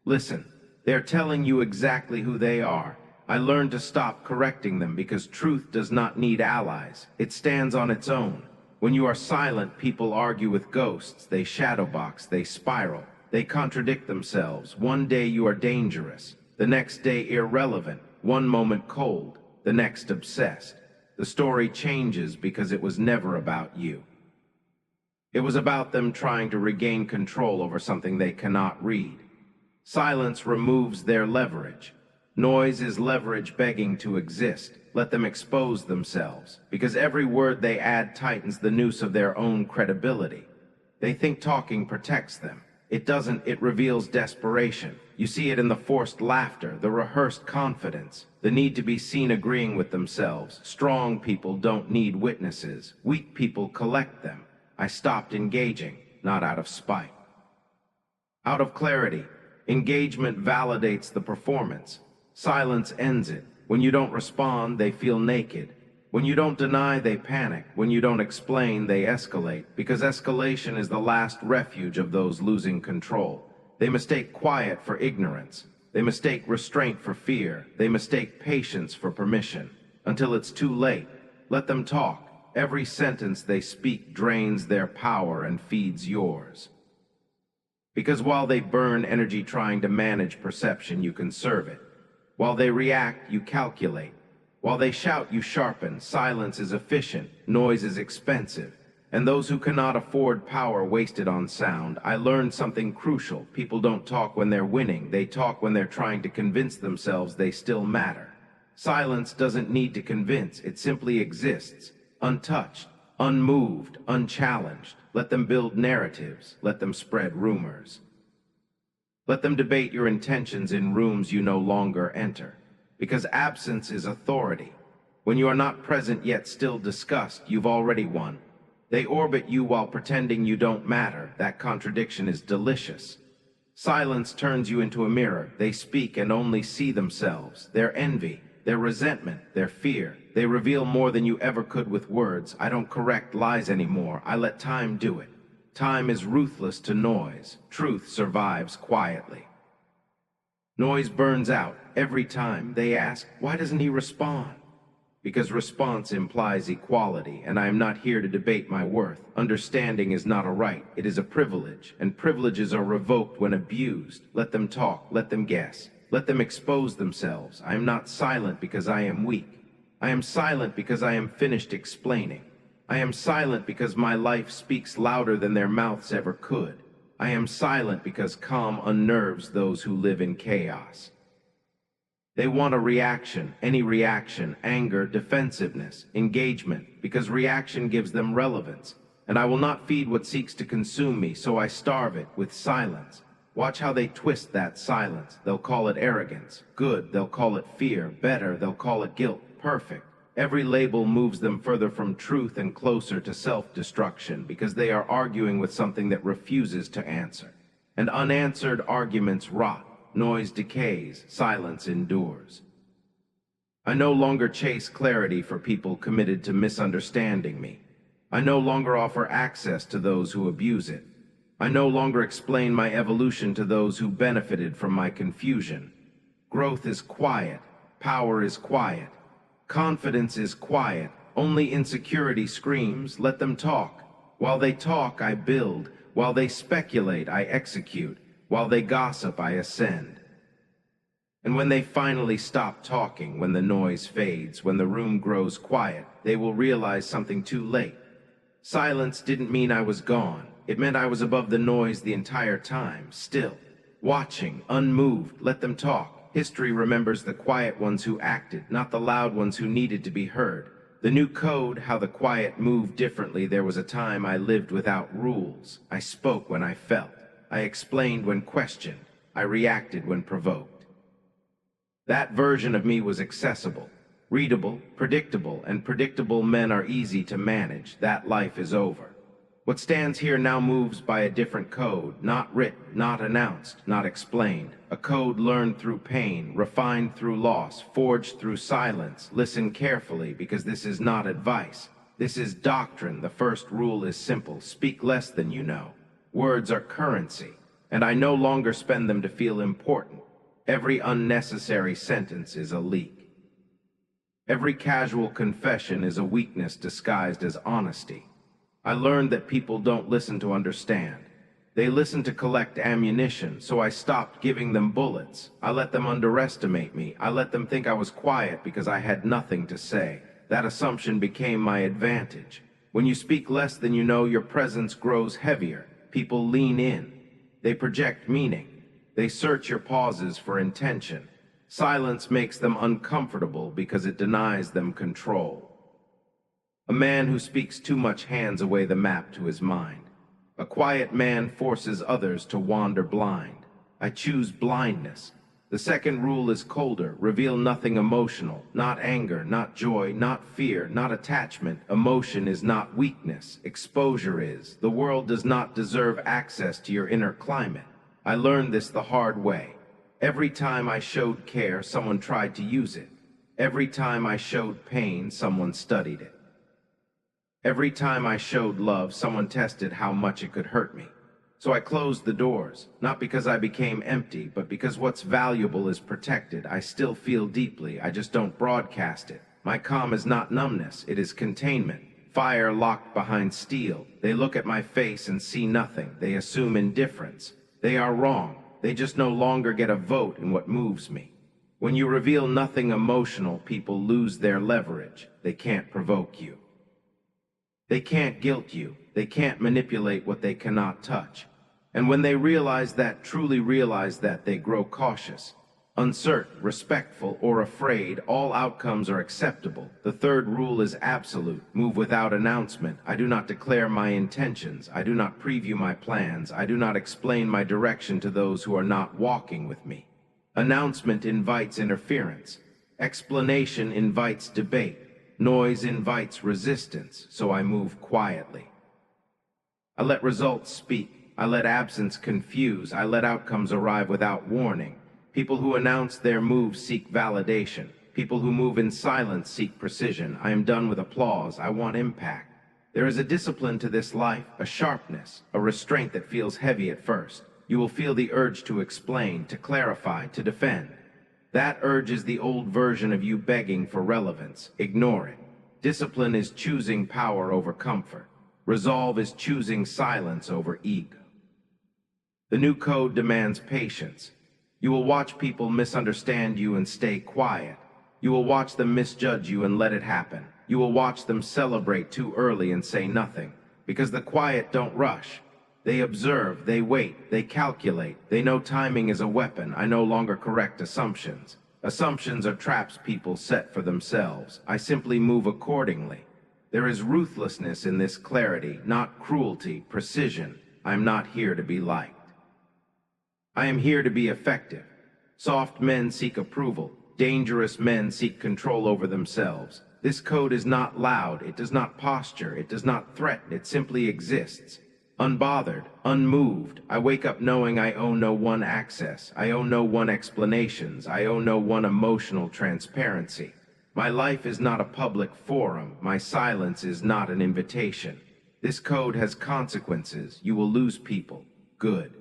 Listen, they're telling you exactly who they are. I learned to stop correcting them because truth does not need allies. It stands on its own. When you are silent, people argue with ghosts. They shadowbox, they spiral, they contradict themselves. One day you are dangerous, the next day irrelevant, one moment cold, the next obsessed. The story changes because it was never about you. It was about them trying to regain control over something they cannot read. Silence removes their leverage. Noise is leverage begging to exist. Let them expose themselves, because every word they add tightens the noose of their own credibility. They think talking protects them. It doesn't. It reveals desperation. You see it in the forced laughter, the rehearsed confidence, the need to be seen agreeing with themselves. Strong people don't need witnesses. Weak people collect them. I stopped engaging, not out of spite. Out of clarity. Engagement validates the performance. Silence ends it. When you don't respond, they feel naked. When you don't deny, they panic. When you don't explain, they escalate, because escalation is the last refuge of those losing control. They mistake quiet for ignorance. They mistake restraint for fear. They mistake patience for permission. Until it's too late, let them talk. Every sentence they speak drains their power and feeds yours. Because while they burn energy trying to manage perception, you conserve it. While they react, you calculate. While they shout, you sharpen. Silence is efficient, noise is expensive, and those who cannot afford power waste it on sound. I learned something crucial. People don't talk when they're winning. They talk when they're trying to convince themselves they still matter. Silence doesn't need to convince. It simply exists, untouched, unmoved, unchallenged. Let them build narratives. Let them spread rumors. Let them debate your intentions in rooms you no longer enter. Because absence is authority. When you are not present yet still discussed, you've already won. They orbit you while pretending you don't matter. That contradiction is delicious. Silence turns you into a mirror. They speak and only see themselves, their envy, their resentment, their fear. They reveal more than you ever could with words. I don't correct lies anymore. I let time do it. Time is ruthless to noise. Truth survives quietly. Noise burns out every time. They ask, why doesn't he respond? Because response implies equality, and I am not here to debate my worth. Understanding is not a right, it is a privilege, and privileges are revoked when abused. Let them talk, let them guess, let them expose themselves. I am not silent because I am weak. I am silent because I am finished explaining. I am silent because my life speaks louder than their mouths ever could. I am silent because calm unnerves those who live in chaos. They want a reaction, any reaction, anger, defensiveness, engagement, because reaction gives them relevance. And I will not feed what seeks to consume me, so I starve it with silence. Watch how they twist that silence. They'll call it arrogance. Good, they'll call it fear. Better, they'll call it guilt. Perfect. Every label moves them further from truth and closer to self-destruction, because they are arguing with something that refuses to answer. And unanswered arguments rot. Noise decays, silence endures. I no longer chase clarity for people committed to misunderstanding me. I no longer offer access to those who abuse it. I no longer explain my evolution to those who benefited from my confusion. Growth is quiet. Power is quiet. Confidence is quiet. Only insecurity screams. Let them talk. While they talk, I build. While they speculate, I execute. While they gossip, I ascend. And when they finally stop talking, when the noise fades, when the room grows quiet, they will realize something too late. Silence didn't mean I was gone. It meant I was above the noise the entire time, still, watching, unmoved. Let them talk. History remembers the quiet ones who acted, not the loud ones who needed to be heard. The new code, how the quiet moved differently. There was a time I lived without rules. I spoke when I felt. I explained when questioned. I reacted when provoked. That version of me was accessible, readable, predictable, and predictable men are easy to manage. That life is over. What stands here now moves by a different code, not written, not announced, not explained. A code learned through pain, refined through loss, forged through silence. Listen carefully, because this is not advice. This is doctrine. The first rule is simple. Speak less than you know. Words are currency, and I no longer spend them to feel important. Every unnecessary sentence is a leak. Every casual confession is a weakness disguised as honesty. I learned that people don't listen to understand. They listen to collect ammunition, so I stopped giving them bullets. I let them underestimate me. I let them think I was quiet because I had nothing to say. That assumption became my advantage. When you speak less than you know, your presence grows heavier. People lean in. They project meaning. They search your pauses for intention. Silence makes them uncomfortable because it denies them control. A man who speaks too much hands away the map to his mind. A quiet man forces others to wander blind. I choose blindness. The second rule is colder. Reveal nothing emotional. Not anger, not joy, not fear, not attachment. Emotion is not weakness. Exposure is. The world does not deserve access to your inner climate. I learned this the hard way. Every time I showed care, someone tried to use it. Every time I showed pain, someone studied it. Every time I showed love, someone tested how much it could hurt me. So I closed the doors, not because I became empty, but because what's valuable is protected. I still feel deeply, I just don't broadcast it. My calm is not numbness, it is containment. Fire locked behind steel. They look at my face and see nothing. They assume indifference. They are wrong. They just no longer get a vote in what moves me. When you reveal nothing emotional, people lose their leverage. They can't provoke you. They can't guilt you. They can't manipulate what they cannot touch. And when they realize that, truly realize that, they grow cautious, uncertain, respectful, or afraid. All outcomes are acceptable. The third rule is absolute. Move without announcement. I do not declare my intentions. I do not preview my plans. I do not explain my direction to those who are not walking with me. Announcement invites interference. Explanation invites debate. Noise invites resistance, so I move quietly. I let results speak. I let absence confuse. I let outcomes arrive without warning. People who announce their moves seek validation. People who move in silence seek precision. I am done with applause. I want impact. There is a discipline to this life, a sharpness, a restraint that feels heavy at first. You will feel the urge to explain, to clarify, to defend. That urge is the old version of you begging for relevance. Ignore it. Discipline is choosing power over comfort. Resolve is choosing silence over ego. The new code demands patience. You will watch people misunderstand you and stay quiet. You will watch them misjudge you and let it happen. You will watch them celebrate too early and say nothing. Because the quiet don't rush. They observe, they wait, they calculate. They know timing is a weapon. I no longer correct assumptions. Assumptions are traps people set for themselves. I simply move accordingly. There is ruthlessness in this clarity, not cruelty, precision. I am not here to be liked. I am here to be effective. Soft men seek approval. Dangerous men seek control over themselves. This code is not loud. It does not posture. It does not threaten. It simply exists. Unbothered, unmoved, I wake up knowing I owe no one access. I owe no one explanations. I owe no one emotional transparency. My life is not a public forum. My silence is not an invitation. This code has consequences. You will lose people. Good.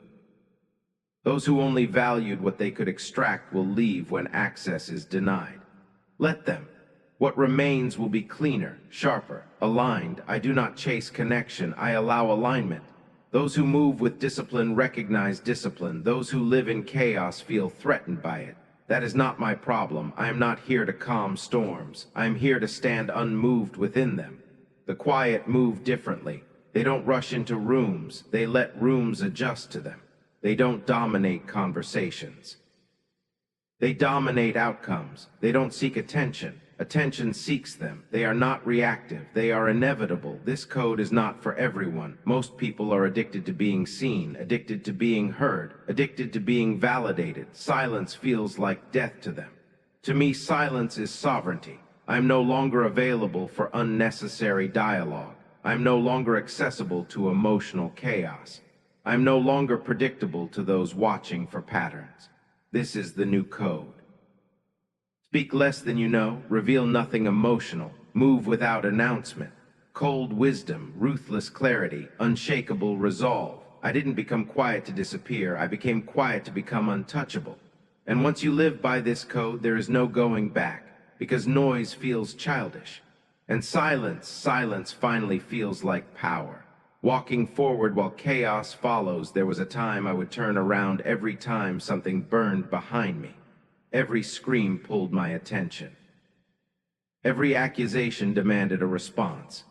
Those who only valued what they could extract will leave when access is denied. Let them. What remains will be cleaner, sharper, aligned. I do not chase connection. I allow alignment. Those who move with discipline recognize discipline. Those who live in chaos feel threatened by it. That is not my problem. I am not here to calm storms. I am here to stand unmoved within them. The quiet move differently. They don't rush into rooms. They let rooms adjust to them. They don't dominate conversations. They dominate outcomes. They don't seek attention. Attention seeks them. They are not reactive. They are inevitable. This code is not for everyone. Most people are addicted to being seen, addicted to being heard, addicted to being validated. Silence feels like death to them. To me, silence is sovereignty. I am no longer available for unnecessary dialogue. I am no longer accessible to emotional chaos. I am no longer predictable to those watching for patterns. This is the new code. Speak less than you know, reveal nothing emotional, move without announcement. Cold wisdom, ruthless clarity, unshakable resolve. I didn't become quiet to disappear. I became quiet to become untouchable. And once you live by this code, there is no going back, because noise feels childish. And silence finally feels like power. Walking forward while chaos follows, there was a time I would turn around every time something burned behind me. Every scream pulled my attention. Every accusation demanded a response.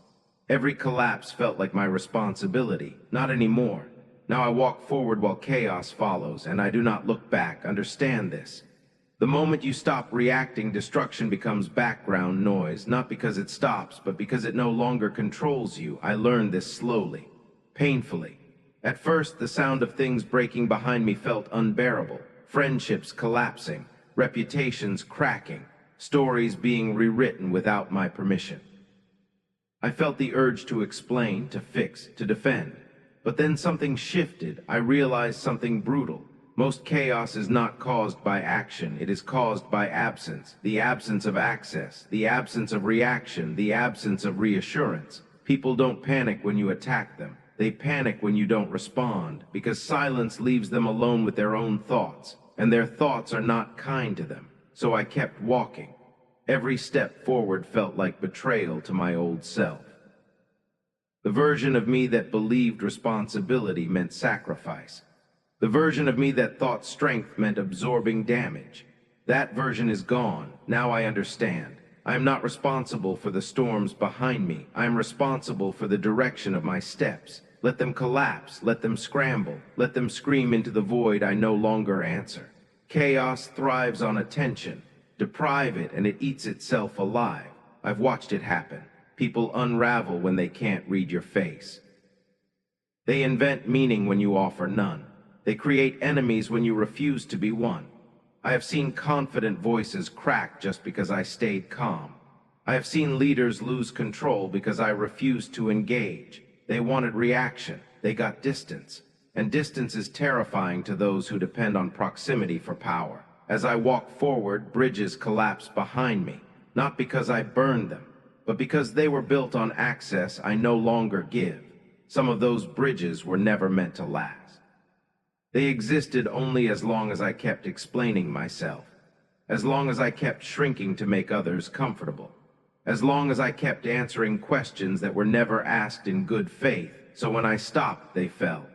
Every collapse felt like my responsibility. Not anymore. Now I walk forward while chaos follows, and I do not look back. Understand this. The moment you stop reacting, destruction becomes background noise, not because it stops, but because it no longer controls you. I learned this slowly, painfully. At first, the sound of things breaking behind me felt unbearable. Friendships collapsing, reputations cracking, stories being rewritten without my permission. I felt the urge to explain, to fix, to defend. But then something shifted. I realized something brutal. Most chaos is not caused by action, it is caused by absence. The absence of access, the absence of reaction, the absence of reassurance. People don't panic when you attack them. They panic when you don't respond, because silence leaves them alone with their own thoughts, and their thoughts are not kind to them. So I kept walking. Every step forward felt like betrayal to my old self. The version of me that believed responsibility meant sacrifice. The version of me that thought strength meant absorbing damage. That version is gone. Now I understand. I am not responsible for the storms behind me. I am responsible for the direction of my steps. Let them collapse, let them scramble, let them scream into the void I no longer answer. Chaos thrives on attention. Deprive it and it eats itself alive. I've watched it happen. People unravel when they can't read your face. They invent meaning when you offer none. They create enemies when you refuse to be one. I have seen confident voices crack just because I stayed calm. I have seen leaders lose control because I refused to engage. They wanted reaction. They got distance. And distance is terrifying to those who depend on proximity for power. As I walk forward, bridges collapse behind me, not because I burned them, but because they were built on access I no longer give. Some of those bridges were never meant to last. They existed only as long as I kept explaining myself, as long as I kept shrinking to make others comfortable, as long as I kept answering questions that were never asked in good faith. So when I stopped, they fell.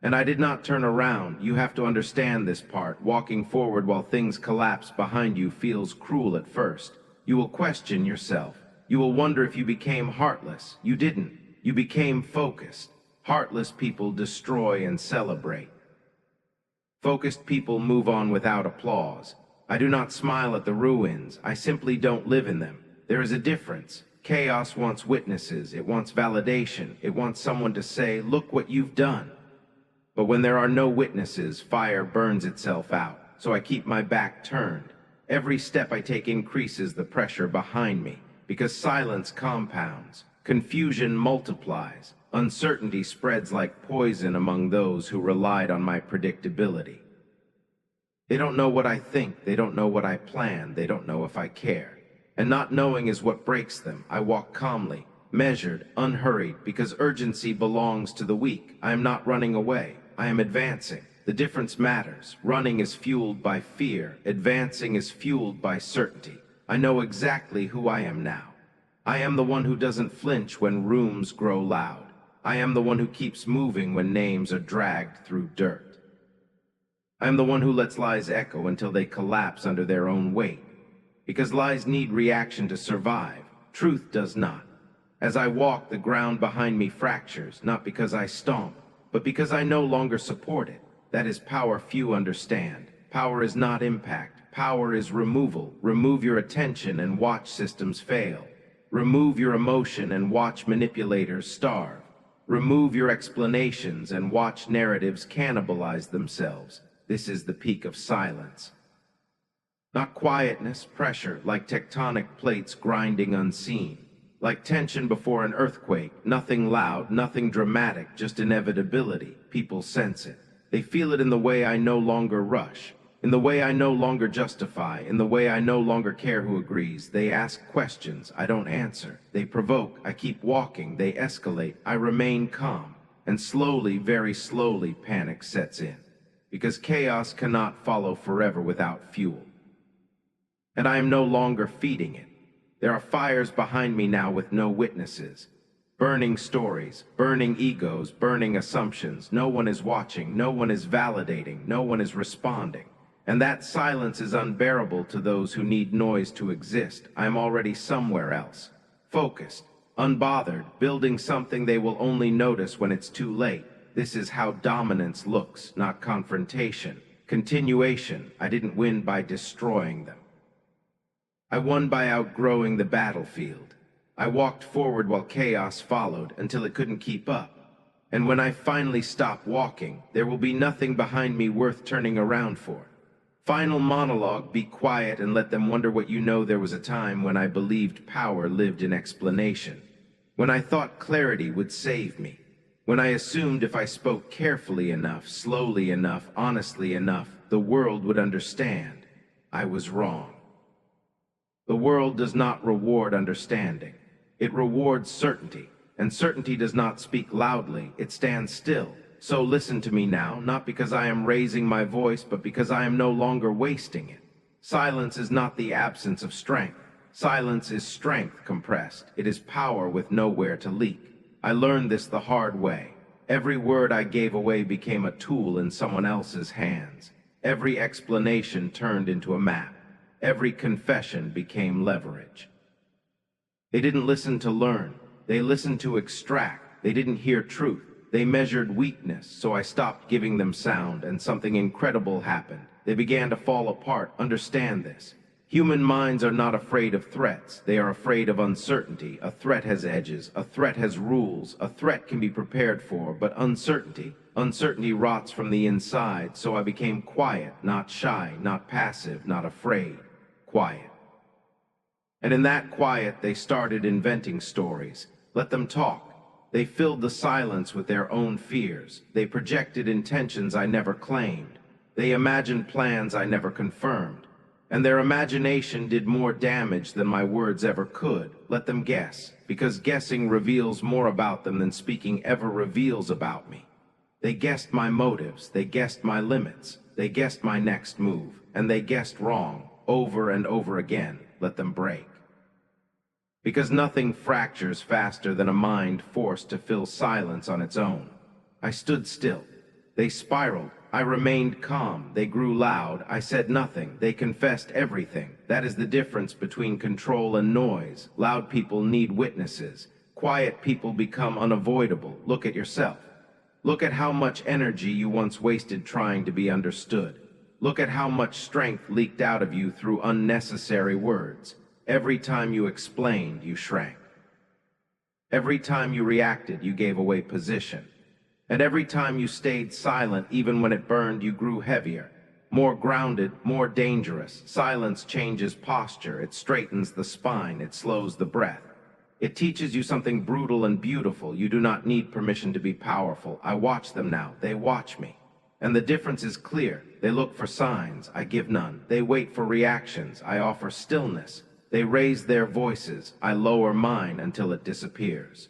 And I did not turn around. You have to understand this part. Walking forward while things collapse behind you feels cruel at first. You will question yourself. You will wonder if you became heartless. You didn't. You became focused. Heartless people destroy and celebrate. Focused people move on without applause. I do not smile at the ruins. I simply don't live in them. There is a difference. Chaos wants witnesses. It wants validation. It wants someone to say, "Look what you've done." But when there are no witnesses, fire burns itself out. So I keep my back turned. Every step I take increases the pressure behind me, because silence compounds, confusion multiplies, uncertainty spreads like poison among those who relied on my predictability. They don't know what I think, they don't know what I plan, they don't know if I care. And not knowing is what breaks them. I walk calmly, measured, unhurried, because urgency belongs to the weak. I am not running away. I am advancing. The difference matters. Running is fueled by fear. Advancing is fueled by certainty. I know exactly who I am now. I am the one who doesn't flinch when rooms grow loud. I am the one who keeps moving when names are dragged through dirt. I am the one who lets lies echo until they collapse under their own weight. Because lies need reaction to survive. Truth does not. As I walk, the ground behind me fractures, not because I stomp, but because I no longer support it. That is power few understand. Power is not impact. Power is removal. Remove your attention and watch systems fail. Remove your emotion and watch manipulators starve. Remove your explanations and watch narratives cannibalize themselves. This is the peak of silence. Not quietness, pressure, like tectonic plates grinding unseen. Like tension before an earthquake, nothing loud, nothing dramatic, just inevitability. People sense it. They feel it in the way I no longer rush, in the way I no longer justify, in the way I no longer care who agrees. They ask questions, I don't answer. They provoke, I keep walking. They escalate, I remain calm. And slowly, very slowly, panic sets in. Because chaos cannot follow forever without fuel. And I am no longer feeding it. There are fires behind me now with no witnesses. Burning stories, burning egos, burning assumptions. No one is watching, no one is validating, no one is responding. And that silence is unbearable to those who need noise to exist. I am already somewhere else. Focused, unbothered, building something they will only notice when it's too late. This is how dominance looks, not confrontation. Continuation. I didn't win by destroying them. I won by outgrowing the battlefield. I walked forward while chaos followed until it couldn't keep up. And when I finally stop walking, there will be nothing behind me worth turning around for. Final monologue, be quiet and let them wonder what you know. There was a time when I believed power lived in explanation. When I thought clarity would save me. When I assumed if I spoke carefully enough, slowly enough, honestly enough, the world would understand, I was wrong. The world does not reward understanding. It rewards certainty, and certainty does not speak loudly, it stands still. So listen to me now, not because I am raising my voice, but because I am no longer wasting it. Silence is not the absence of strength. Silence is strength compressed. It is power with nowhere to leak. I learned this the hard way. Every word I gave away became a tool in someone else's hands. Every explanation turned into a map. Every confession became leverage. They didn't listen to learn. They listened to extract. They didn't hear truth. They measured weakness, so I stopped giving them sound, and something incredible happened. They began to fall apart. Understand this. Human minds are not afraid of threats. They are afraid of uncertainty. A threat has edges. A threat has rules. A threat can be prepared for, but uncertainty rots from the inside, so I became quiet, not shy, not passive, not afraid. Quiet. And in that quiet, they started inventing stories. Let them talk. They filled the silence with their own fears. They projected intentions I never claimed. They imagined plans I never confirmed. And their imagination did more damage than my words ever could. Let them guess, because guessing reveals more about them than speaking ever reveals about me. They guessed my motives. They guessed my limits. They guessed my next move. And they guessed wrong, over and over again. Let them break. Because nothing fractures faster than a mind forced to fill silence on its own. I stood still. They spiraled. I remained calm. They grew loud. I said nothing. They confessed everything. That is the difference between control and noise. Loud people need witnesses. Quiet people become unavoidable. Look at yourself. Look at how much energy you once wasted trying to be understood. Look at how much strength leaked out of you through unnecessary words. Every time you explained, you shrank. Every time you reacted, you gave away position. And every time you stayed silent, even when it burned, you grew heavier, more grounded, more dangerous. Silence changes posture. It straightens the spine. It slows the breath. It teaches you something brutal and beautiful. You do not need permission to be powerful. I watch them now. They watch me. And the difference is clear. They look for signs. I give none. They wait for reactions. I offer stillness. They raise their voices. I lower mine until it disappears.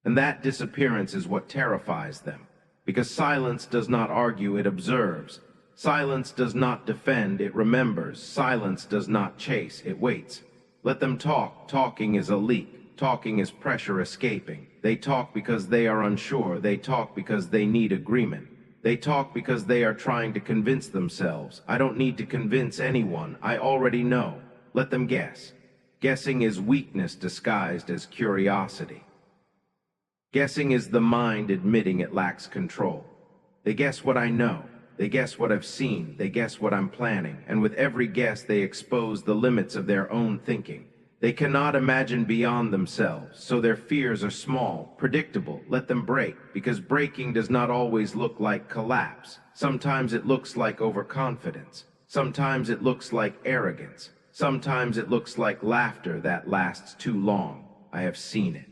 And that disappearance is what terrifies them. Because silence does not argue, it observes. Silence does not defend, it remembers. Silence does not chase, it waits. Let them talk. Talking is a leak. Talking is pressure escaping. They talk because they are unsure. They talk because they need agreement. They talk because they are trying to convince themselves. I don't need to convince anyone. I already know. Let them guess. Guessing is weakness disguised as curiosity. Guessing is the mind admitting it lacks control. They guess what I know. They guess what I've seen. They guess what I'm planning. And with every guess, they expose the limits of their own thinking. They cannot imagine beyond themselves, so their fears are small, predictable. Let them break, because breaking does not always look like collapse. Sometimes it looks like overconfidence. Sometimes it looks like arrogance. Sometimes it looks like laughter that lasts too long. I have seen it.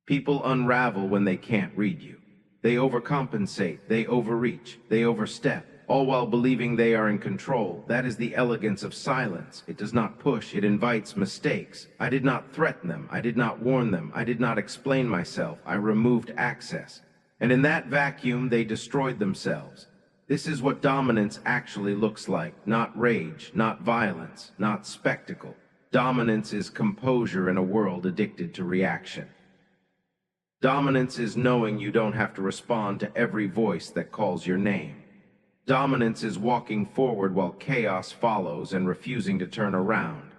People unravel when they can't read you. They overcompensate, they overreach, they overstep, all while believing they are in control. That is the elegance of silence. It does not push, it invites mistakes. I did not threaten them, I did not warn them, I did not explain myself, I removed access. And in that vacuum, they destroyed themselves. This is what dominance actually looks like. Not rage, not violence, not spectacle. Dominance is composure in a world addicted to reaction. Dominance is knowing you don't have to respond to every voice that calls your name. Dominance is walking forward while chaos follows and refusing to turn around.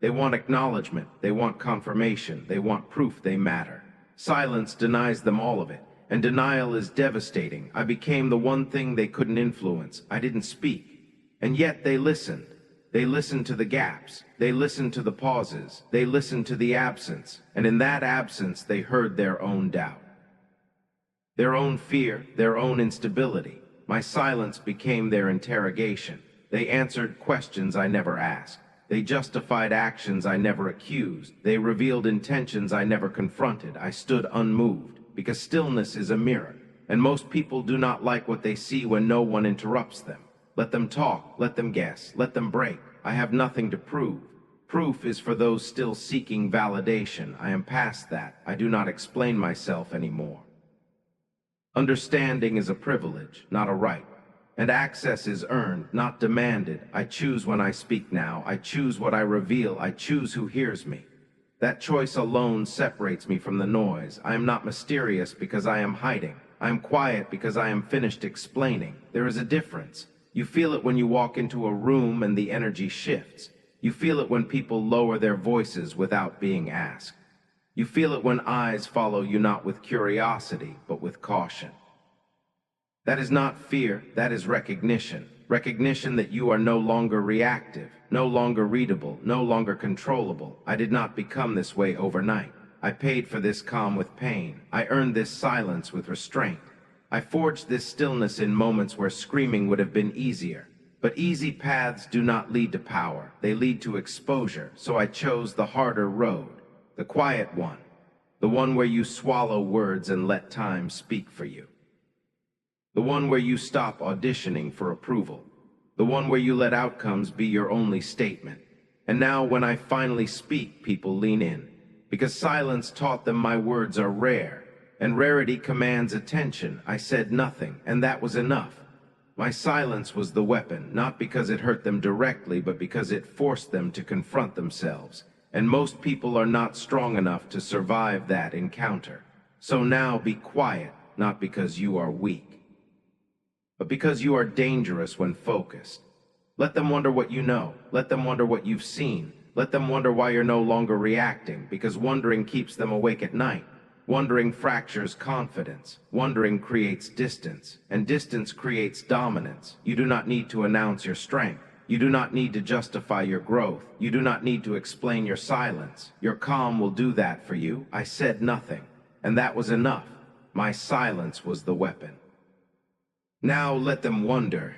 They want acknowledgement, they want confirmation, they want proof they matter. Silence denies them all of it. And denial is devastating. I became the one thing they couldn't influence. I didn't speak. And yet they listened. They listened to the gaps. They listened to the pauses. They listened to the absence. And in that absence, they heard their own doubt. Their own fear, their own instability. My silence became their interrogation. They answered questions I never asked. They justified actions I never accused. They revealed intentions I never confronted. I stood unmoved. because stillness is a mirror, and most people do not like what they see when no one interrupts them. Let them talk, let them guess, let them break. I have nothing to prove. Proof is for those still seeking validation. I am past that. I do not explain myself anymore. Understanding is a privilege, not a right. And access is earned, not demanded. I choose when I speak now. I choose what I reveal. I choose who hears me. That choice alone separates me from the noise. I am not mysterious because I am hiding. I am quiet because I am finished explaining. There is a difference. You feel it when you walk into a room and the energy shifts. You feel it when people lower their voices without being asked. You feel it when eyes follow you not with curiosity, but with caution. That is not fear, that is recognition. Recognition that you are no longer reactive, no longer readable, no longer controllable. I did not become this way overnight. I paid for this calm with pain. I earned this silence with restraint. I forged this stillness in moments where screaming would have been easier. But easy paths do not lead to power. They lead to exposure. So I chose the harder road, the quiet one, the one where you swallow words and let time speak for you. The one where you stop auditioning for approval. The one where you let outcomes be your only statement. And now when I finally speak, people lean in. Because silence taught them my words are rare. And rarity commands attention. I said nothing, and that was enough. My silence was the weapon, not because it hurt them directly, but because it forced them to confront themselves. And most people are not strong enough to survive that encounter. So now be quiet, not because you are weak, but because you are dangerous when focused. Let them wonder what you know. Let them wonder what you've seen. Let them wonder why you're no longer reacting, because wondering keeps them awake at night. Wondering fractures confidence. Wondering creates distance, and distance creates dominance. You do not need to announce your strength. You do not need to justify your growth. You do not need to explain your silence. Your calm will do that for you. I said nothing, and that was enough. My silence was the weapon. Now let them wonder,